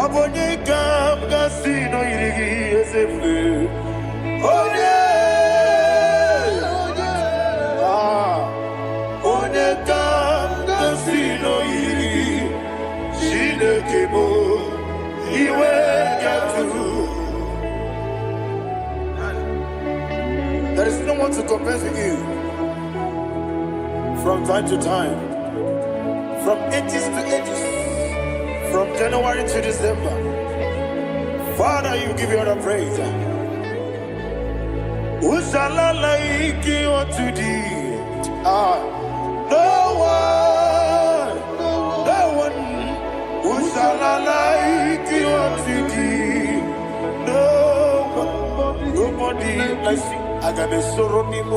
Obonye kam kasino irigi esefu. Onye don't want to compare with you. From time to time, from ages to ages, from January to December, Father, you give you all the praise. Who shall I like you unto thee? No one. Who shall I like you unto thee? Nobody like you. I got a sorrow in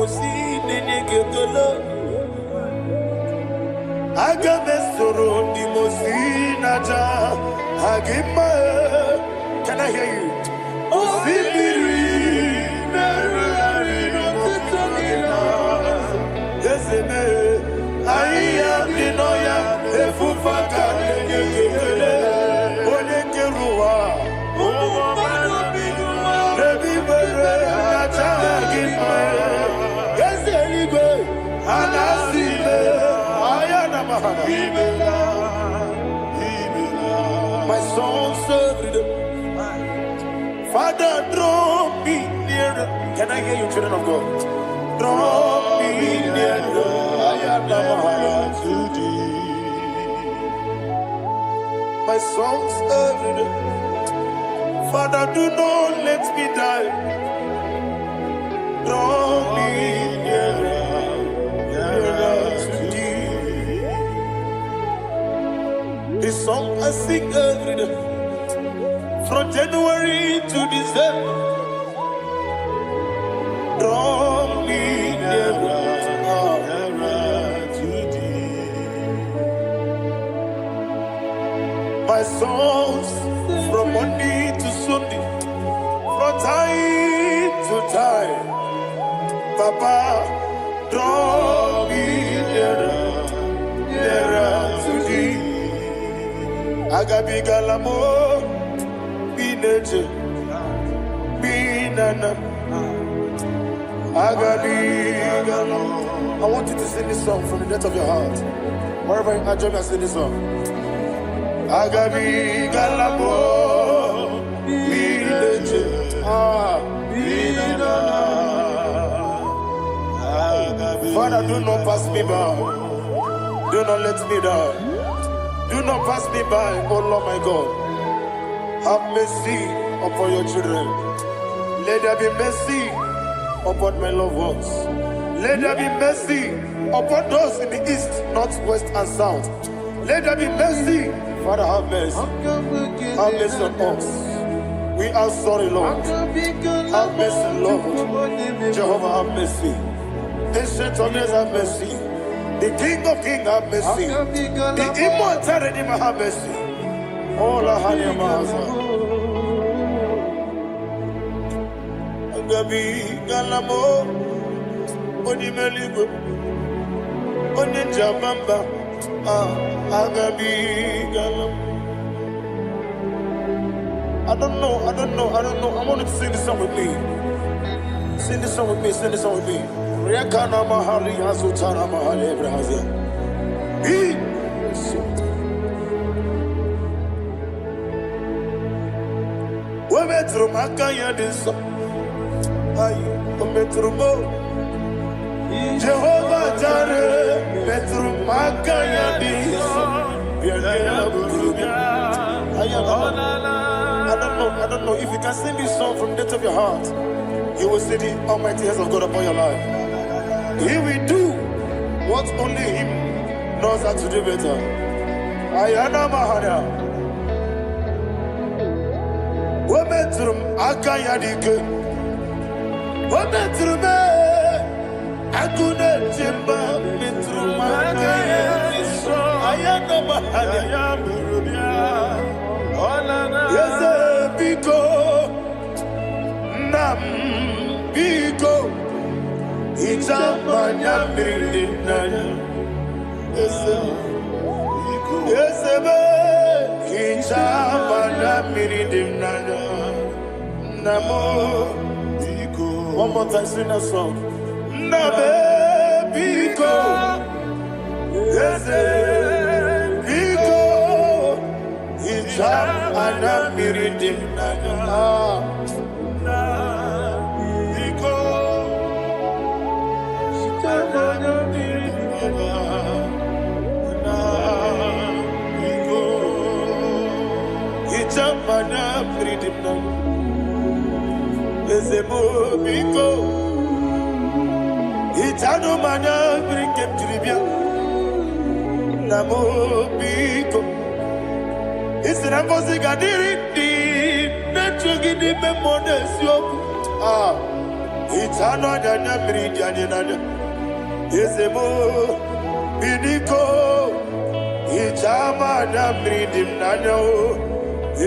I got a sorrow in Can I hear you? I am the Noya, the Fufaka, my soul served. Father, draw me nearer. Can I hear you, children of God? Draw me nearer. I am to thee. My soul served. Father, do not let me die. Draw me nearer to thee. This song I sing every day, from January to December. Draw me nearer to thee. My songs from Monday to Sunday, from time to time. Papa, draw me nearer to thee. Agabi galamo, bineje, binana. Agabi galamo. I want you to sing this song from the depth of your heart. Wherever you are, join me and sing this song. Agabi galamo, bineje, binana. Father, do not pass me by. Do not let me die. Do not pass me by, oh Lord my God. Have mercy upon your children. Let there be mercy upon my loved ones. Let there be mercy upon those in the east, north, west, and south. Let there be mercy. Father, have mercy. Have mercy on us. We are sorry, Lord. Have mercy, Lord. Jehovah, have mercy. Ancient of days, have mercy. The King of Kings, have mercy. The immortal Redeemer, have mercy. All our honey master. Agabi galamo, oni meligo, oni jabamba. Agabi galamo. I don't know. I want you to sing this song with me. Sing this song with me. Sing this song with me. Rekana mahali azutana mahali Ebrahazia. Wemetru makanya diso. Ayi, wemetru mo. Jehovah Jare, metru makanya diso. I don't know if you can sing this song from the depth of your heart. You will see the almighty hands of God upon your life. He will do what only Him knows how to do better. Ayana Mahana. Wometrum Akayadike. Wometrum Akune Jimba. Metrum Akayadike. Ayana Mahana. Yes, Biko. Nam Biko. Itamanya Mirinaya. Yes, Itamanya Mirinaya. Namo Biko. One more time, sing a song. Nabe Biko. Yes, Biko. Itamanya Mirinaya. Ezemo Biko. Itano Mana Brikem Tribia. Namo Biko. Isra Mosi Gadiri di Nechugi di Memonesio. Itano Dana Bridianina. Ezemo Bidiko. Ichama na bridim nanyo.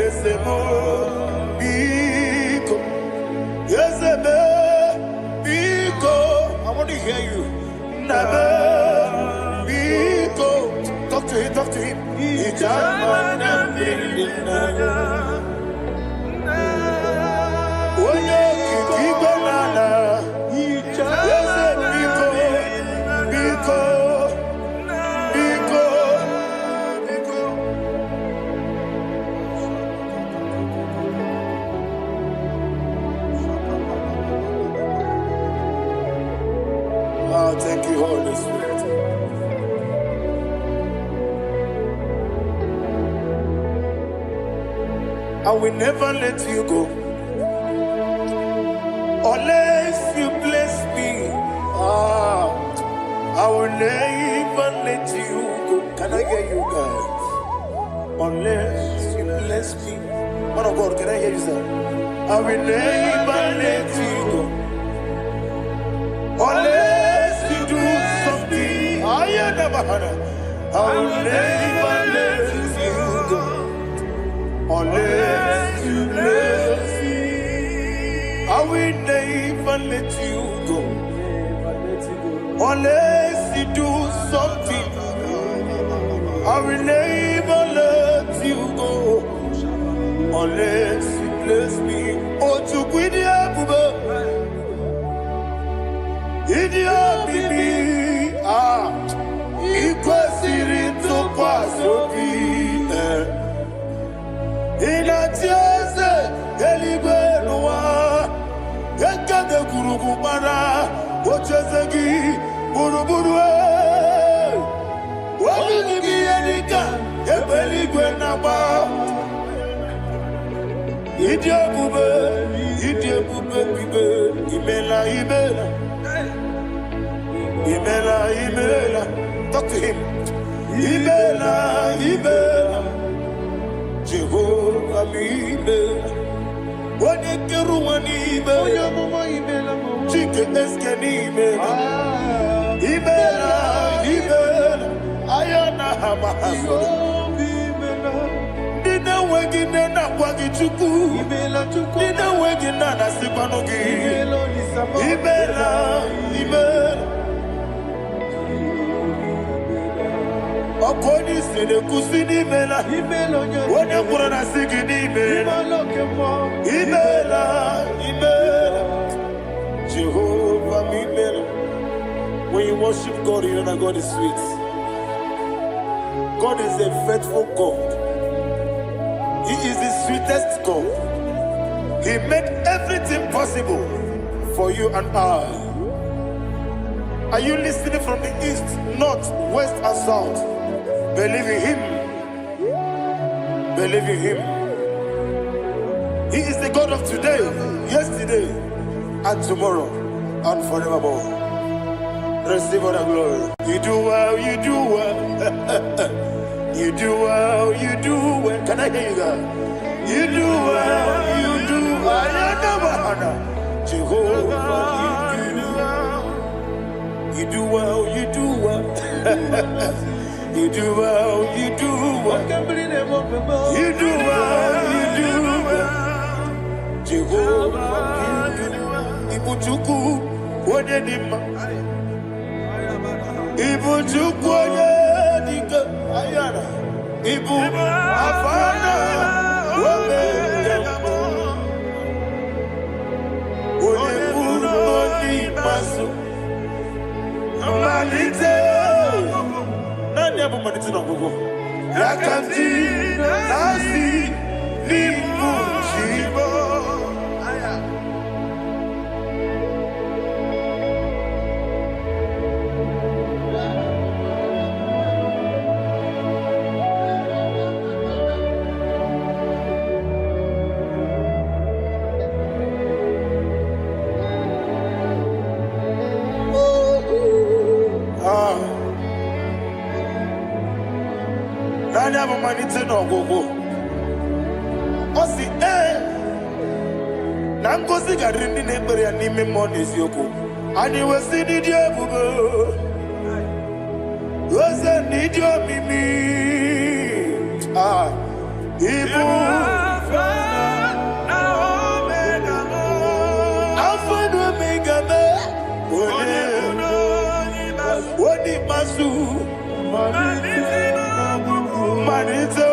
Ezemo Biko. Ezemo Biko. I want to hear you. Nabe Biko. Talk to him, talk to him. Ichama na bridim nanyo. Oye kiki banana. Ezemo Biko. Biko. Thank you, Holy Spirit. I will never let you go unless you bless me. I will never let you go. Can I hear you guys? Unless you bless me. Man of God, can I hear you, sir? I will never let you go unless you do something. I will never let you go unless you bless me. I will never let you go unless you do something. I will never let you go unless you bless me. Oh, to quit Idia bibi ikwesiri tukwasobi inatieze eligwe nuwa ekade kurugumara ochezegi buruburu wabigi edika ebeligwe naba Idia bube bibe imela Imela, talk to him. Imela, Jehovah Imela. Wanikeru Imela, Chicken Eskeni Imela, Ayana Hamahaso. Dina wegina na wagichuku. Dina wegina na sipanogi. Imela. Okoni sene kusini mela. Wone kurana sigini mela. Imela. Jehovah Imela. When you worship God, you know that God is sweet. God is a faithful God. He is the sweetest God. He made everything possible for you and I. Are you listening from the east, north, west, and south? Believe in him. Believe in him. He is the God of today, yesterday, and tomorrow, and forevermore. Receive all the glory. You do well, you do well. You do well, you do well. Can I hear you guys? You do well, you do well. Jehovah, you do well, you do well. You do well, you do well. You do well, you do well. Jehovah, you do well. Ibuchuku, Wadenima. Ibuchuku, Wadedika. Ayana. Ibu, Afana. Wabedemo. Wadebu, Wadimasu. Malite. Yakanti nasi ni mujibo. ya bụ malite n'ọgwụgwụ. Ọ sị na ngozi garịrị ndị na-ekpere ya n'ime mmụọ na eziokwu. Anyị wesị n'ịdị ebube, oze n'ịdị omimi, ibu Alpha and Omega, Wodi Masu, Manito,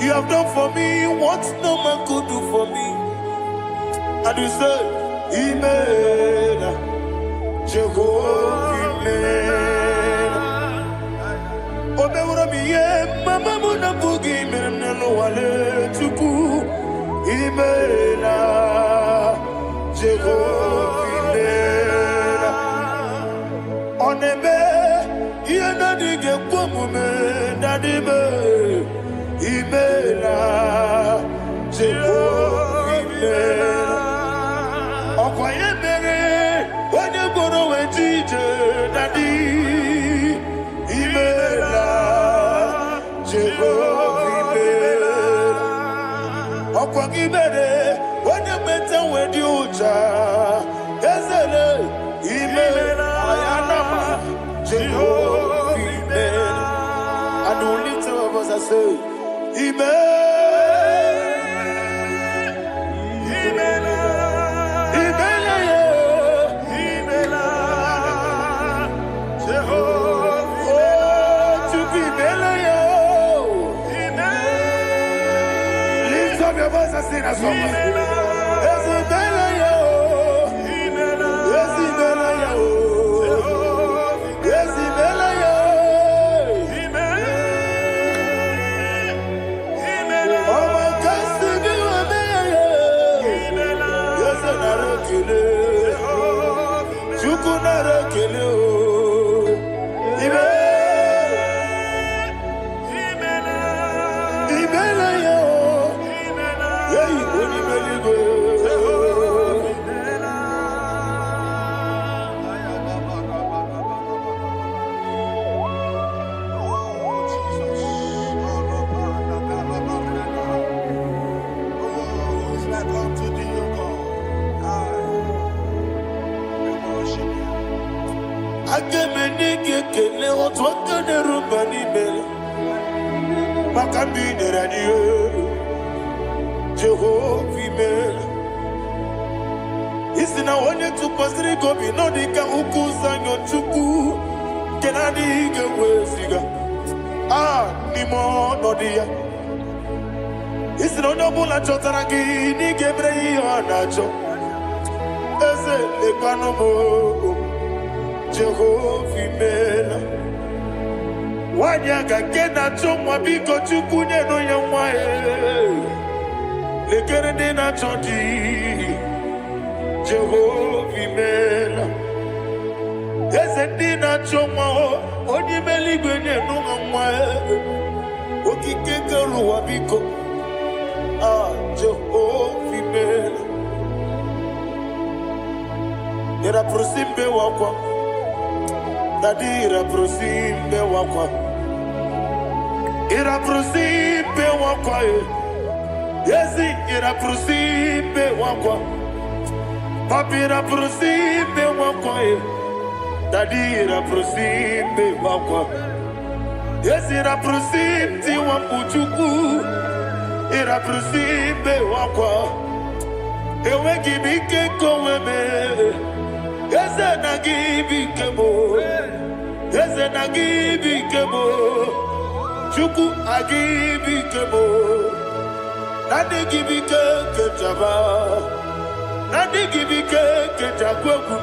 you have done for me what no man could do for me. And you said, Amen, Jehovah, Amen. Obeura mi mama muna bugi menelo wale tuku, Amen, Jehovah, Amen. Onebe, yena dige kumume, nadibe. Imela, Jehovah, Imela. Okoye mere, onye gboro wetije nadi. Imela, Jehovah, Imela. Okoye mere, onye meta wedi uja. Ezele, Imela, ayanama, Jehovah, Imela. And only two of us are saved. Lift up your voice and sing a song. Jehovah, isi na onye tụkwasịrị gị obi nọ dịka ukwu zanyo Chukwu nke na-adịghị eweziga n'ime ọnọdụ ya. Isi na onye ọbụla chọtara gị n'ịga emere ihe ọ na-achọ. Eze lekwanụ m, Jehovah imela. Nwanyị aga nke na-achọ nwa, biko Chukwu nyenụ ya nwa ya. Lekere ndị na-achọ di, Jehovah imela. Eze ndị na-achọ nwa, onye imela igwe nyenụ ha nwa ya. Okike kere ụwa biko, Jehovah imela. Ira prosimbe wakwa, dadira prosimbe wakwa. Ira prosimbe wakwa, yesi ira prosimbe wakwa. Papi ira prosimbe wakwa, dadira prosimbe wakwa. Yesi ira prosimti wakuchuku, ira prosimbe wakwa. Ewe gibike koweme, eze na gibike mo, eze na gibike mo, Chukwu agibike mo. Nadi gibike kejaba, nadi gibike kejakwegu,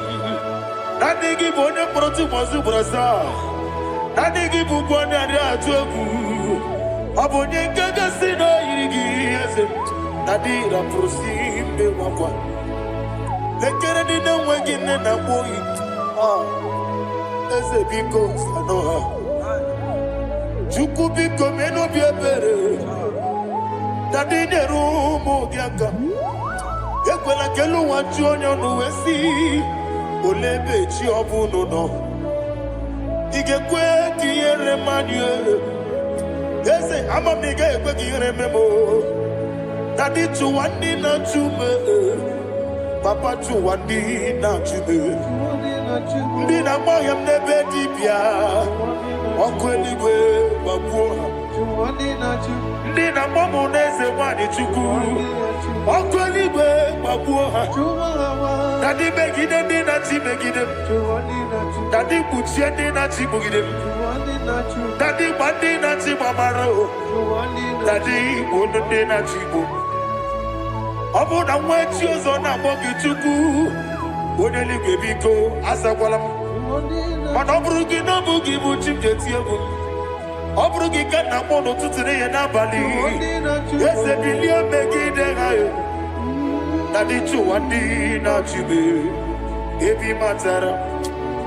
nadi gibone proti mozu brasa, nadi gibugwane ade atwegu, abonye ngege sino yirigi eze, nadi ra prosimbe wakwa. Lekere di na wengine na boyi, eze biko sanoha. Chukwu biko meno biebere, dadi neru mo biaka. Ekwela kelu wanchu onyo nuwesi, olebe chi ọbụnụ nọ ị ga-ekwe ka ihere mmadụ eze ama m ị ga-ekwe ka ihere memo dadi chụwa ndị na-achụ m papa chụwa ndị na-achụ m ndị na-agba ọhịa m n'ebe dibịa ọkụ eluigwe gbagbuo ha ndị na-agba m n'eze nwanyị chukwu ọkụ eluigwe gbagbuo ha dadi megide ndị na-achị megide m dadi kpuchie ndị na-achị kpugide m dadi gba ndị na-achị gbamara o dadi igbo ndị na-achị igbo ọ bụ na nwa echi ọzọ na-akpọ gị chukwu onye eluigwe biko azakwala m mana ọ bụrụ gị na ọ bụ gị bụ chi m ga-eti egwu ọ bụrụ gị ka nna mụ n'ụtụtụ n'ihe n'abalị eze bilie megide ha na dị chụwa ndị na-achụbe ebe matara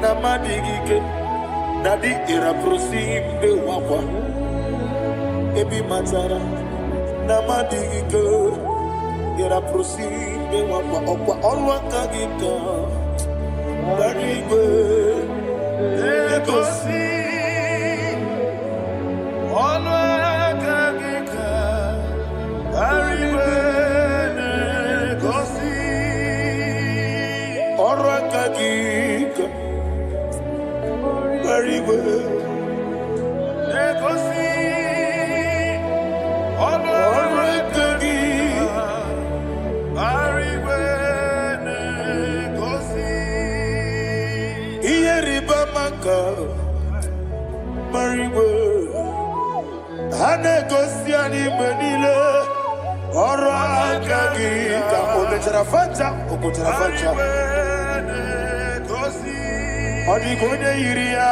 na mmadụ gị ike na dị ịrapụrụsi mbe wakwa ebe matara na mmadụ gị ike ịrapụrụsi mbe wakwa ọkwa ọrụ aka gị ka gbara igwe egosi ọnụ aka gị ka arịwe na-egosi ọrụ aka gị ka arịwe na-egosi ọnụ aka gị arịwe na-egosi ihe rịba maka marigwe ha na-egosi anyị mgbe niile ọrụ aka gị ka o mechara facha o kwụchara facha ọ dịghị onye yiri ya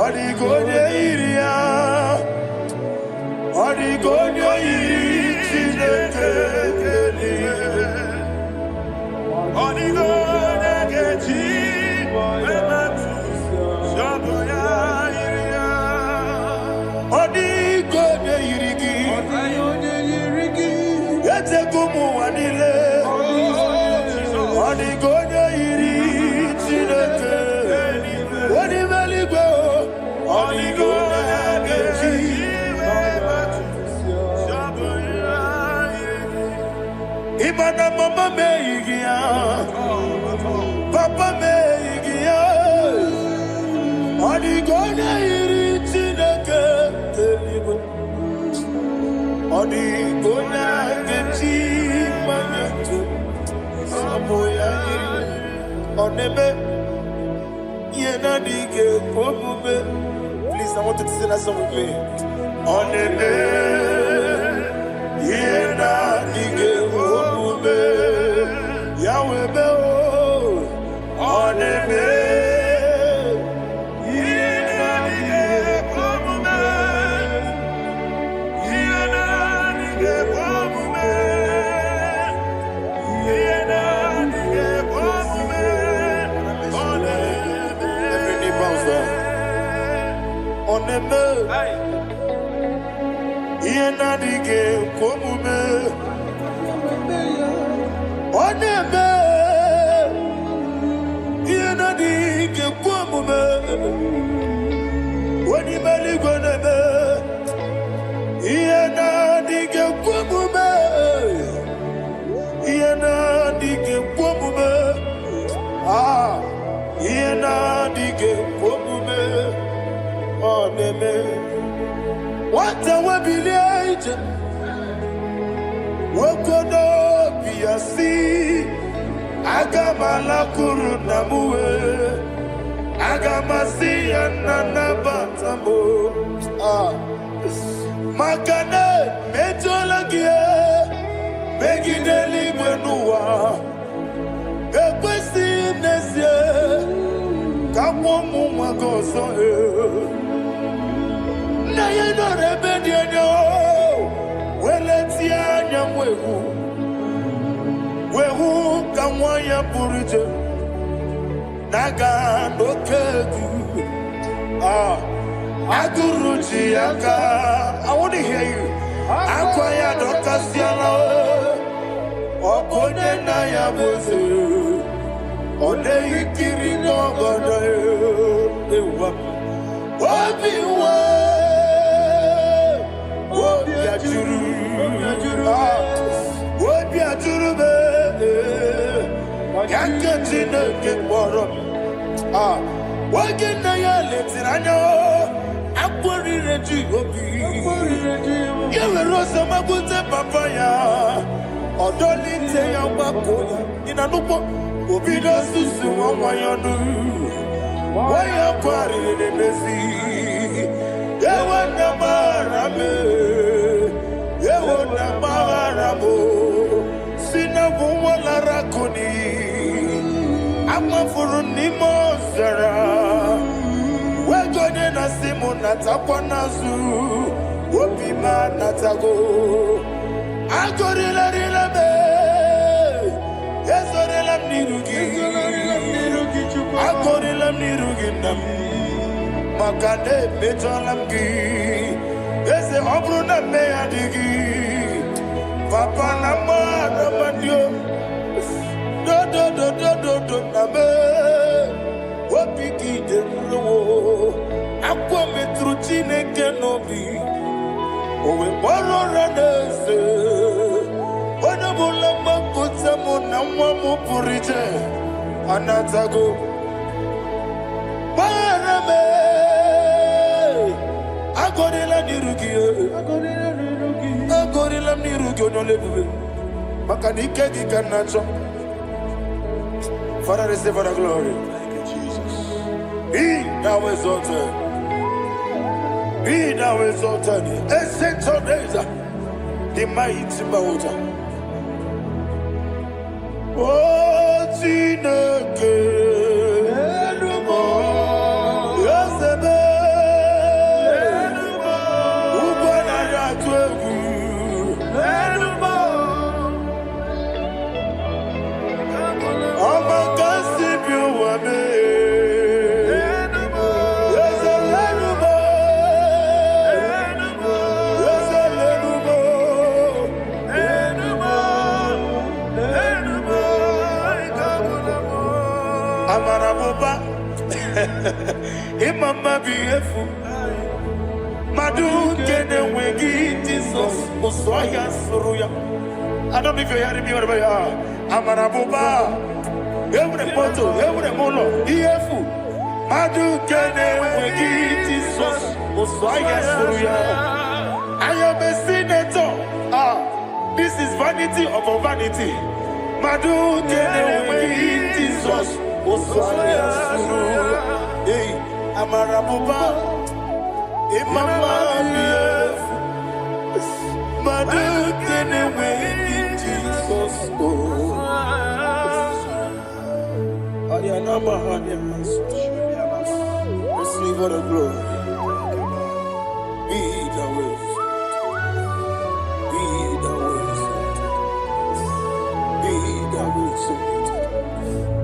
ọ dịghị onye yiri ya ọ dịghị onye yiri Chineke ọ dịghị onye ga-eji Odigonye yiri gị echego m ụwa niile Odigonye yiri Chineke onime eluigwe Odigonye ga-eji ịma na mama m eyighị ya papa m eyighị ya Odigonye yiri Chineke eluigwe Odigonye ga-eji mmanya ntụ sabụ ya yiri ọ na-eme ihe na-adịghị ekwe omume. Please, I want you to sing that song with me. Ọ na-eme ihe na-adịghị ekwe omume ya wee mee ọ na-eme ihe na-adịghị ekwe omume ọ na-eme ihe na-adịghị ekwe omume onye ime eluigwe na-eme ihe na-adịghị ekwe omume ihe na-adịghị ekwe omume ihe na-adịghị ekwe omume ọ na-eme nwata webilie ije nwokodo obi ya si aga m alakụrụ nna m wee aga m asị ya nna nabata m maka na emejuola gị megide eluigwe n'ụwa ekwesịghị n'ezie ka mụọ ụmụ nwa gị ọzọ nna ya nọrọ ebe dị anya weletie anya m wehu ka nwa ya pụrụ ije na-aga n'oke egwu agụrụ ji ya ka awụdịghị akwa ya dọkasịala ọ bụ onye nna ya bụ eze Ode ikiri no godo ewa. Obiwa. Obi ajuru. Obi ajuru be. Yakati no keporo. Wagina ya letiranya. Akwari reji obi. Yewe rosa mabute papaya. Odoli te ya bakoya. Ina nupo. Obi no susu wanyanu. Waya kwari nebezi. Yewe na marame. Yewe na maramo. Sina bumwala rakoni. Ama furuni mozara. Wegone na simu natakwa nazu. Wopima natago. Agorila rila me. Yezorila nirugi. Agorila nirugi nam. Makane betolamgi. Yeze obruna me adigi. Papa nama namandio. Do name. Wapiki de mulo. Akwa metruchine kenobi. Owe boro ranese. Wana bula makuta muna mwamu purije. Anatago. Marame. Agorila nirugi. Agorila nirugi onolebube. Makanike di kanacho. Father, receive the glory. Thank you, Jesus. Be thou exalted. Be thou exalted. Ancient of days, the mighty mountain. Oh, Chineke. Yosebe. Ubana yatwegu. Imama biefu Madu kene wegi Jesus Osoya suruya. I don't know if you're hearing me wherever you are. Amarabuba Every poto, every mono Iefu Madu kene wegi Jesus Osoya suruya. I am a senator. This is vanity of a vanity. Madu kene wegi Jesus Osoya suruya. Hey, Amarabuba, Imama, Madu, can away in Jesus. Ayanama, receive all the glory. Be the way, be the way,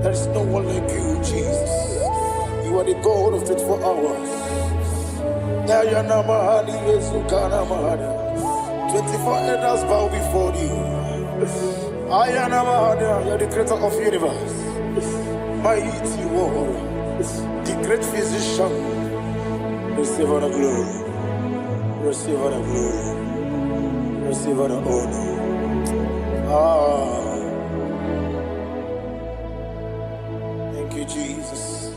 there is no one like you, Jesus. You are the God of 24 hours. 24 elders bow before you. You are the creator of the universe. Mighty warrior, the great physician. Receive all the glory. Receive all the glory. Receive all the honor. Thank you, Jesus.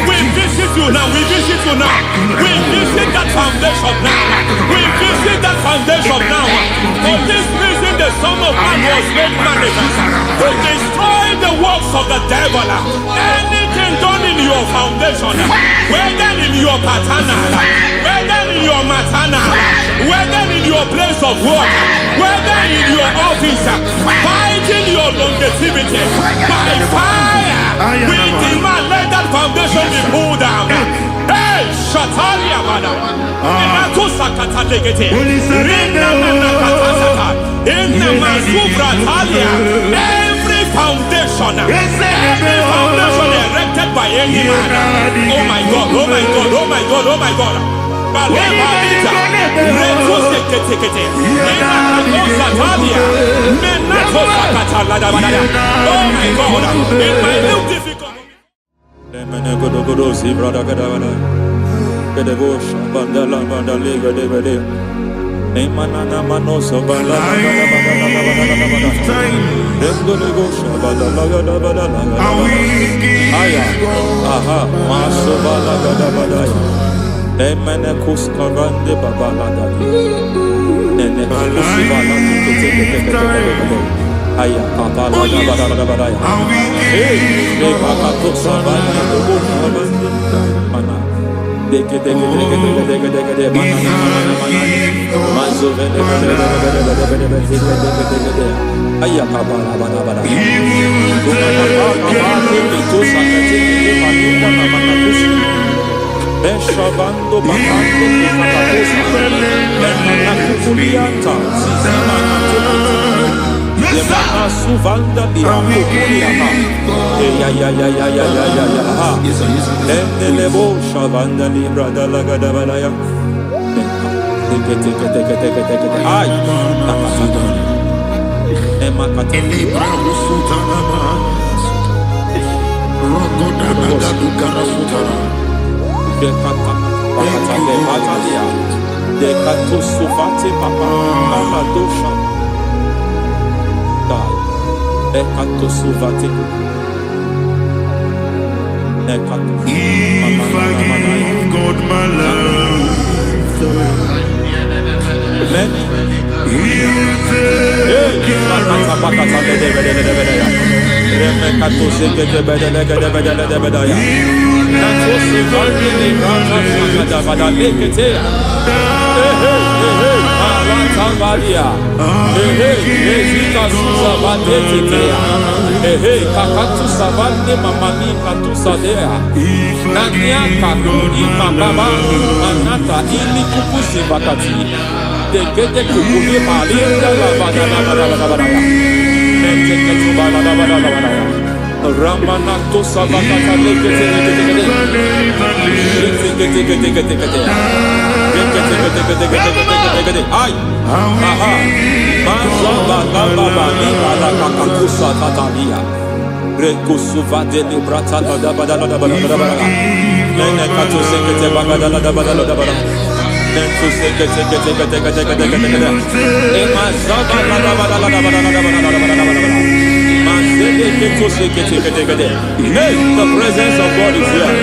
We visit you now. We visit you now. We visit that foundation now. We visit that foundation now. For this reason, the Son of Man was made manifest to destroy the works of the devil. Anything done in your foundation, whether in your paternal, whether in your maternal, whether in your place of work, whether in your office, fighting your longevity by fire. We demand let that foundation be pulled down. Hey, Shatalia Mana. Every foundation erected by any man. Oh my God, oh my God, oh my God, oh my God. in my new difficult. If I give God my love, He will take Ramanato Sabakata Hey, the presence of God is here.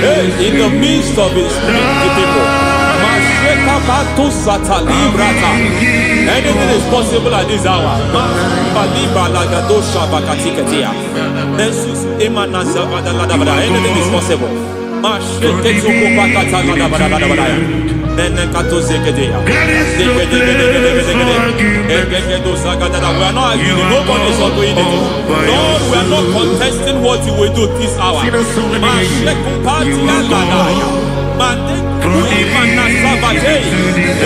Hey, in the midst of His people. Anything is possible at this hour. Anything is possible. We are not arguing. Nobody is arguing it. Lord, we are not contesting what you will do this hour. We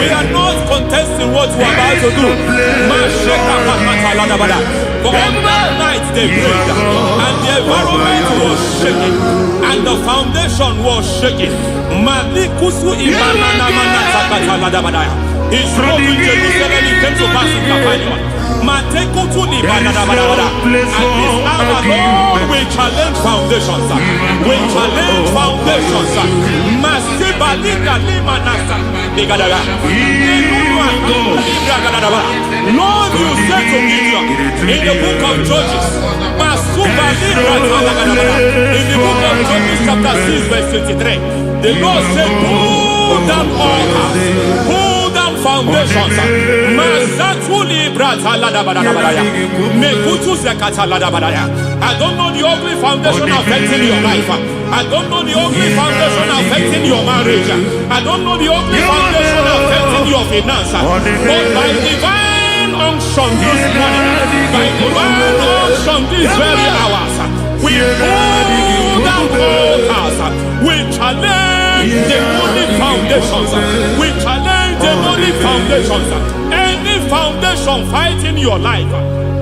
are not contesting what we are about to do. For all that night they prayed, and the environment was shaking, and the foundation was shaking. He spoke in Jerusalem, he came to pass in Capernaum. At this hour, Lord, we challenge foundations. We challenge foundations. Lord, you said to Gideon in the book of Judges, in the book of Judges chapter 6 verse 23, the Lord said, pull down altars, pull down foundations. I don't know the ugly foundation affecting your life. I don't know the ugly foundation affecting your marriage. I don't know the ugly foundation affecting your finance. But by divine unction this morning, by divine unction these very hours, we pull down altars. We challenge demonic foundations. We challenge demonic foundations. Any foundation fighting your life,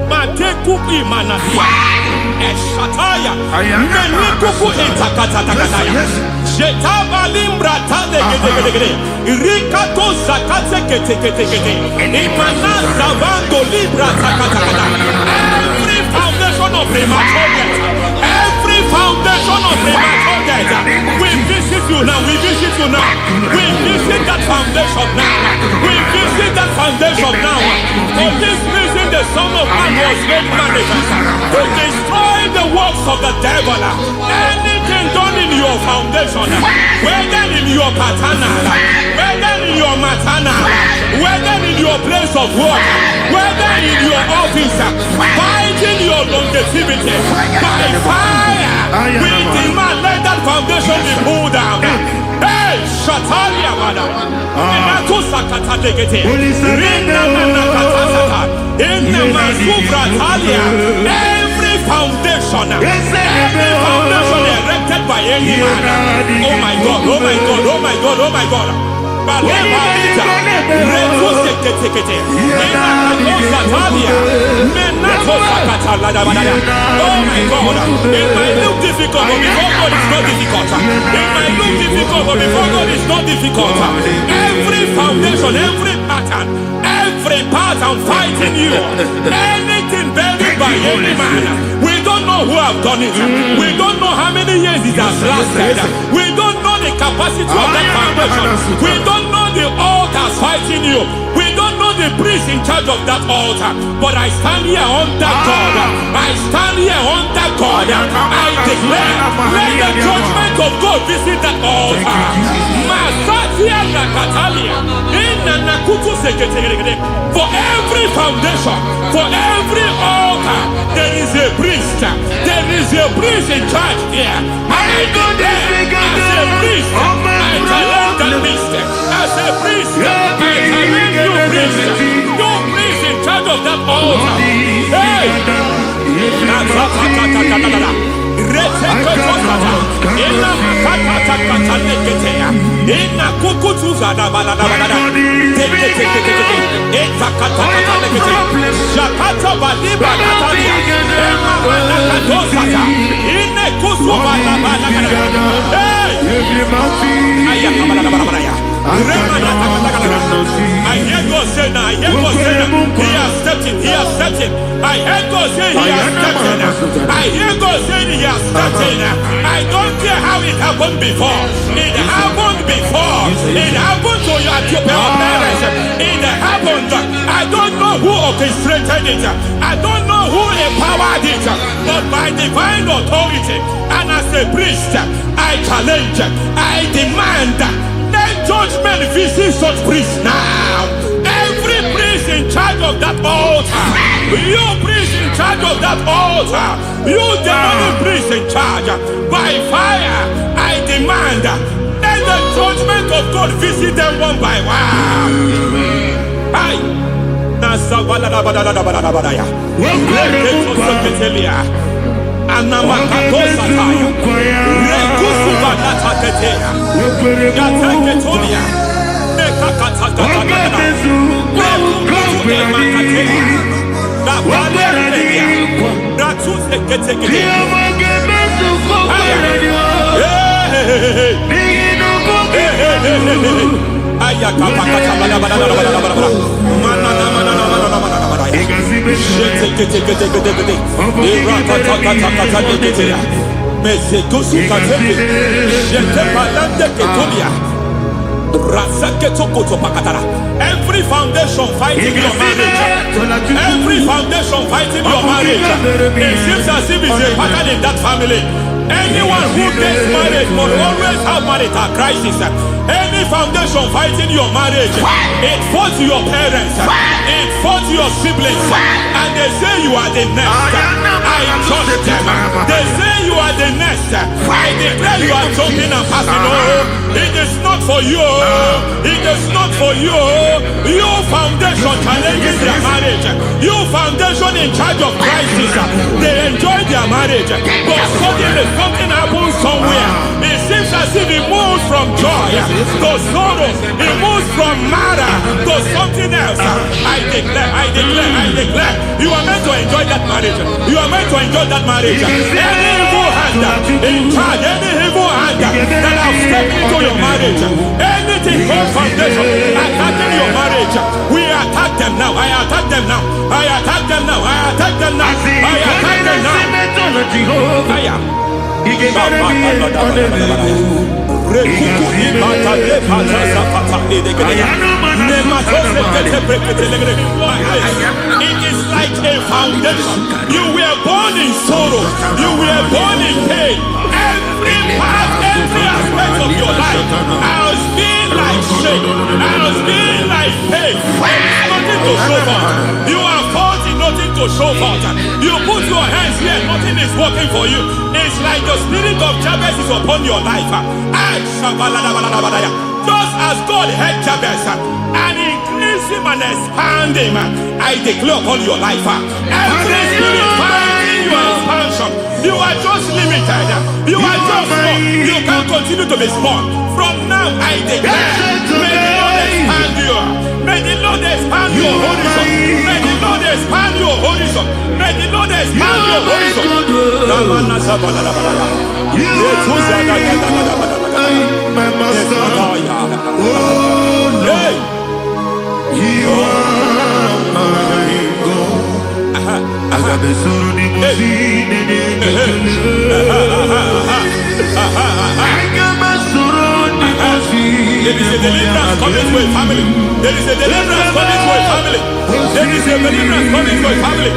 Matekuki Manatia, Eshataya, Menikuku Itakatatakataya, Jetaba limbra tade gede. Rikato zakate kete. Imana zavando libra zakata. Every foundation of premature death. Every foundation of premature death. We visit you now. We visit you now. We visit that foundation now. We visit that foundation now. For this reason, the Son of Man was made manifest to destroy the works of the devil. Anything done in your foundation, whether in your paternal, whether in your maternal, whether in your place of work, whether in your office, fighting your longevity by fire, we demand let that foundation be pulled down. Hey, Shatalia Bada, Sakata Legate, Rina Nakatasata, in the Masubra Talia, every foundation erected by any man. Oh my God, oh my God, oh my God, oh my God. Balita, Retusekete, oh my God, it might look difficult, but before God it's not difficult. It might look difficult, but before God it's not difficult. Every foundation, every pattern fighting you, anything buried by any man. We don't know who have done it. We don't know how many years it has lasted. We don't know the capacity of that foundation. We don't know the altars fighting you. We don't know the priest in charge of that altar. But I stand here under God. I stand here under God. I declare, let the judgment of God visit that altar. Masatia Nakatalia. For every foundation, for every altar, there is a priest. There is a priest in charge here. I go there as a priest. I challenge that priest. As a priest, I challenge you priest. You priest in charge of that altar. Hey! I hear God say now, he has stepped in. I hear God say he has stepped in. I hear God say he has stepped in. I don't care how it happened before. It happened before. It happened to your parents. It happened. I don't know who orchestrated it. I don't know who empowered it. But by divine authority and as a priest, I challenge, I demand, let judgment visit such priests now. Every priest in charge of that altar, you priest in charge of that altar, you demonic priest in charge, by fire, I demand, let the judgment of God visit them one by one. Aye. Every foundation fighting your marriage, every foundation fighting your marriage, it seems as if it's a pattern in that family. Anyone who gets married will always have marital crisis. Any foundation fighting your marriage, it fought your parents, it fought your siblings, and they say you are the next. I judge them. They say you are the next. I declare you are jumping and passing. Oh, it is not for you. It is not for you. You foundation challenges their marriage. You foundation in charge of crisis. They enjoy their marriage, but suddenly something happens somewhere. It seems as if it moves from joy to sorrow. It moves from matter to something else. I declare, you are meant to enjoy that marriage. You are meant to enjoy that marriage. Any evil hand hand in charge, any evil hand that have stepped into your marriage, anything called foundation attacking your marriage, we attack them now. I attack them now. I attack them now. I attack them now. I attack them now. It is like a foundation. You were born in sorrow. You were born in pain. Every part, every aspect of your life, I was being like shame. I was being like pain. Nothing to show for. You are faulty, nothing to show for. You put your hands here, nothing is working for you. It's like the spirit of Jabez is upon your life. Just as God had Jabez and increased him and expanded him, I declare upon your life, every spirit finding your expansion, you are just limited. You are just small. You can't continue to be small. From now, I declare, may the Lord expand you. May the Lord expand your horizon. May the Lord expand your horizon. May the Lord expand your horizon. My master, oh Lord, you are my God. I got the soul in my feet. I got my soul in my feet. There is a deliverance coming to a family. There is a deliverance coming to a family. There is a deliverance coming to a family.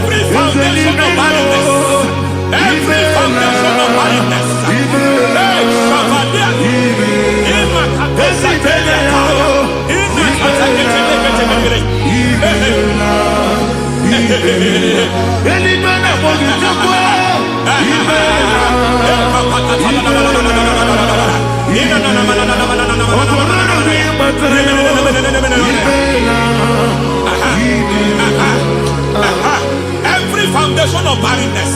Every foundation of barrenness, every foundation of barrenness, every foundation of barrenness,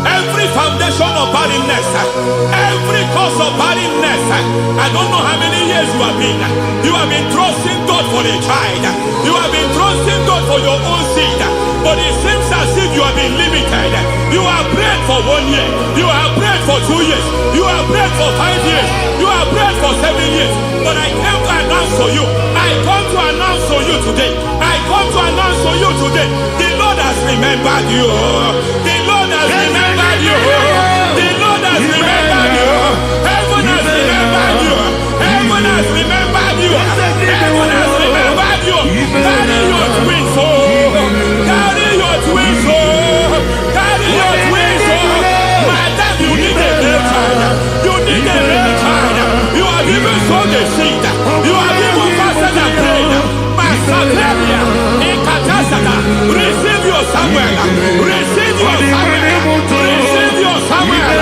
every foundation of barrenness, every cause of barrenness. I don't know how many years you have been trusting God for a child. You have been trusting God for your own seed, but it seems as if you have been limited. You have prayed for 1 year, you have prayed for 2 years, you have prayed for 5 years, you have prayed for 7 years. But I came to announce to you, I come to announce to you today, I come to announce to you today, the Lord has remembered you. The Lord has remembered you. The Lord has remembered you. Heaven has remembered you. Heaven has remembered you. Heaven has remembered you. Carry your twins, oh. Carry your twins, oh. Carry your twins, oh. Madam, you need a real child. You need a real child. You have even sown the seed. You have even fasted and prayed. Masateria, Ekatasata, receive your Samuel. Receive your Samuel. Receive your Samuel.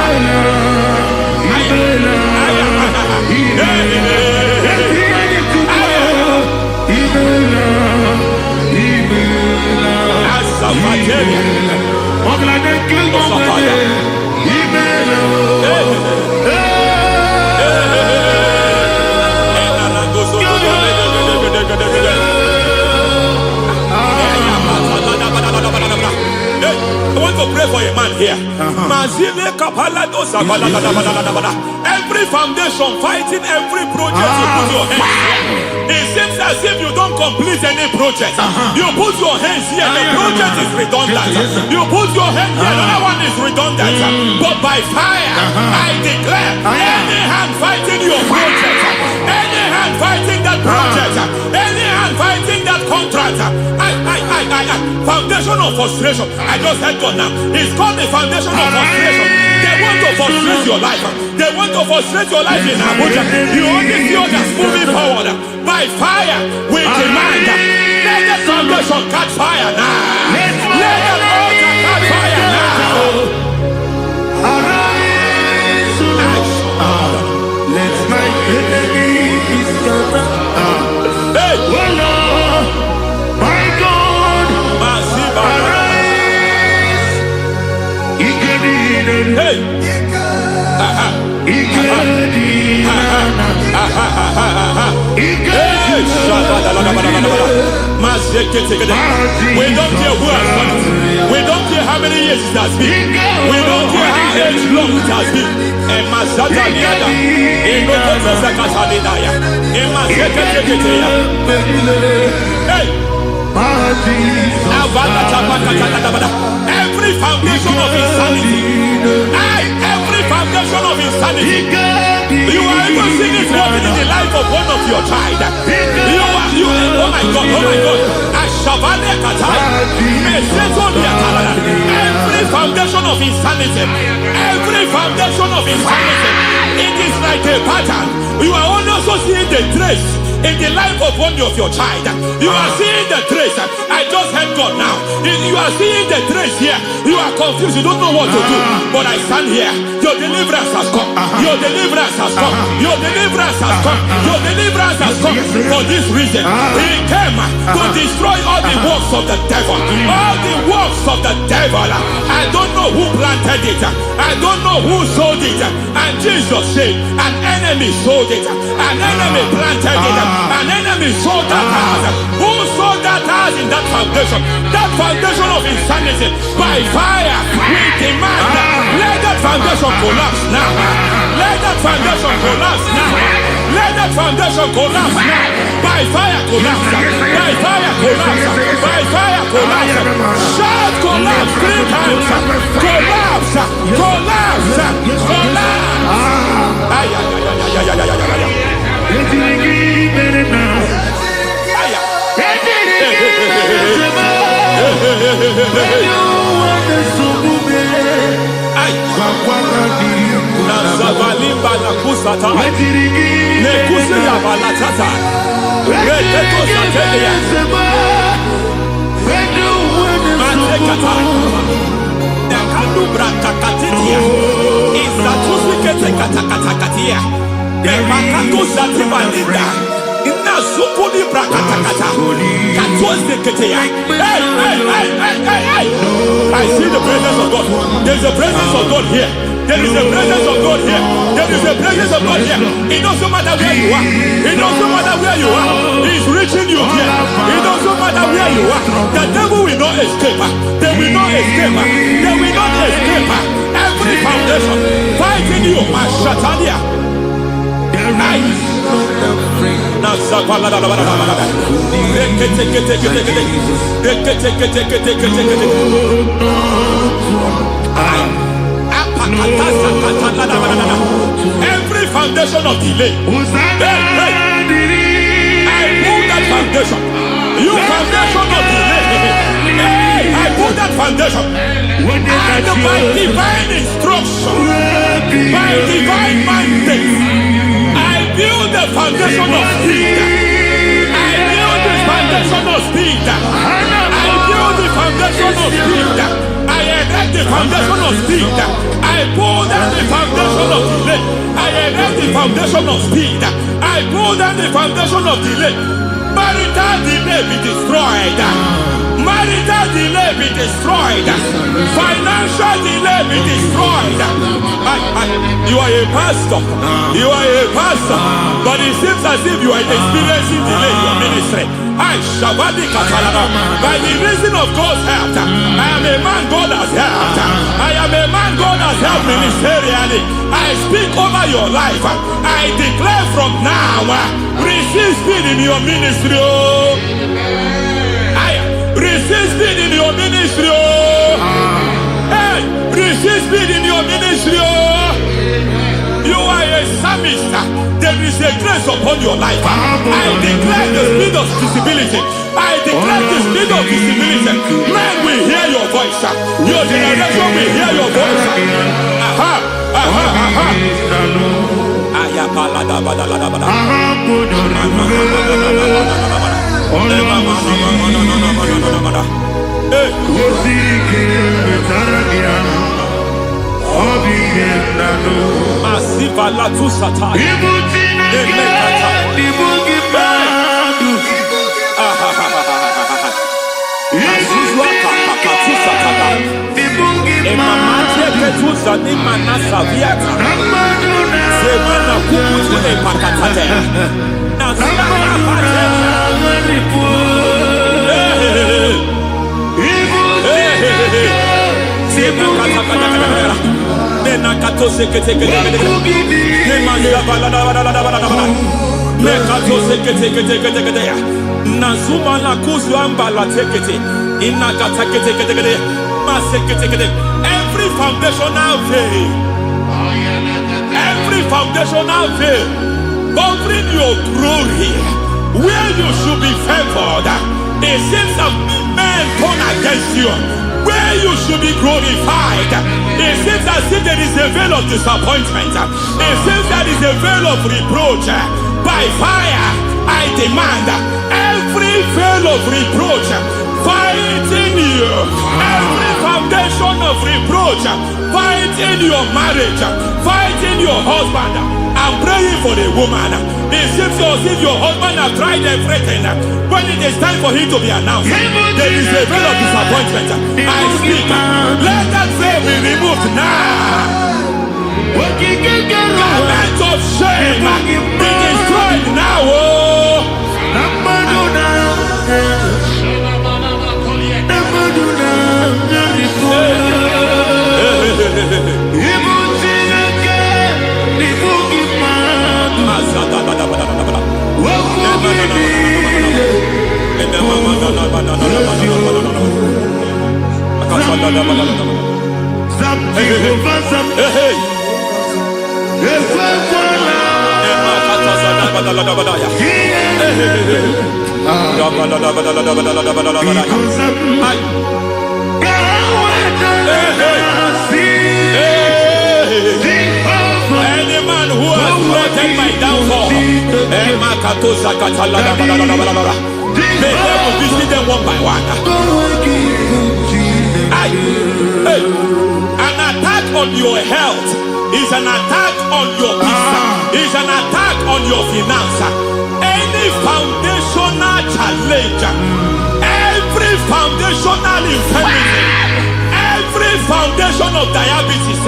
I want to pray for a man here. Every foundation fighting every project you put your hands. It seems as if you don't complete any project. You put your hands here, the project is redundant. You put your hand here, another one is redundant. But by fire, I declare, any hand fighting your project, any hand fighting that project, any hand fighting that contract, foundation of frustration. I just heard God now. It's called the foundation of frustration. They want to frustrate your life. They want to frustrate your life in Abuja. You only see others moving forward. By fire, we demand. Let the foundation catch fire now. Let the altar catch fire now. Hey. We don't care who has done it. We don't care how many years it has been. We don't care how age long it has been. And Masataniada, in Nokosacatanaya, in Masakateketea. Hey! Every foundation of insanity. Every foundation of insanity. You are even seeing it working in the life of one of your child. Oh my God. Every foundation of insanity. Every foundation of insanity. It is like a pattern. You are also seeing the trace in the life of one of your child. You are seeing the trace. I just heard God now. You are seeing the trace here. You are confused. You don't know what to do. But I stand here. Your deliverance has come. Your deliverance has come. Your deliverance has come. Your deliverance has come. For this reason, He came to destroy all the works of the devil. All the works of the devil. I don't know who planted it. I don't know who sold it. And Jesus said, an enemy sold it. An enemy planted it. An enemy sold that house. Who sold that house in that foundation? That foundation of insanity. By fire, we demand let that foundation collapse now. Let that foundation collapse now. Let that foundation collapse now. By fire collapse. By fire collapse. By fire collapse. Shout collapse 3 times. Collapse. Collapse. Nazavalimba na kusata nekusi ya balatata reteto satelia matekata nekadubra takatitia izatusikete katakatakatia nemakatuzatibalinda inazukuli brakatakata katoziketea. I see the presence of God. There's a presence of God here. There is a presence of God here. There is a presence of God here. It doesn't matter where you are. It doesn't matter where you are. He's reaching you here. It doesn't matter where you are. The devil will not escape. They will not escape. They will not escape. Every foundation fighting you, Mashatalia. Every foundation of delay, I move that foundation. You foundation of delay, I move that foundation. And by divine instruction, by divine mandate, I build the foundation of speed. I build the foundation of speed. I build the foundation of speed. I erect the foundation of speed. I pull down the foundation of delay. I erect the foundation of speed. I pull down the foundation of delay. Marital delay be destroyed. Marital delay be destroyed. Financial delay be destroyed. You are a pastor. You are a pastor. But it seems as if you are experiencing delay in your ministry. By the reason of God's help, I am a man God has helped. I am a man God has helped ministerially. I speak over your life. I declare from now, receive speed in your ministry. Receive speed in your ministry. Hey, receive speed in your ministry. You are a psalmist. There is a grace upon your life. I declare the speed of visibility. I declare the speed of visibility. Men will hear your voice. Your generation will hear your voice. Masiva la tu sata. Zani manasa viata. Semana kukutu e pakatate. Nasana patena. Every foundational veil, covering your glory, where you should be favored, it seems that men turn against you. Where you should be glorified, it seems as if there is a veil of disappointment. It seems there is a veil of reproach. By fire, I demand every veil of reproach fighting you, every foundation of reproach fighting your marriage, fighting your husband. I'm praying for the woman. It seems as if your husband has tried everything. When it is time for him to be announced, there is a veil of disappointment. I speak. Let that veil be removed now. Garment of shame be destroyed now. Any man who has plotted my downfall, may devil visit them one by one. An attack on your health is an attack on your business, is an attack on your finance. Any foundational challenge, every foundational infirmity, every foundation of diabetes,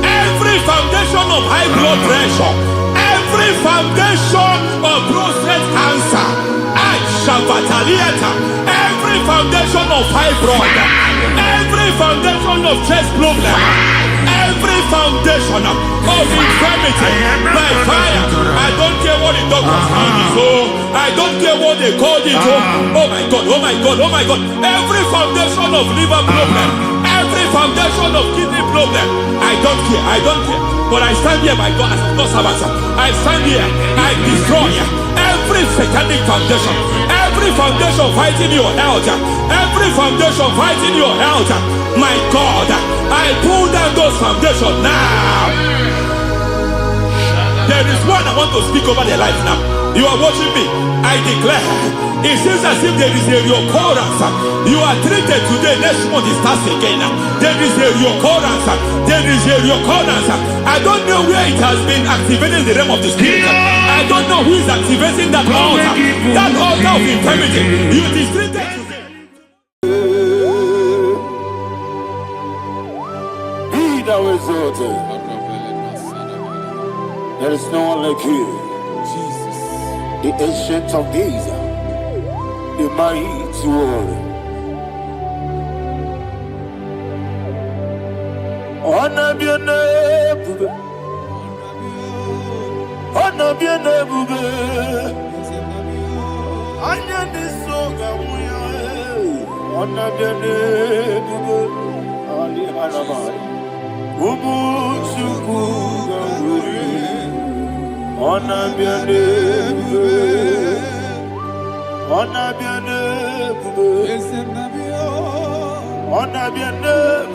every foundation of high blood pressure, every foundation of prostate cancer, every foundation of fibroid, every foundation of chest problem, every foundation of infirmity by fire. I don't care what the doctors called it, I don't care what they called it. Oh my God, oh my God, oh my God. Every foundation of liver problem, every foundation of kidney problem, I don't care, I don't care. But I stand here, my God, as God's servant. I stand here, I destroy every satanic foundation, every foundation fighting your health, every foundation fighting your health. My God, I pull down those foundations now. There is one I want to speak over their life now. You are watching me. I declare, it seems as if there is a reoccurrence. You are treated today, next month it starts again. There is a reoccurrence. There is a reoccurrence. I don't know where it has been activated in the realm of the spirit. I don't know who is activating that altar of infirmity. You is treated today. Be thou exalted. There is no one like you. The ancient of days, the mighty warrior. Honor be your name, honor be your name, honor this song, honor be your name, Ali Harabai, Umuchuku Gamburi. Honor be your name, honor be your name, honor be your name,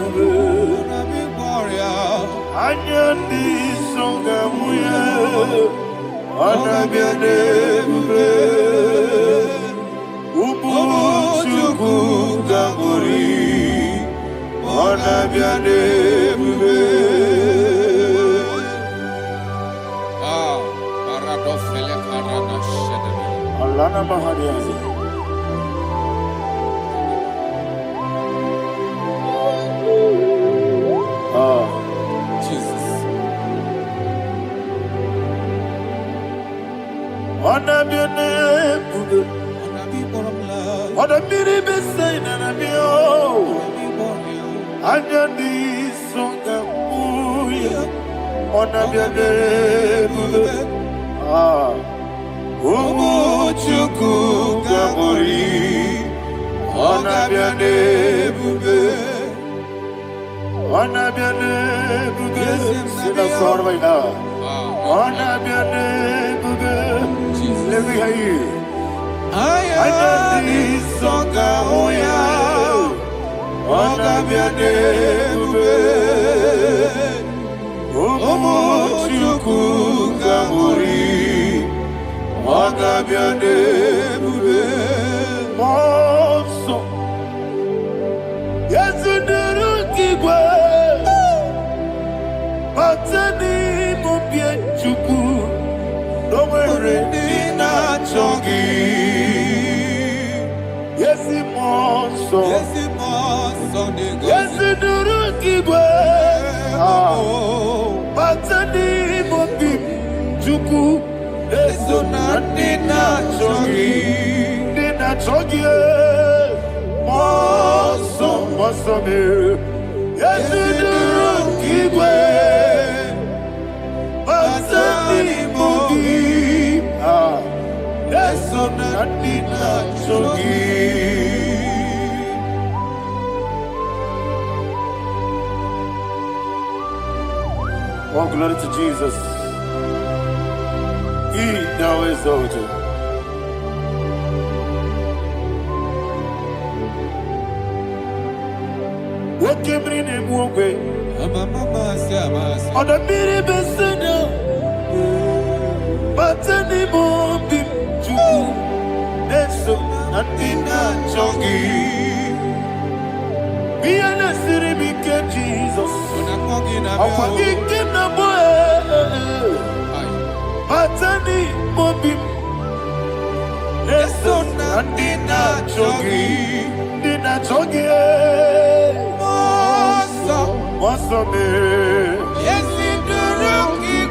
Anyandi songa muya, honor be your name, Umuchuku Gamburi, honor be your name. Alana Mahariazi. the mini beside and I'm yo. And your knees song on a bed. Ah, Umu Chuku Gamori on a bed. On a bed. See a sword right now. On a bed. Let me hear you. I know this song, oh yeah. On a bed. Omo Chuku Gamori on a bed. Monso. Yes, the Kigwe. Matani Mubien Chuku. No Merina Chongi. Yes, Monso. Yes, the Kigwe. Matani Mubien Chuku. Eso Nina Chongi. Nina Chongi. Mosso me. Yes, the Kigwe. Matani Mubien. Eso Nina Chongi. Oh, glory to Jesus. He now is exalted. What came in him away? On the mini beside, but anymore be true. That's so nothing not chongi. Be an city, be Jesus. I'm forgetting the boy. Matani Mobim. Leso Nandina Chogi. Nina Chogi. Mosso me. Yes, in the rookie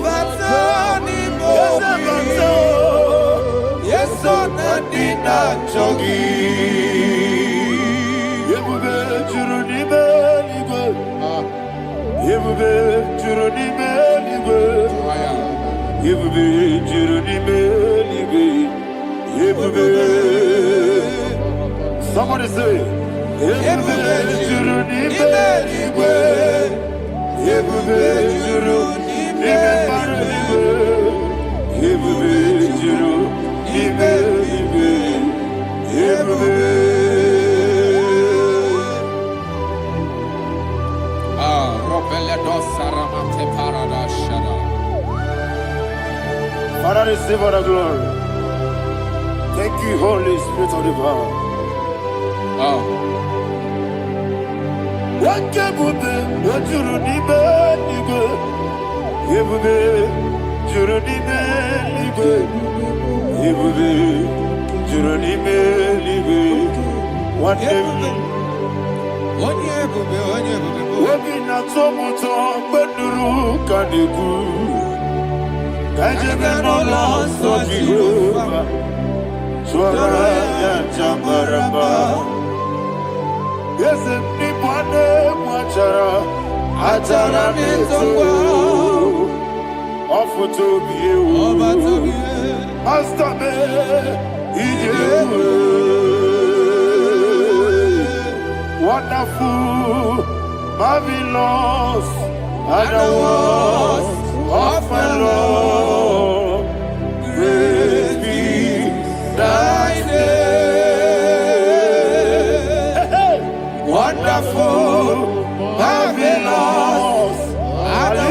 Matani Mobim. Yes, so Nandina Chogi. Somebody say, Father, receive all the glory. Thank you, Holy Spirit of the power. What can we do? What you need, yes, anybody watchara, Atara Neto, offer to be you, Master me, wonderful, marvelous, and the was of my Lord, great be thy name, wonderful, marvelous, and the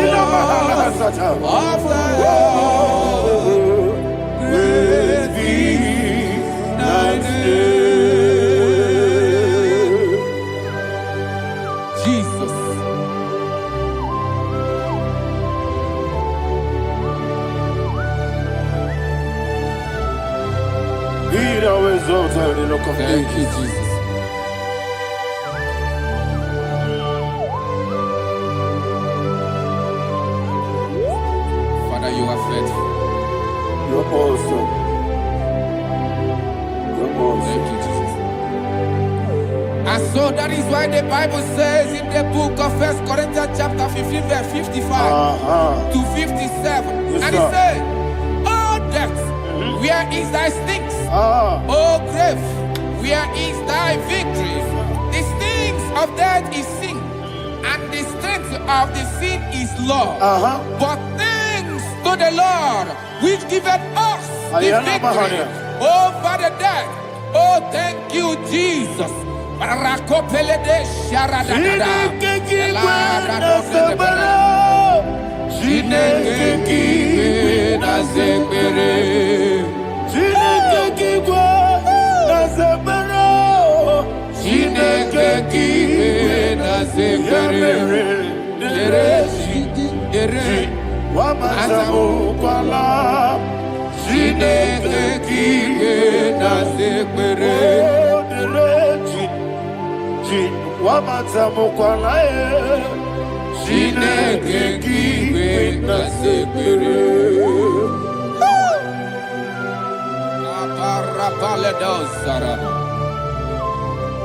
was of my Lord, great be thy name. Jesus. Be thou exalted in the rock of Thank you, ages. Jesus. Father, you are faithful. You're awesome. that is why the Bible says in the book of 1 Corinthians chapter 15 verse 55 to 57. Yes, And it sir. says, oh death, where is thy stings? Oh grave, where is thy victory? The stings of death is sin, and the strength of the sin is law. But thanks to the Lord, which giveth us the victory over the death. Oh, thank you, Jesus. Rakopelede sharadadada.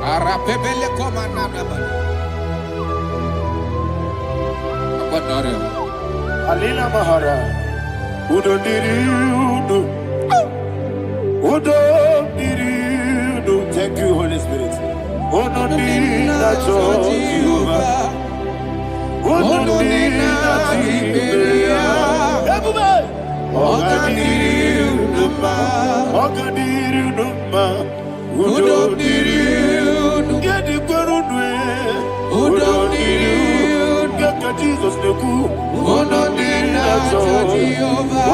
Arapebele komanana bana. Alina Mahara, Udo Diriudo, Udo Diriudo. Thank you, Holy Spirit. Udo Dina Jehovah, Udo Dina Jehovah. Everybody, Ogadiriudo, Ogadiriudo, Udo Diriudo, get the Gurudwe, Udo Diriudo. Jesus the coup, Onodina Jehovah,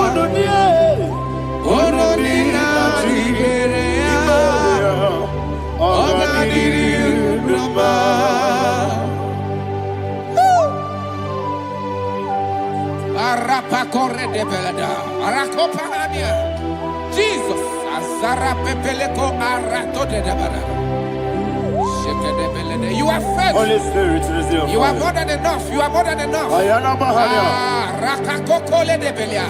Onodina Jehovah, Ogadiriuba. Arapa corre de belada, Arakopa Ania, Jesus, Azara Pepeleko Arato de Dabara. You are faithful. Holy Spirit, receive You are more than enough. You are more than enough. Ayana Mahania. Rakakokole de Belia.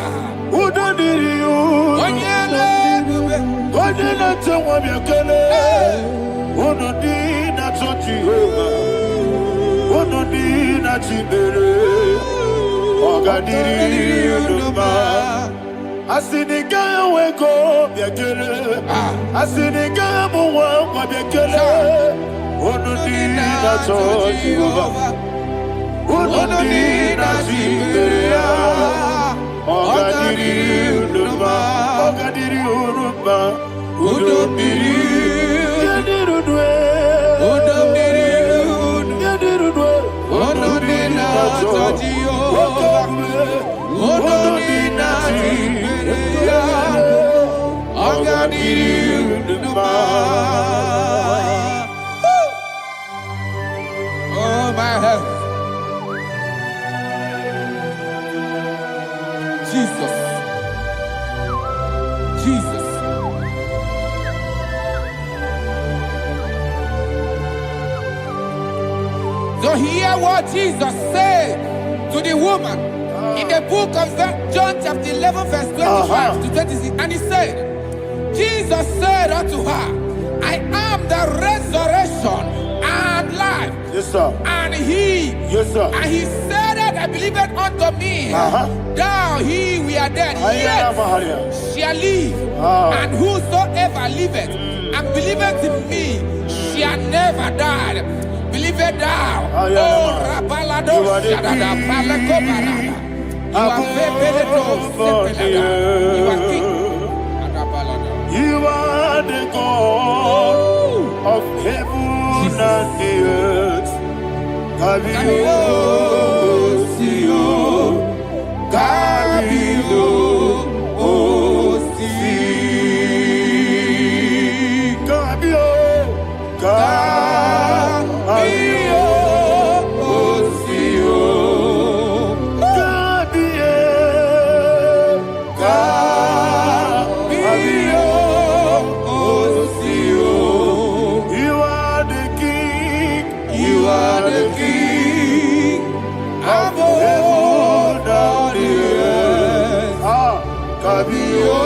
Udo diri you. Onyele bube. Onyele tewa miakele. Udo di na Jehovah. Udo di na Chibere. Ogadiri Uduma. Asinika weko miakele. Asinika muwa miakele. Onodina Jehovah, Onodina Jehovah, Ogadiri Uduma, Ogadiri Uduma, Udumiri, Yadirudwe, Udumiri, Yadirudwe, Onodina Jehovah, Onodina Jehovah, Ogadiri Uduma. My health. Jesus. Jesus. So hear what Jesus said to the woman in the book of John chapter 11 verse 25 to 26. And he said, Jesus said unto her, I am the resurrection and life. Yes, sir. And he, yes, sir. And he said that I believeth unto me, thou he we are dead, yet shall live, and whosoever liveth and believeth in me shall never die. Believeth thou, oh Rabalado Shadada Palako Barada. You are you are king. You are the God of heaven and the earth. Kabio, Sio, Kabio, Osi, Kabio, Kabio, Osio, Kabio, Kabio, Osio. You are the king. You are the king of heaven and the earth. Kabio,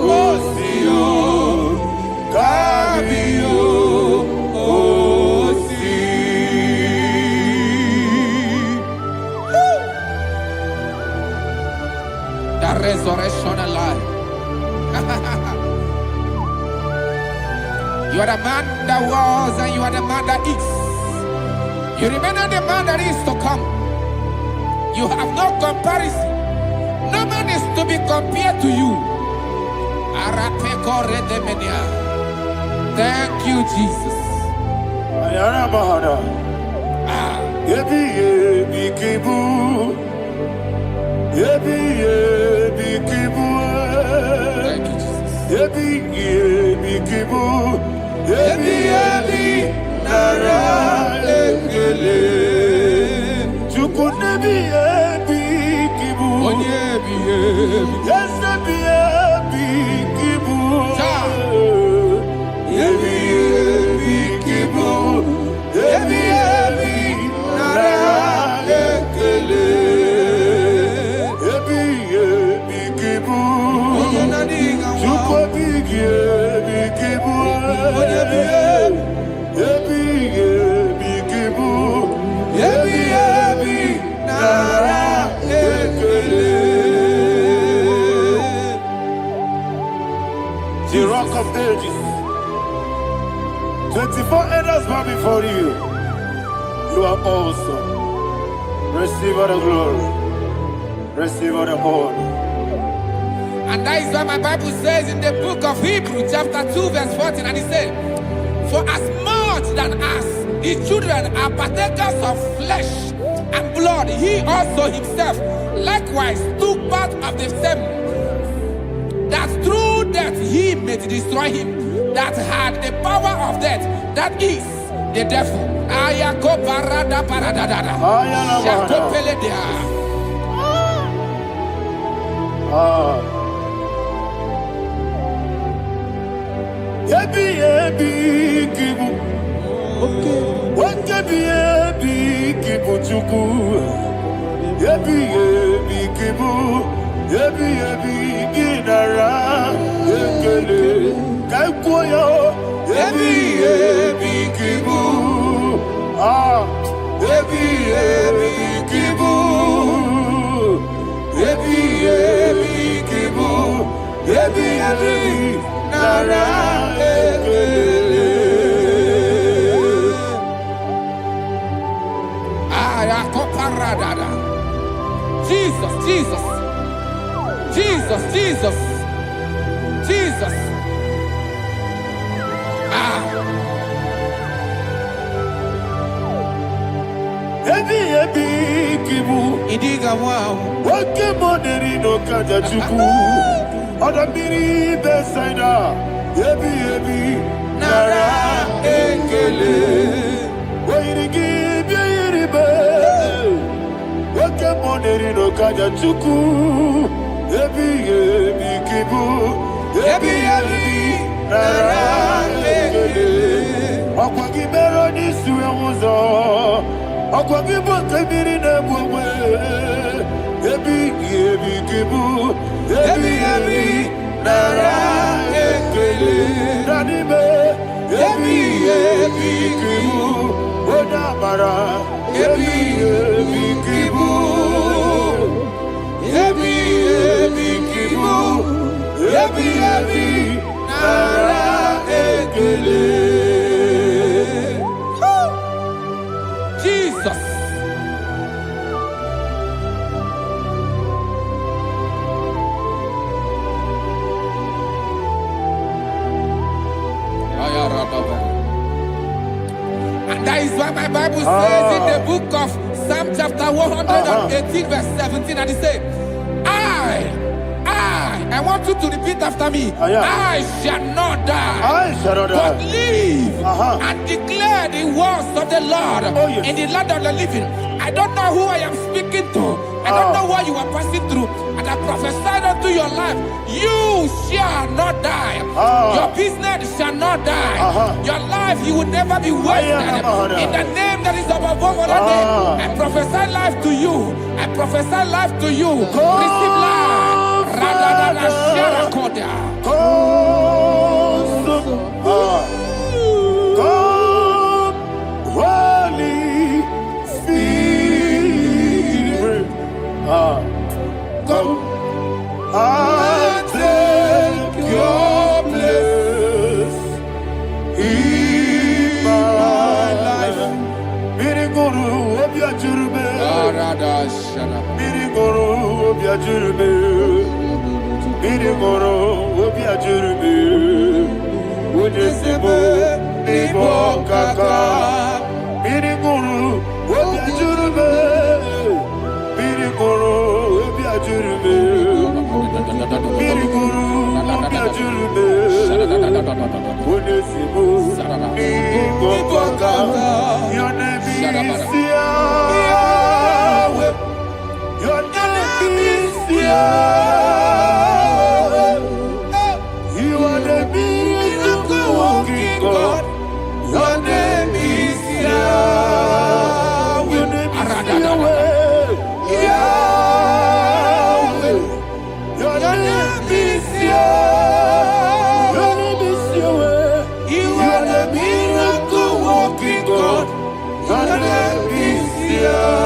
Osio, Kabio, Osio. resurrection and life. You are the man that was and you are the man that is. You remain the man that is to come. You have no comparison. No man is to be compared to you. Thank you, Jesus. Thank you, The Rock of Ages. 24 elders bow before you. You are awesome. Receive all the glory. Receive all the honor. And that is why my Bible says in the book of Hebrews chapter 2 verse 14, and it says, for as much than us, the children are partakers of flesh and blood, he also himself likewise took part of the same, that through death he may destroy him that had the power of death, that is the devil. Jesus, Jesus, Jesus, Jesus, Jesus. Idiga wow. Wake money no kaja chuku. Odamiri besaida. Yebi nara ekele. Wairigi biiribe. Wake money no kaja chuku. Yebi kibu. Yebi nara ekele. Akwagi bero ni suwe muzo. Akwagi bonkabiri na bwe. Yebi kibu. Yebi nara ekele. Nanime. Yebi kibu. Odamara. Yebi kibu. Yebi kibu. Yebi nara ekele. Jesus. And that is why my Bible says in the book of Psalm chapter 118 verse 17, and it says, I want you to repeat after me. I shall not die, but live and declare the words of the Lord in the land of the living. I don't know who I am speaking to. I don't know what you are passing through. And I prophesied unto your life, you shall not die. Your business shall not die. Your life, you will never be wasted. In the name that is above all other name, I prophesy life to you. I prophesy life to you. Receive life. Holy Spirit, come. Miriguru, Obia Jurube. Miriguru, Obia Jurube. Miriguru, Obia Jurube. Unyesibu, Nibo Kaka. Miriguru, Obia Jurube. Miriguru, Obia Jurube. Miriguru, Obia Jurube. Unyesibu, Nibo Kaka. Your name is Yahweh. Your name is Yahweh. You are the miracle working God. Your name is Yahweh. Your name is Yahweh. Yahweh. Your name is Yahweh. Your name is Yahweh. You are the miracle working God. Your name is Yahweh.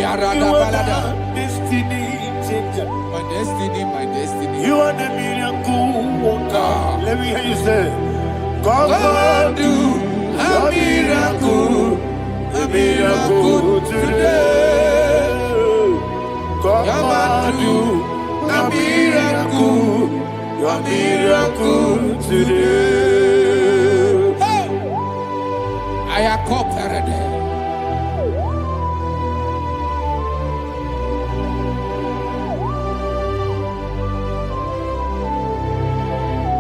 You are the destiny changer. My destiny, my destiny. You are the miracle worker. Let me hear you say, come and do a miracle today. Come and do a miracle today. I am cooperative.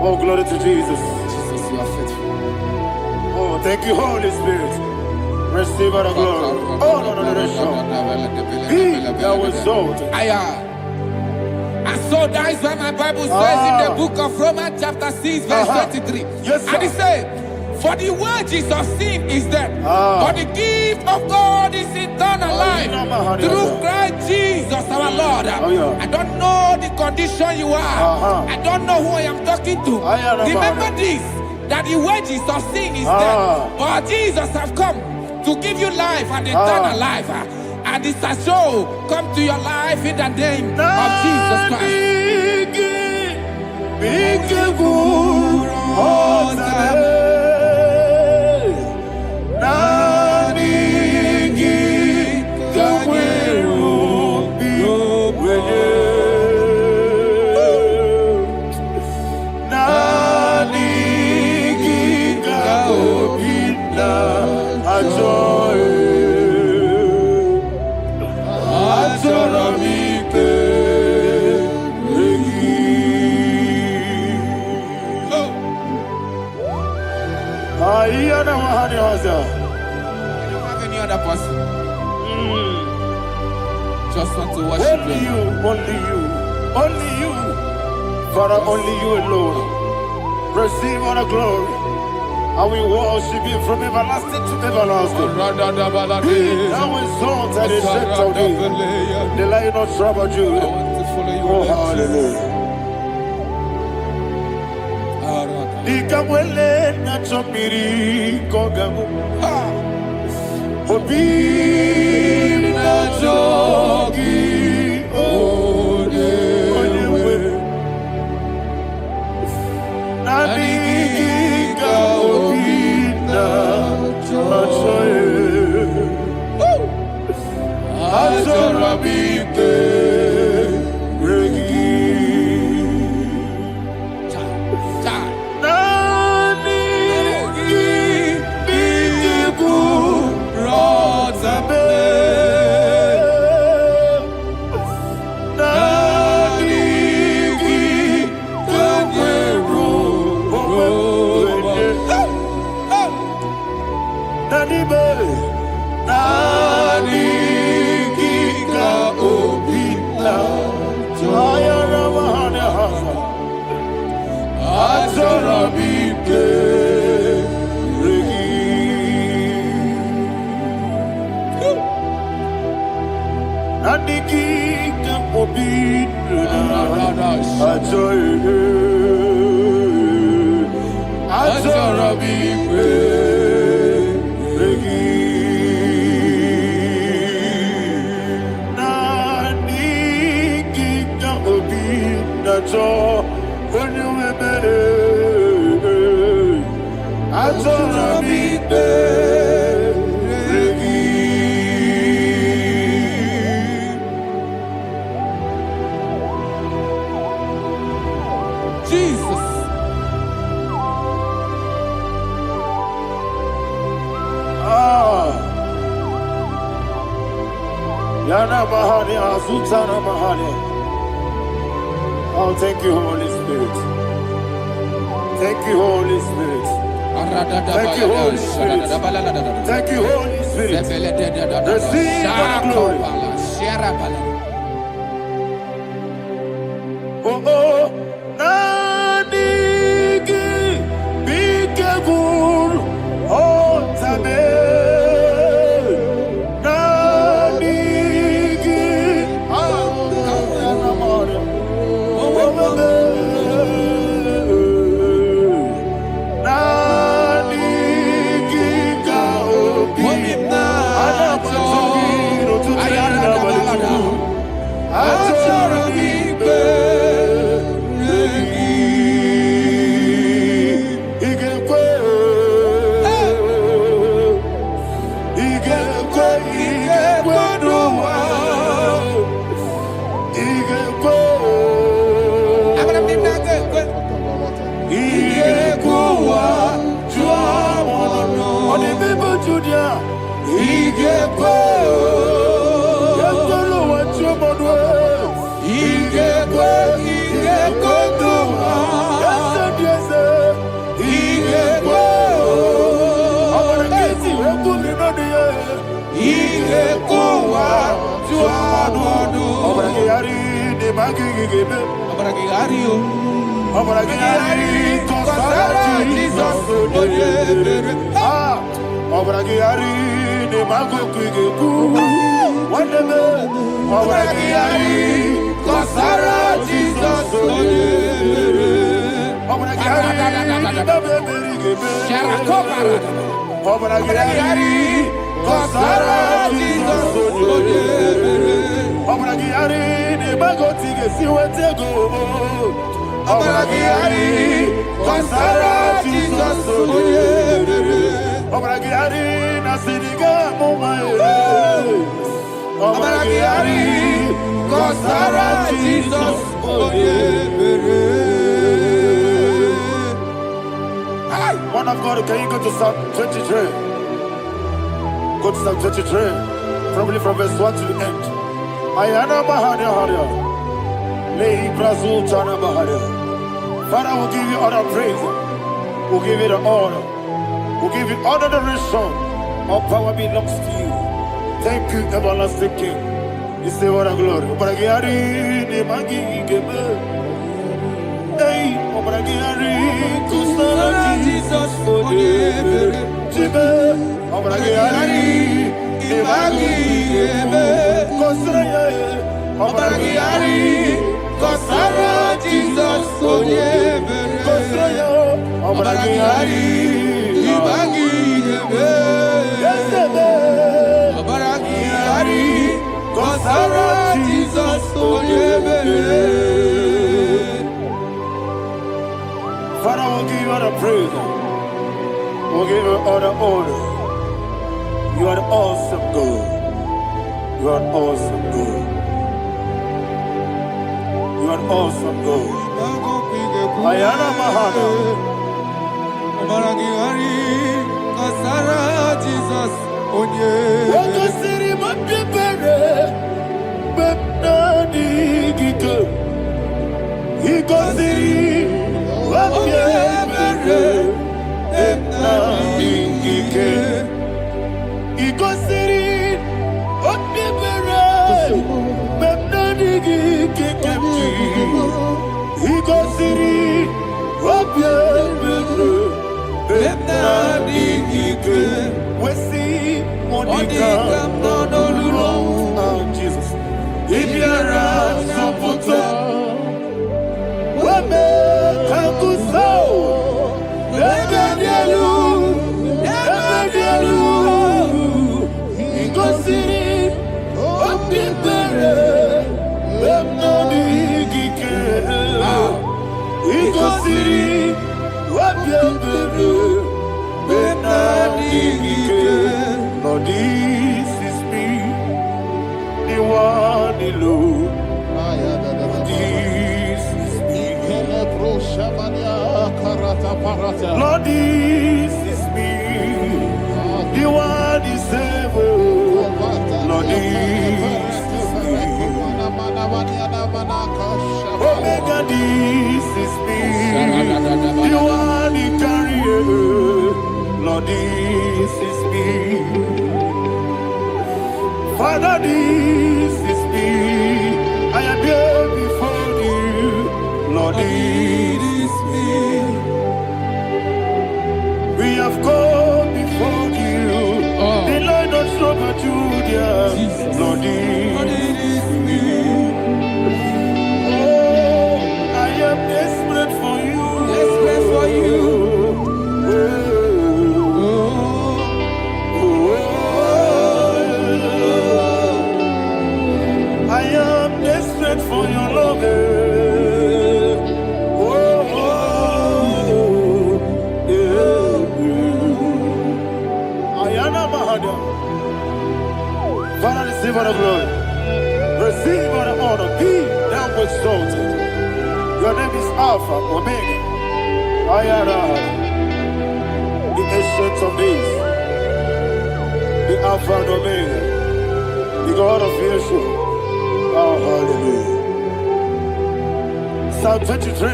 Oh, glory to Jesus. Jesus, you are faithful. Oh, thank you, Holy Spirit. Receive our glory. Oh, no, Be thou exalted. And so that is why my Bible says in the book of Romans chapter 6 verse 23. Yes, sir. And it says, for the wages of sin is death, but the gift of God is eternal life through Christ Jesus our Lord. I don't know the condition you are. I don't know who I am talking to. Remember this, that the wages of sin is death, but Jesus have come to give you life and eternal life. And this has so come to your life in the name of Jesus Christ. You don't have any other person. Just want to worship only you, only you, only you. Father, only you alone. Receive all the glory. I will worship you from everlasting to everlasting. Be thou exalted and set of thee. The Lion of Tribe of Judah. Oh, hallelujah. Ikamwele na chomiri kogamu. Obi na jogi onewe. Nani ka obi na choye. Azorabite regi. Yana Mahania, Sultana Mahania. Oh, thank you, Holy Spirit. Thank you, Holy Spirit. Thank you, Holy Spirit. Thank you, Holy Spirit. Receive the glory. Oh, oh, Nanigi, be careful. Oh, Tabe. Nanigi, One of God, can you go to Psalm 23? Go to Psalm 23, probably from verse 1 to the end. Ayana Mahania Haria. Lei Brazil Chana Mahania. Father, we'll give you all the praise. We'll give you the honor. We'll give you all the adoration. All power belongs to you. Thank you, everlasting King. You say what a glory. Obragiari, Nemagi, Gebe. Hey, Obragiari, Kusara, Jesus, for you. Jibe, Obragiari, Nemagi, Gebe. Kusara, Obragiari, Kusara, Jesus, for you. Kusara, Obragiari, Nemagi, Gebe. Obragiari, Kusara, Jesus, for you. Father, we'll give you all the praise. We'll give you all the honor. You are the awesome God. You are an awesome God. You are an awesome God. Ayana Mahana. Obragiari, Kusara, Jesus, for you. Jesus. If you're a Saputo, Lord, this is me, the one alone. This is me. Lord, this is me, the one is able. Lord, this Lord, this is me. Father, this is me. I am here before you. Lord, this is me. We have come before you. The Lord not so much Judah. Lord, this is me. Oh, I am desperate for you. Desperate for you. I am desperate for your love. Father, receive all the glory. Receive all the honor. Be thou exalted. Your name is Alpha, Omega. Ayara, the ancient of days, the Alpha and Omega, the God of Yeshua. Oh, hallelujah. Psalm 23.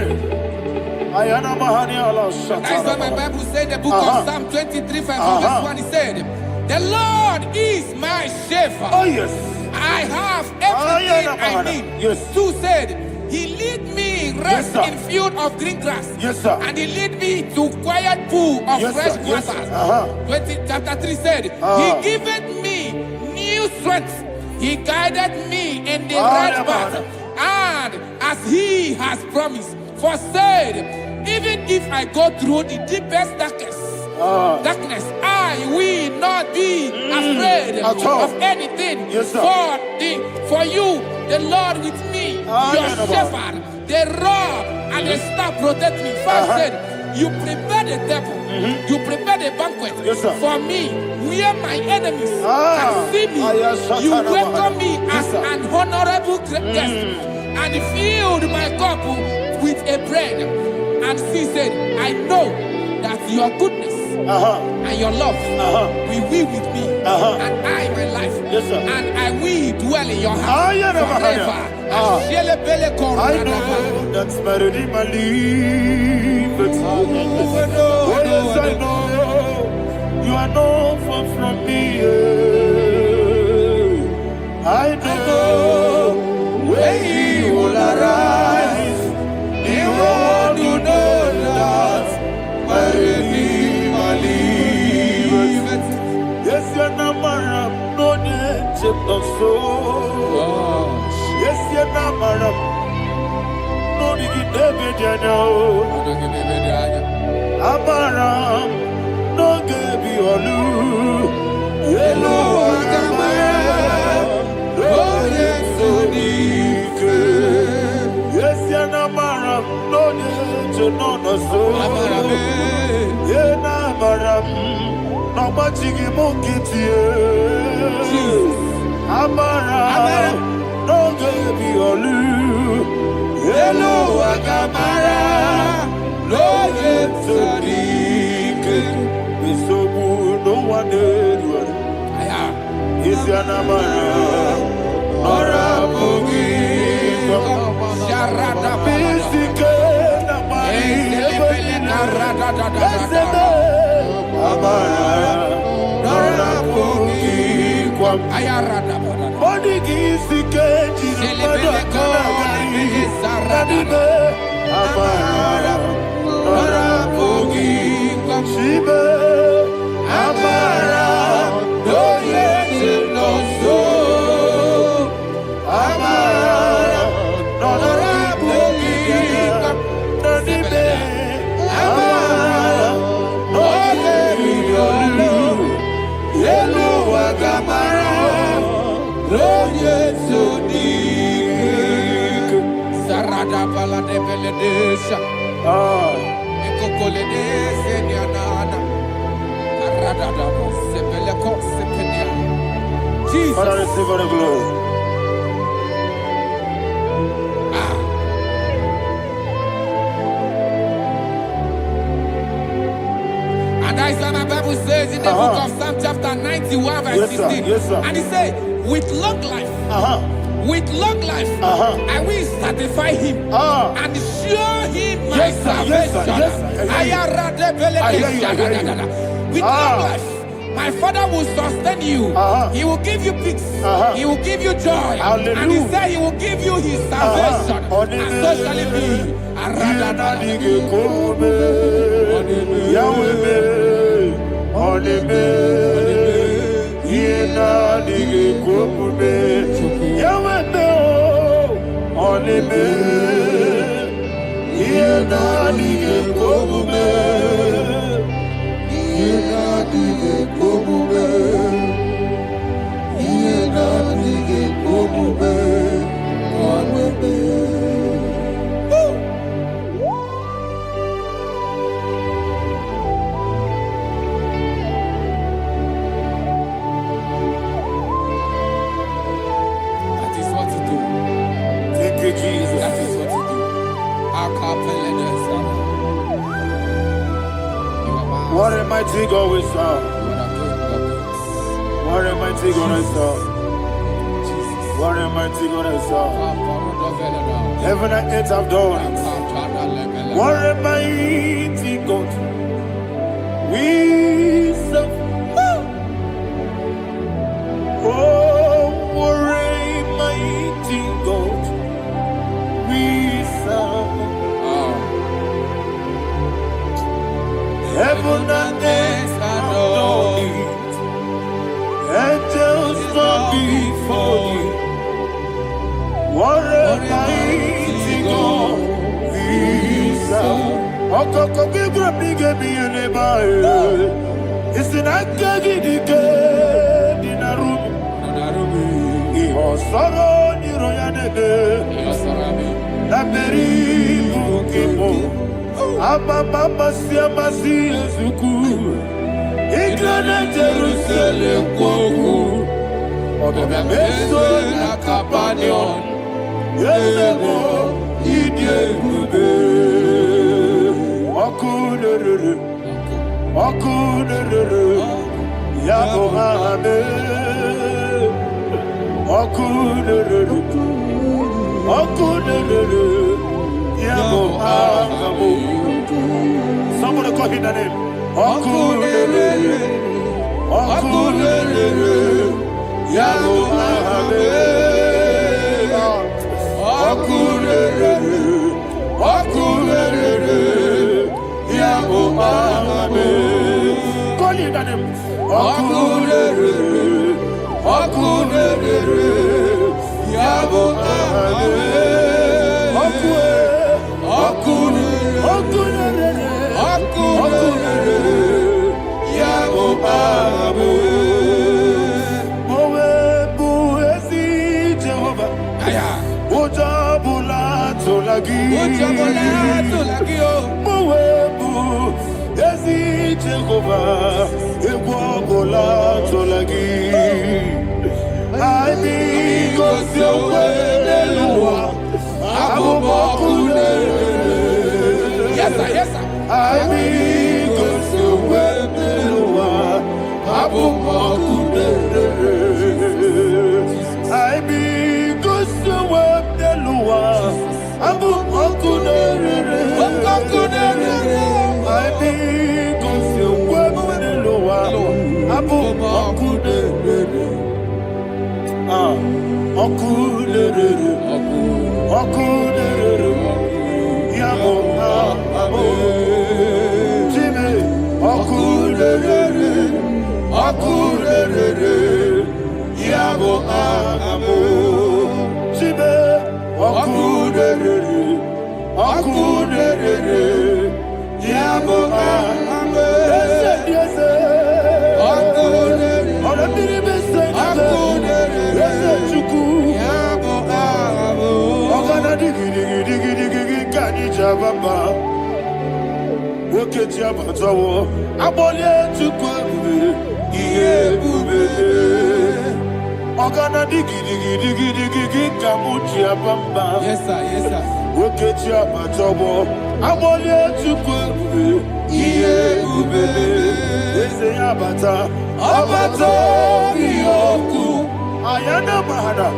Ayana Mahani Allah Shatana. That is what my Bible said, the book of Psalm 23, verse 1, it said, the Lord is my shepherd. Oh, yes. I have everything I need. Yes. 2 said, he lead me rest Yes, in field of green grass. Yes, sir. And he lead me to quiet pool of Yes, fresh sir. Yes, waters. sir. 20, chapter 3 said, he giveth me new strength. He guided me in the right path. And as he has promised, for said, even if I go through the deepest darkness, I will not be afraid of anything. Yes, sir. For you, the Lord with me, your shepherd, the rod and the staff protect me. First said, you prepare the table, you prepare the banquet Yes, sir. for me, where my enemies can see me. You welcome me as an honorable guest, and filled my cup with a bread. And she said, I know that your goodness and your love will be with me, and I, my life, and I will dwell in your house forever. I know that's my Redeemer lives. Oh, yes, I know you are not far from me. I know when he will arise, he will do that my Redeemer lives. Yes, you're not married, no need to so. Yes, you're not married, no need to be Amaram, no gebi olu, yelo agamara, no yesodike. Yes, yana maram, no yejo no so. Yena maram, no machigi mokiti. Amaram, no gebi olu, yelo agamara. Lord, Sadiq, so no one did. Is your number? Or a boogie? Sharada Basic, Father, receive all the glory. And that is what my Bible says in the book of Psalm chapter 91 verse 16. Yes, sir. And he said, with long life, I will satisfy him and show him my salvation. with long life. My Father will sustain you. He will give you peace. He will give you joy. Hallelujah. And He said He will give you His salvation. And so shall it be. What a mighty God we serve. What a mighty God I serve. What a mighty God I serve. Heaven and earth have done it. What a mighty God we serve. Oh, what a mighty God we serve. Heaven and earth adore it. Angels bow before you. What a mighty God we serve. Okoko bibra bige biene bae. Isina kagi dike dinarum. Iho soro ni royanede. Laberi bukipo. Mama siamasi ezuku. Igrana Jerusalem koku. Odoga beso na kapanion. Yesebo idie gube. Okunere. Yabo hame. Okunere. Yabo hame. Somebody call him the name. Okunere. Yabo hame. Okunere. Yabo hame. Call him the name. Okunere. Yabo hame. Yes, sir. Yes, sir. Ayana mahada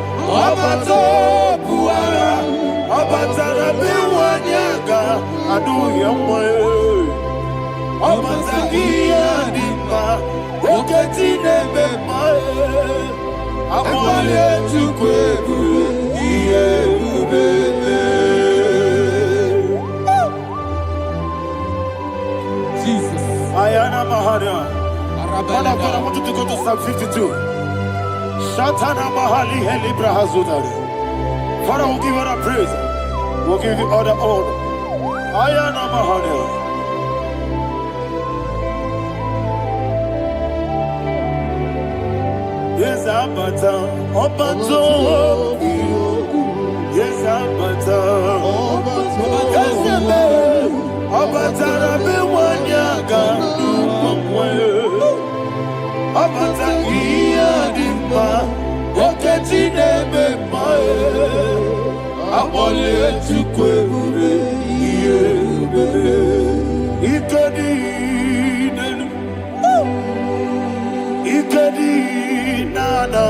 Abato buara Abatana biwanyaga Adu yamwe Abatagia di Jesus. Ayana Mahana. Man of God, I want you to go to Psalm 52. Shatana Mahali Helibra Hazudari. Father, we'll give you all the praise. We'll give you all the honor. Ayana Mahana. Yes, Abata. Obato. Yes, Abata. Yes, Abata. Abata. Abata iya dimba oketine bemae abole tukwebure iye bebe ikadi nana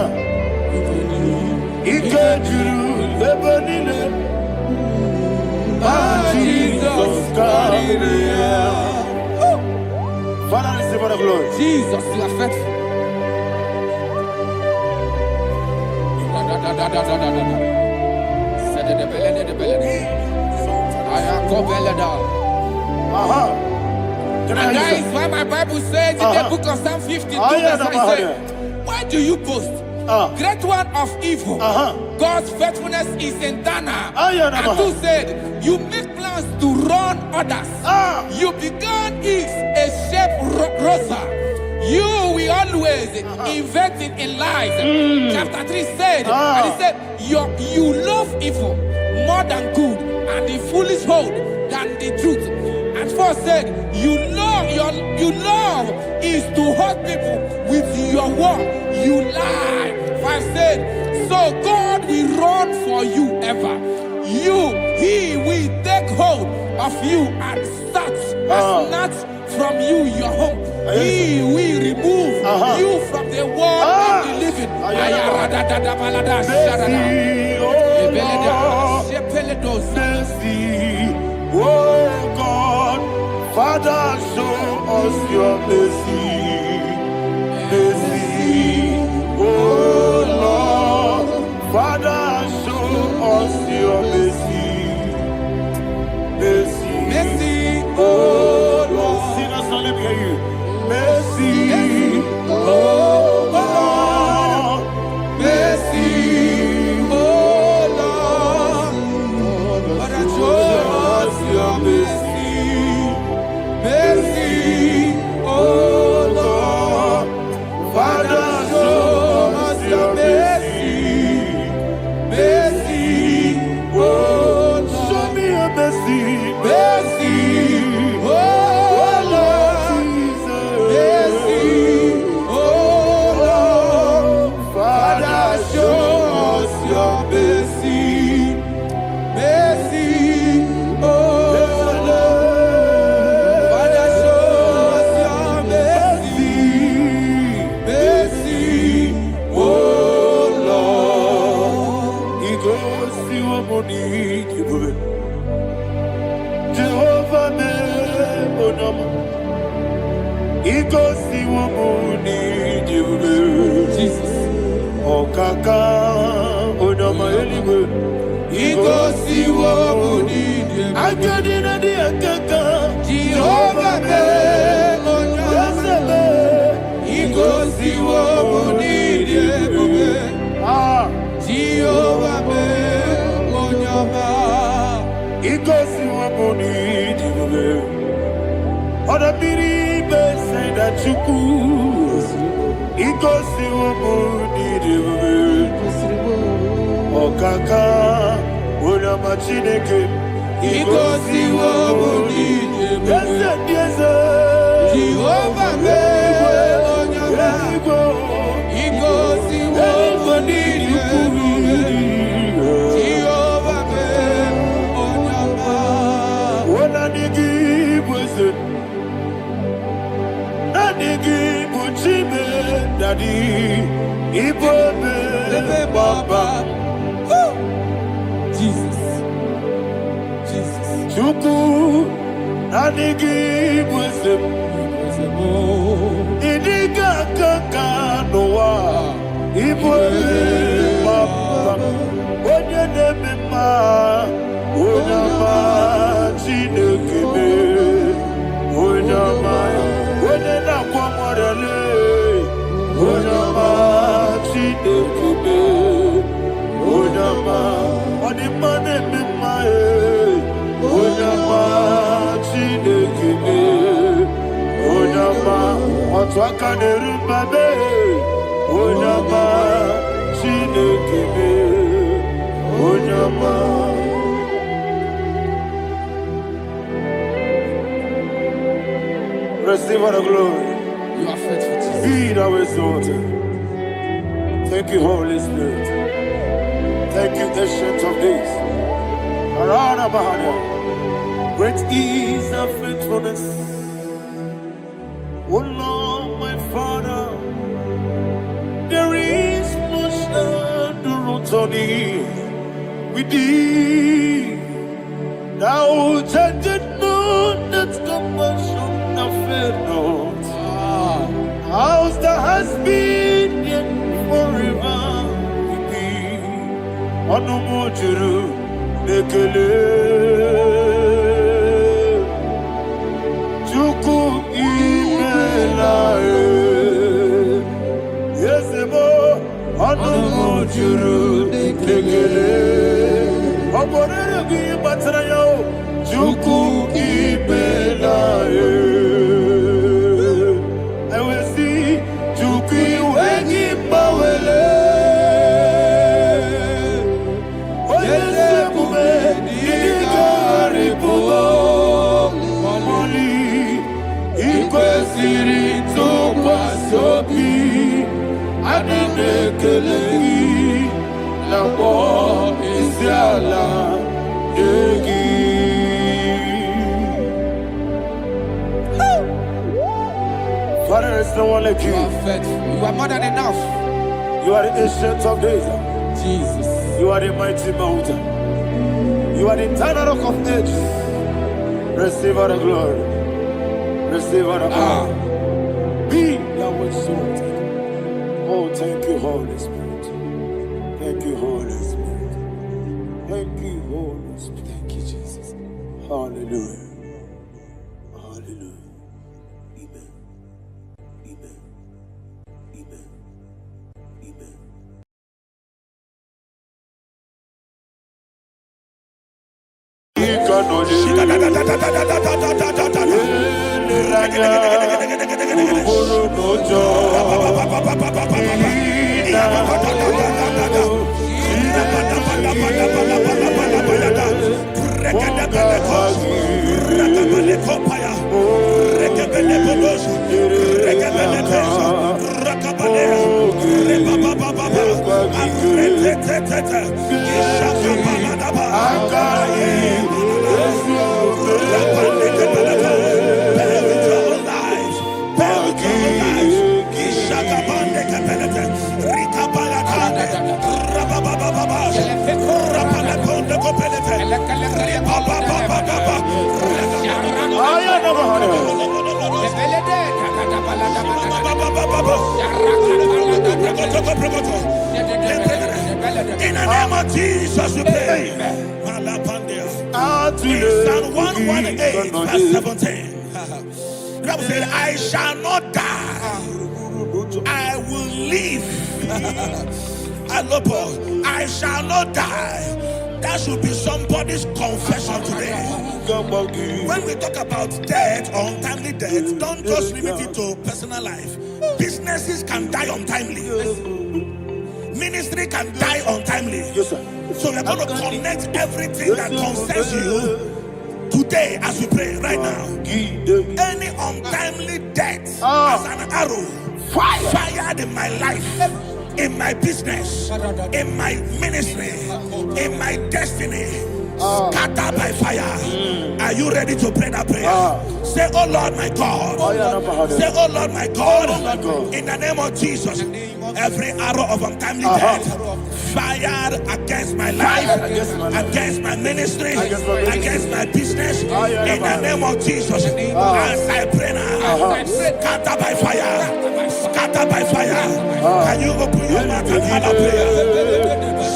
ikadiru lebanile Jesus Maria. Father, receive all the glory. Jesus, you are faithful. Can I And that hear is why my Bible says in the book of Psalm 52, verse 5, why do you boast? Great one of evil. God's faithfulness is eternal. And who said, you make plans to run others. You began is a shape rosa. You will always inventing in lies. Chapter 3 said, and he said, you love evil more than good, and the foolish hold than the truth. And 4 said, you love is to hurt people with your word. You lie. 5 said, so God will run for you ever. He will take hold of you and snatch from you your home. He will remove you from the world of the living. Oh God, Father, show us your mercy. Oh Lord, Father, show us your mercy. Oh Lord, sinners only hear you. Mercy. Oh Lord, mercy. Oh Lord, Father, show us your mercy. Oh Lord, Father, show us your mercy. Oh Lord, show me your mercy. Oh Lord, Jesus. Oh Lord, Father, show us your mercy. Oh Lord, Father, show us your mercy. Oh Lord, He goes to your money. Jehovah me onama, He goes to your money. Jesus, oh kaka onama eliwe. He goes to your money. I got in the kaka. Jehovah me onama, He goes to your money. Jehovah me onama, He goes to your money. Other people say that you could. He goes to your money. Oh kaka, onama chineke. He goes to your money. Yes, Jehovah me onama, He goes to your money. Jehovah me onama. When I give was it, Daddy, Baba. Jesus. Chuku, Nanigi was it, Idiga Kaka. Onye na-eme mma, onye ọma Chineke mee, onye ọma, onye na-agwọ ọrịa, onye ọma Chineke mee, onye ọma, ọ dị mma na-eme mma, onye ọma Chineke mee, onye ọma, otu aka na-eru mba mee, onye ọma Chineke mee. Receive all the glory. You are faithful, Jesus. Be thou exalted. Thank you, Holy Spirit. Thank you, Ancient of Days. Great is thy faithfulness, O Lord, my Father. There is much that the roots on thee. With thee, thou changest not, that compassion thou fail not. As thou hast been yet forever with thee. Anumujuru nekele, Chuku imelae, Yesemo Anumujuru nekele. Oborere gi batara yo Chuku ibelae Ewesi Chuku iwegi bawele Oyese kume Digari kubo Moli Ikwesiri tukwa sobi Adine kelegi Labo Isiala Egi. Father, there's no one like you. You are faithful. You are more than enough. You are the ancient of days. Jesus. You are the mighty mountain. You are the eternal rock of ages. Receive all the glory. Receive all the honor. Be thou exalted. Oh, thank you, Holy Spirit. Thank you, Holy Spirit. Thank you, Holy Spirit. Thank you, Jesus. Hallelujah. Hallelujah. Amen. Amen. Amen. Amen. In the name of Jesus, we pray. In Psalm 118, verse 17, the Bible said, I shall not die, I will live. I shall not die. That should be somebody's confession today. When we talk about death or untimely death, don't just limit it to personal life. Businesses can die untimely. Ministry can die untimely. Yes, sir. So we're going to connect everything that concerns you today as we pray right now. Any untimely death as an arrow fired in my life, in my business, in my ministry, in my destiny, scattered by fire. Are you ready to pray that prayer? Say, oh Lord my God. Say, oh Lord my God. In the name of Jesus, every arrow of untimely death fired against my life, against my ministry, against my business, in the name of Jesus, as I pray now, scattered by fire, scattered scatter by fire. Can you open your mouth and have a prayer?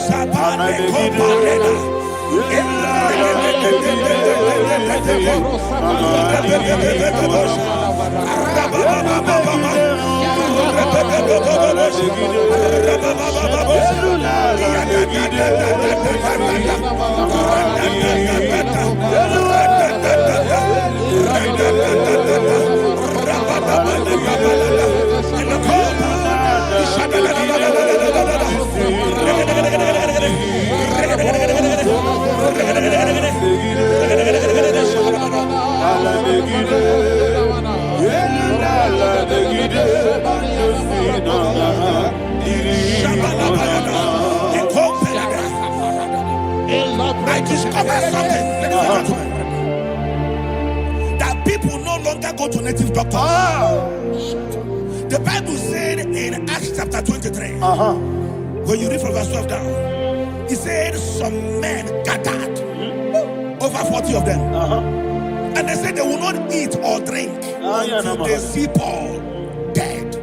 Sabane Koparena. I discovered something. That people no longer go to native doctors. The Bible said in Acts chapter 23, when you read from verse 12 down, it said some men gathered, over 40 of them, and they said they will not eat or drink until they see Paul dead.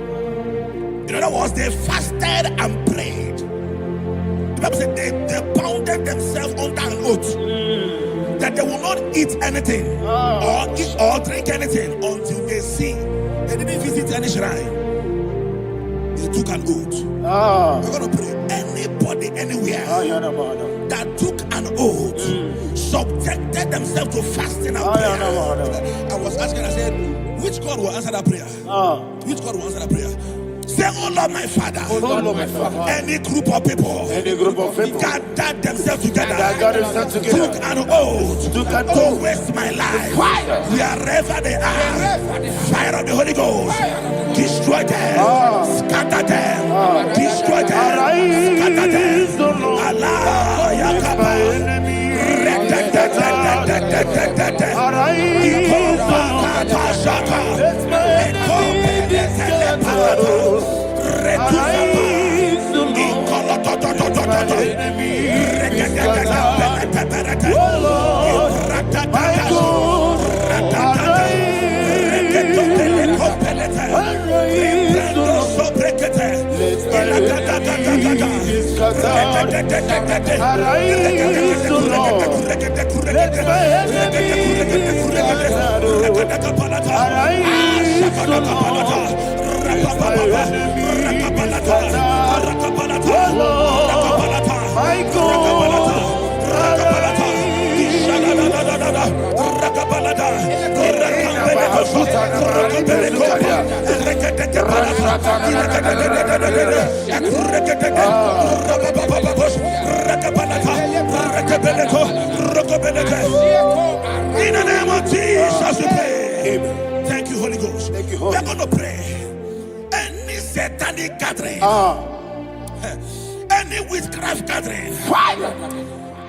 In other words, they fasted and prayed. The Bible said they bounded themselves under an oath that they will not eat anything or drink anything until they see. They didn't visit any shrine. They took an oath. We're going to pray. Anybody, anywhere that took an oath, subjected themselves to fasting and prayer. I was asking, I said, which God will answer that prayer? Which God will answer that prayer? Say, oh Lord, my Father. Oh Lord, my Father. Any group of people gathered themselves together, took an oath to waste my life. Wherever they are, fire of the Holy Ghost, destroy them, scatter them, destroy them, scatter them. Allah, Yakaba, in the name of Jesus, we pray. Thank you, Holy Ghost. We're going to pray. Any satanic gathering, any witchcraft gathering,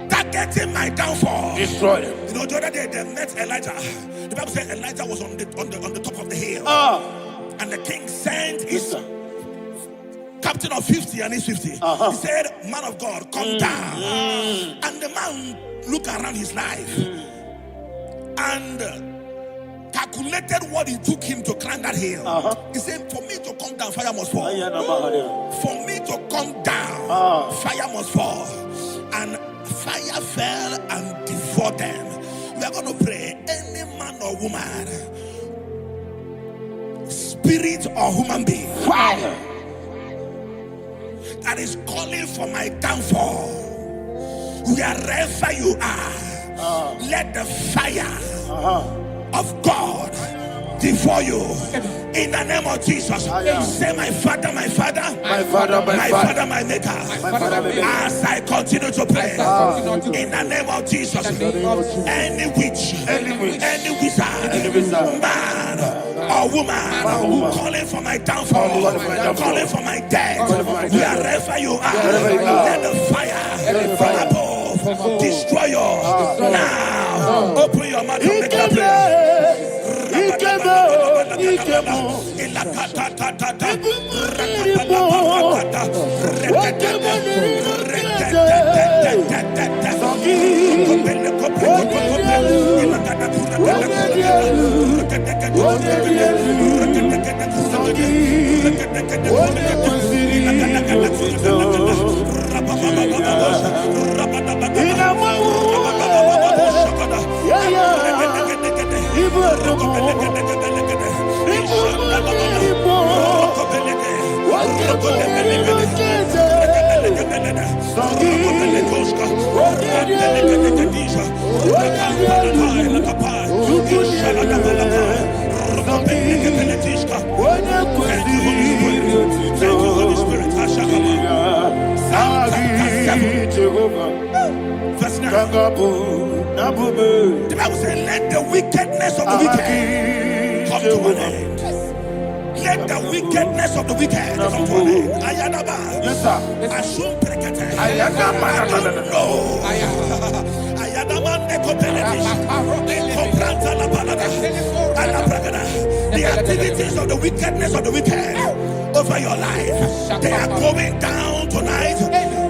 targeting my downfall, destroy them. You know, the other day they met Elijah. The Bible said Elijah was on the top of the hill, and the king sent his captain of 50 and his 50. He said, man of God, come down. And the man looked around his life and calculated what it took him to climb that hill. He said, for me to come down, fire must fall. For me to come down, fire must fall. And fire fell and devoured them. We are going to pray. Any man or woman, spirit or human being, fire, that is calling for my downfall, wherever you are, let the fire of God devour you in the name of Jesus. Say, my Father, my Father, my Father, my Father, my Maker. As I continue to pray in the name of Jesus, any witch, any wizard, man or woman calling for my downfall, calling for my death, wherever you are, let the fire from above destroy you now. Open your mouth and make a prayer. The Bible says, let the wickedness of the wicked come to an end. Let the wickedness of the wicked come to an end. Ayadaba. Yes, sir. Assume prekete. Ayadaba. No. Ayadaba nekopeletish. Kompranta la balada. Alabragada. The activities of the wickedness of the wicked over your life, they are going down tonight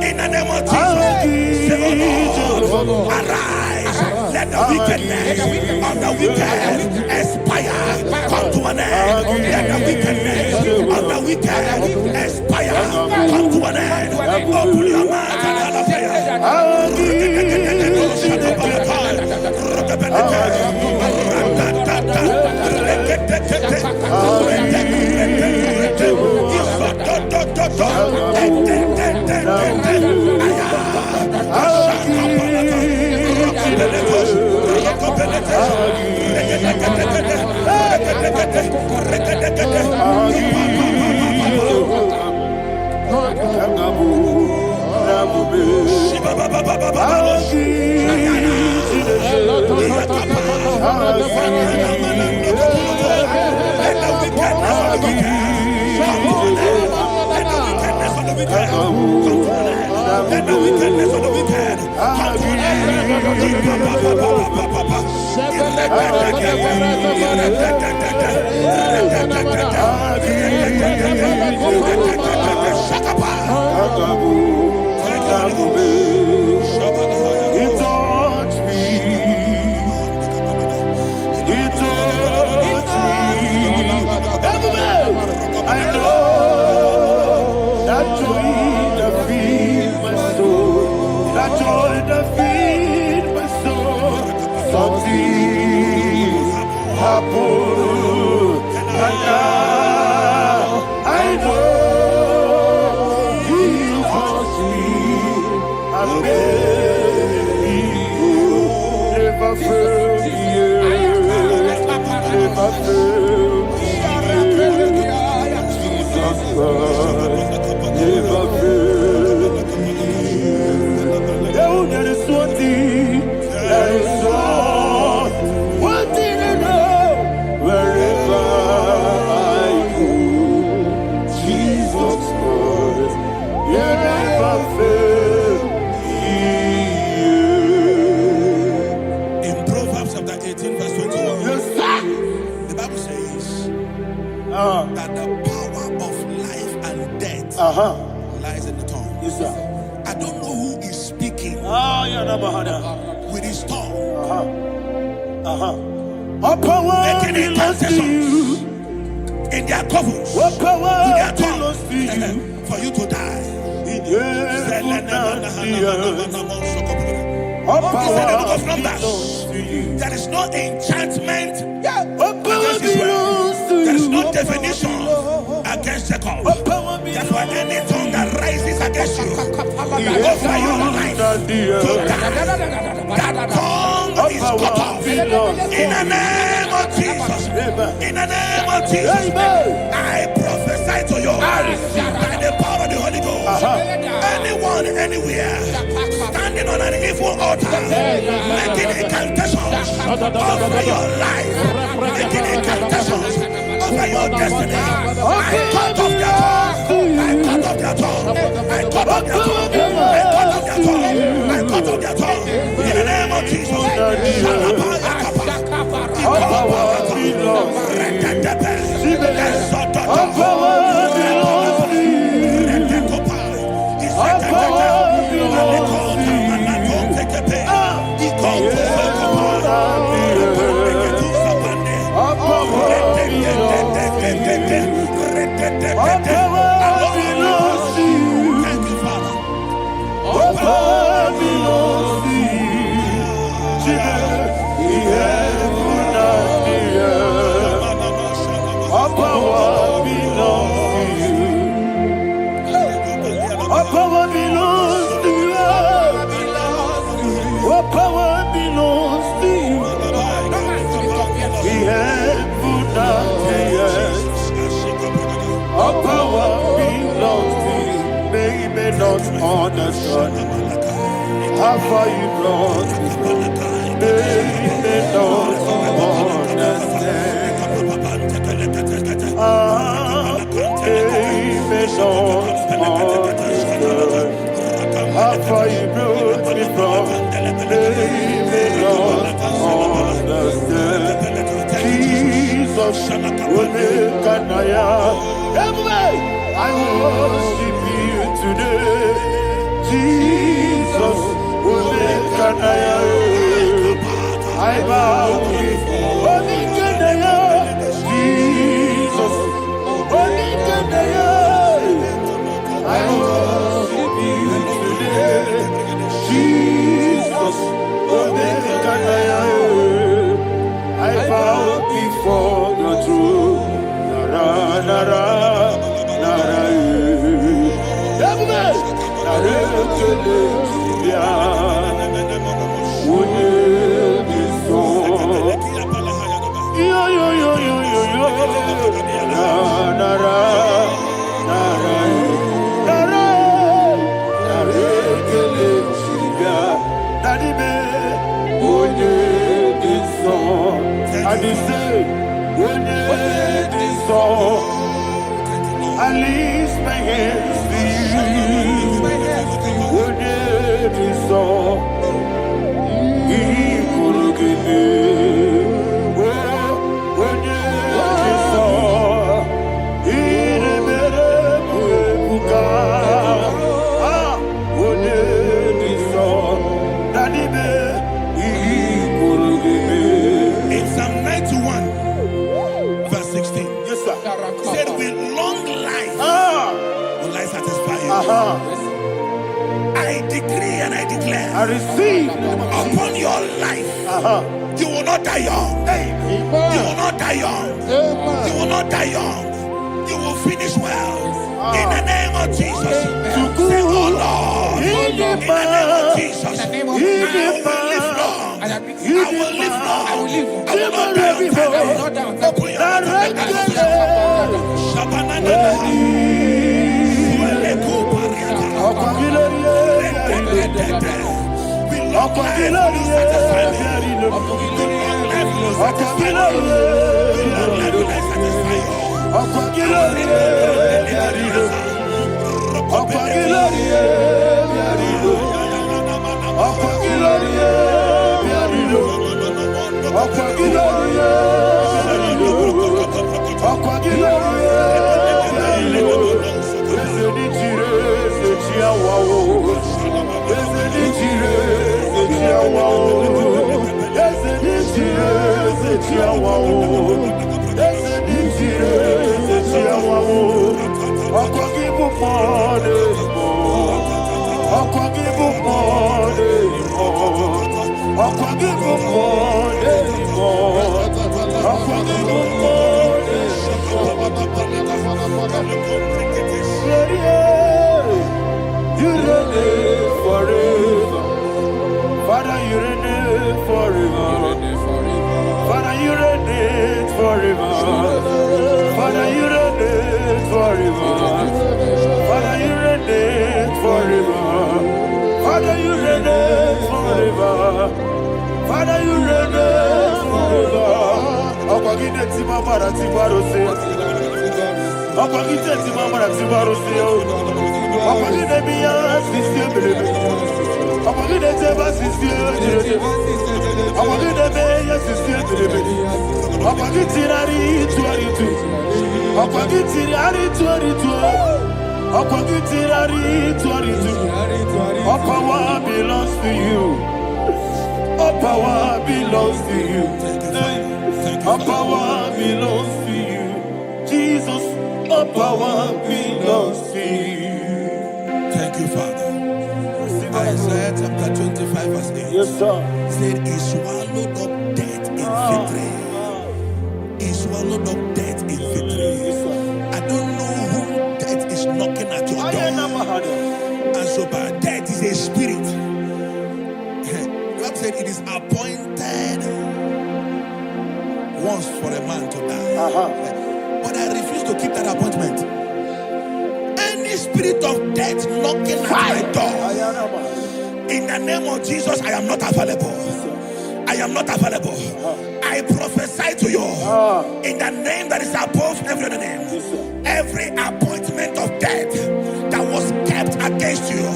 in the name of Jesus. Say, oh Lord, arise. Let the wickedness of the wicked expire. Come to an end. Let the wickedness of the wicked expire. Come to an end. Open your mouth and let the wickedness of the wicked come to an end. I know that joy that feeds my soul, that joy that feeds my soul. Something happened, and now I know He wants me. I'm ready. Never fail me, never fail. Never fail. There is one thing, there is one thing I know. Wherever I go, Jesus Christ, you never fail me. In Proverbs chapter 18, verse 21, Yes, sir. the Bible says that the power of life and death lies in the tongue. Yes, sir. I don't know who is speaking with his tongue, All power making belongs to you. incantations in their covens What with power their belongs to you? tongue for you to die. All He said in the book of power Numbers, belongs to you. there is no enchantment What power against Israel. belongs to There is you? no definition against Jacob. What power Therefore, belongs any tongue that rises against you over your life to to you? die, that tongue is cut off. In the name of Jesus. In the name of Jesus. I prophesy to you by the power of the Holy Ghost. Anyone, anywhere, standing on an evil altar, making incantations over your life, making incantations over your destiny, I cut off their tongue. I cut off their tongue. I cut off their tongue. I cut off their tongue. I cut off their tongue. In the name of Jesus. All power All power belongs to you. All power belongs to you. The heaven and the earth. All power belongs to you. They may not understand how far you brought me. They may not understand. They may not understand how far you brought me from. They may not understand. Jesus, will make an I worship you today. Jesus, will make an I bow before Jesus, I worship you today. Jesus, I bow before your throne. Nara, nara, nara, I lift my hands to you. In Psalm 91, verse 16, Yes, sir. said, with long life will I satisfy you. I decree and I declare I receive upon your life, you will not die young. You will not die young. You will not die young. You will finish well. In the name of Jesus. Say, oh Lord, in the name of Jesus, I will live long. I will live long. I will not die on time. Open your mouth and you reign forever. Father, you reign forever. Father, you reign forever. Father, you reign forever. Father, you reign forever. Father, you reign forever. Father, you reign forever. Okagide timama na tibarose. Okagide timama na tibarose. Okagide biya sistemele. Okagide teba sistemele. Okagide beya sistemele. Okagide tirari tuaritu. Okagide tirari tuaritu. Okagide tirari tuaritu. All power belongs to you. All power belongs to you. All power belongs to you. Jesus, all power belongs to you. thank you, Father. Isaiah chapter 25, verse 8. Yes, sir. Said, he swallowed up death in victory. He swallowed up death in victory. Yes, sir. I don't know who death is knocking at your door. so bad. Death is a spirit. God said it is appointed once for a man to die. But I refuse to keep that appointment. Any spirit of death knocking at my door, in the name of Jesus, I am not available. I am not available. I prophesy to you in the name that is above every other name. Every appointment of death that was kept against you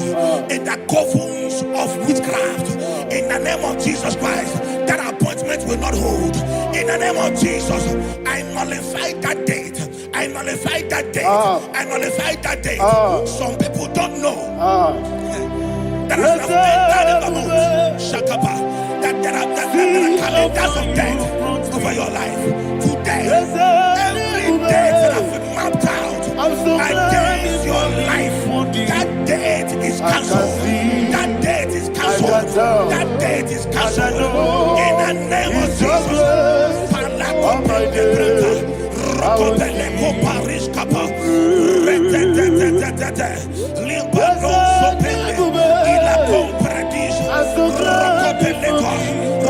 in the covens of witchcraft, in the name of Jesus Christ, that appointment will not hold. In the name of Jesus, I nullify that date. I nullify that date. I nullify that date. Some people don't know that as of Shakapa, that there are calendars of death over your life. Today, every date that has been mapped out against your life, that date is cancelled. That date is cancelled. That date is cancelled. In the name of Jesus. Rokopeleko Paris Kappa, Limbano Sopele, Ila Compradis,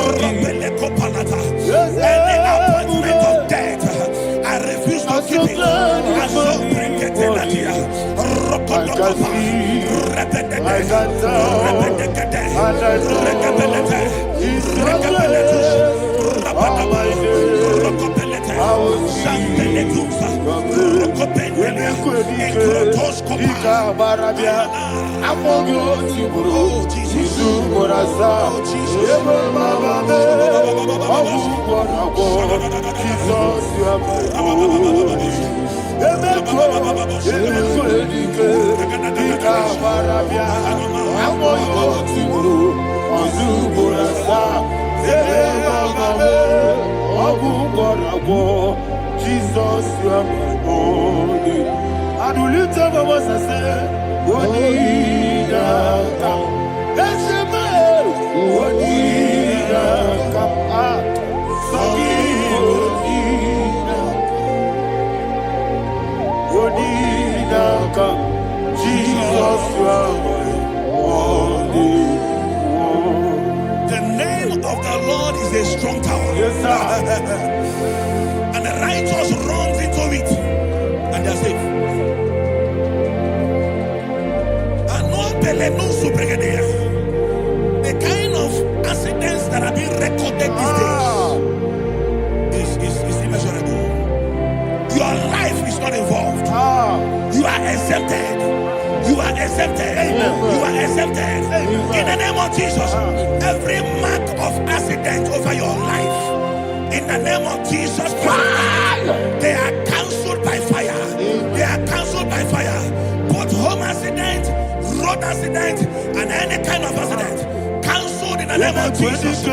Rokopeleko Palata. Any appointment of death, I refuse to keep it. I so bring it in Nadia. Rokotopa, Jesus, you are my holy. I do lift up my voice and say, Wodida kam, Eshemel, Wodida kam, Sagi Wodida kam, Jesus, you are my holy. The name of the Lord is a strong tower. Yes, sir. And the righteous runs into it and they're safe. The kind of accidents that are being recorded these days is immeasurable. Your life is not involved. You are exempted. You are exempted. You are exempted. In the name of Jesus, every mark of accident over your life, in the name of Jesus Christ, they are cancelled by fire. They are cancelled by fire. Both home accident, road accident, and any kind of accident, cancelled in the name of Jesus.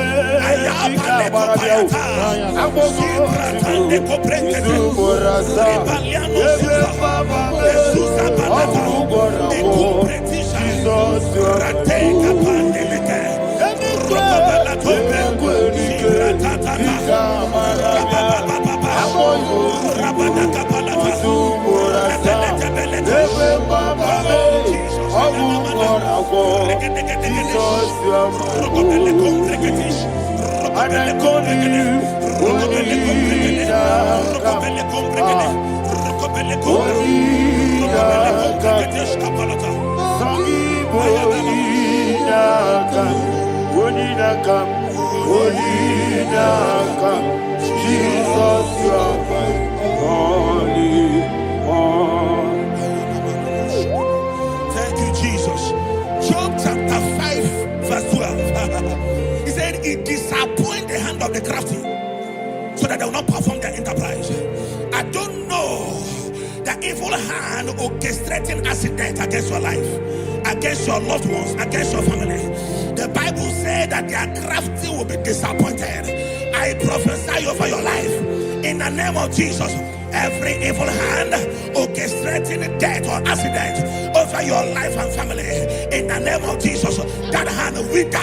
Jesus, you are my holy. Thank you, Jesus. Job chapter 5, verse 12. He said, it disappoints the hand of the crafty so that they will not perform their enterprise. I don't know the evil hand orchestrating accident against your life, against your loved ones, against your family. The Bible said that their crafty will be disappointed. I prophesy over your life in the name of Jesus. Every evil hand orchestrating death or accident over your life and family, in the name of Jesus, that hand wither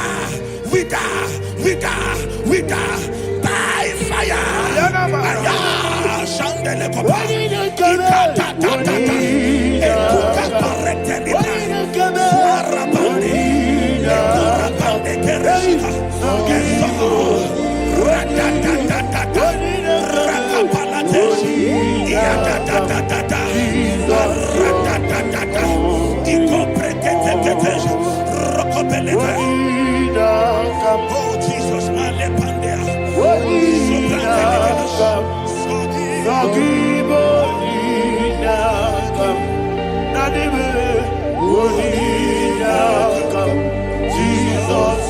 by fire. Oh Jesus, Jesus,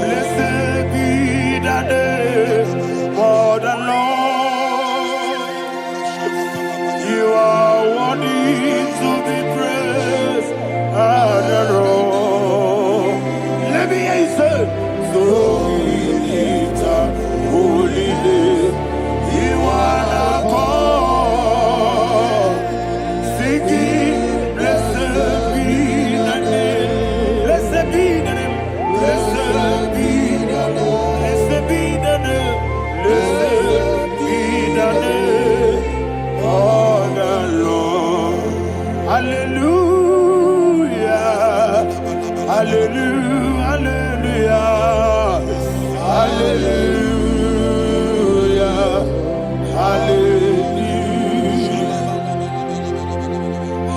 blessed be the name of the Lord. You are worthy to be praised and adored. Let me hear you say, so we lift up holy name. You are the God. Singing, blessed be the name. Blessed be the name. Blessed be the name. Blessed be the name. Blessed be the name of the Lord. Hallelujah. Hallelujah. Hallelujah. Hallelujah.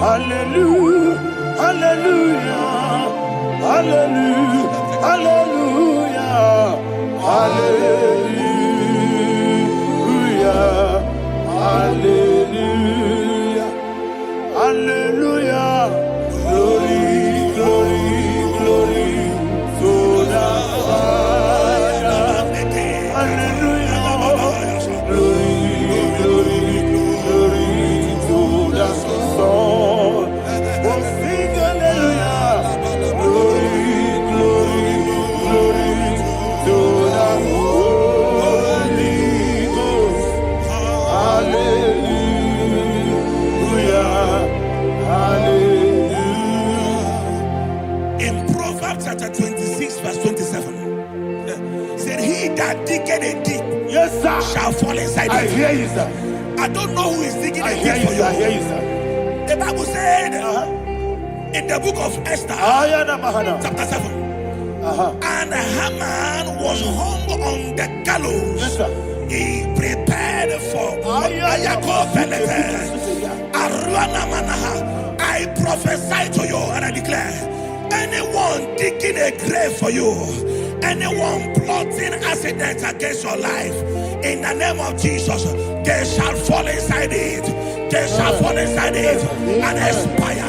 Hallelujah. Hallelujah. Hallelujah. Hallelujah. Hallelujah. Hallelujah. Glory, glory, glory to the Father. Hallelujah. Glory, glory, glory to the Son. Oh, sing hallelujah. Glory, glory, glory to the Holy Ghost. Hallelujah. Hallelujah. In Proverbs chapter 26, verse 27, said, he that diggeth a deep, Yes, sir. shall fall inside I it. hear you, sir. I don't know who is digging I a hear deep you, for sir. I hear you. you, sir. The Bible said in the book of Esther, Ayana Mahana. chapter 7, and Haman was hung on the gallows. Yes, sir. He prepared for I prophesy to you and I declare, anyone digging a grave for you, anyone plotting accidents against your life, in the name of Jesus, they shall fall inside it. They shall fall inside it and expire.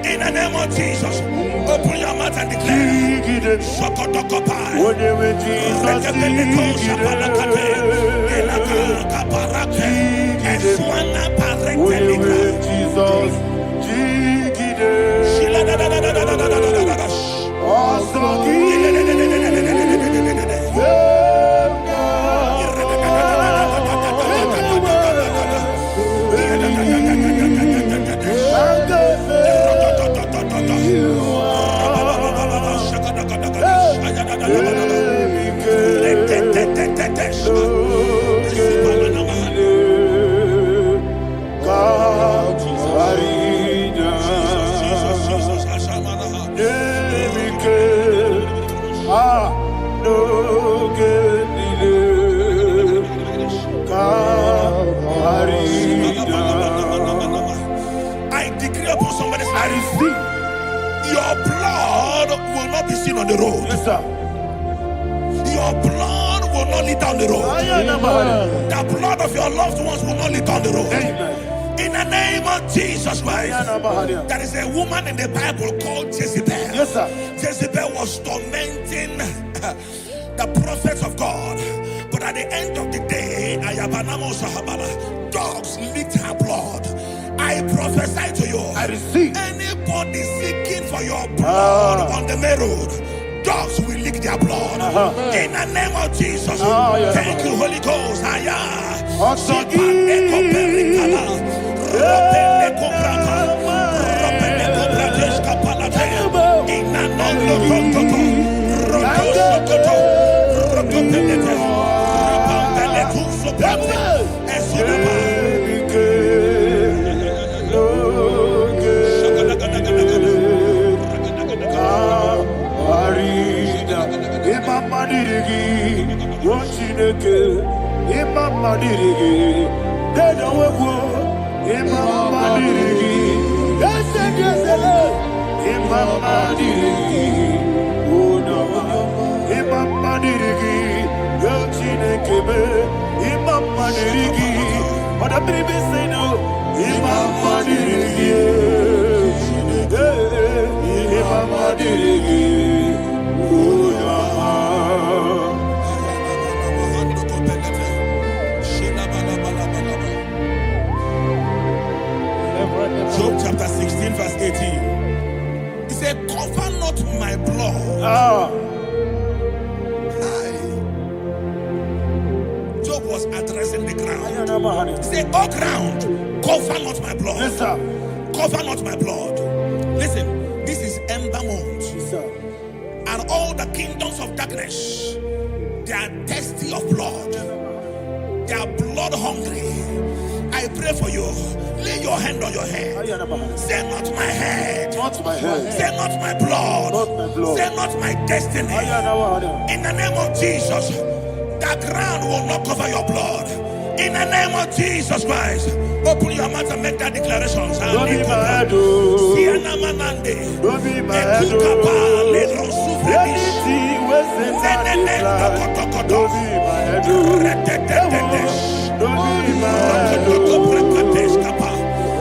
In the name of Jesus, open your mouth and declare. Shokotokopai. I decree upon somebody's life, your blood will not be seen on the road. Yes, sir. Your blood will not lead down the road. The blood of your loved ones will not lead down the road. In the name of Jesus Christ. There is a woman in the Bible called Jezebel. Yes, sir. Jezebel was tormenting the prophets of God. But at the end of the day, dogs licked her blood. I prophesy to you. I receive. Anybody seeking for your blood on the main road, dogs will lick their blood. In the name of Jesus. Thank you, Holy Ghost. Imama dirigi, they don't work. Imama dirigi, yes, Imama dirigi, oh no, Imama dirigi, Yachine Kebe, Imama dirigi, but a baby say no, Imama dirigi, Imama dirigi, oh no. Job chapter 16 verse 18. He said, cover not my blood. Job was addressing the ground. He said, oh ground, cover not my blood. Yes, sir. Cover not my blood. Listen, this is ember month. Yes, sir. And all the kingdoms of darkness, they are thirsty of blood. They are blood hungry. I pray for you. Lay your hand on your head. Say not my head. Not my head. Say not my blood. Not my blood. Say not my destiny. In the name of Jesus, the ground will not cover your blood. In the name of Jesus Christ, open your mouth and make that declaration. Don't be mad, oh. Don't be mad, oh. Anything was in that plan. Don't be mad, oh. Don't be mad, oh.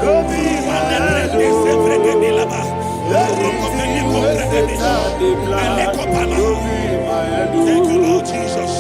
Don't be mad, oh. Thank you, Lord Jesus.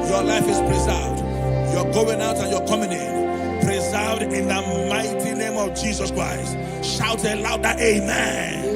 Your life is preserved. You're going out and you're coming in. Preserved in the mighty name of Jesus Christ. Shout a louder amen.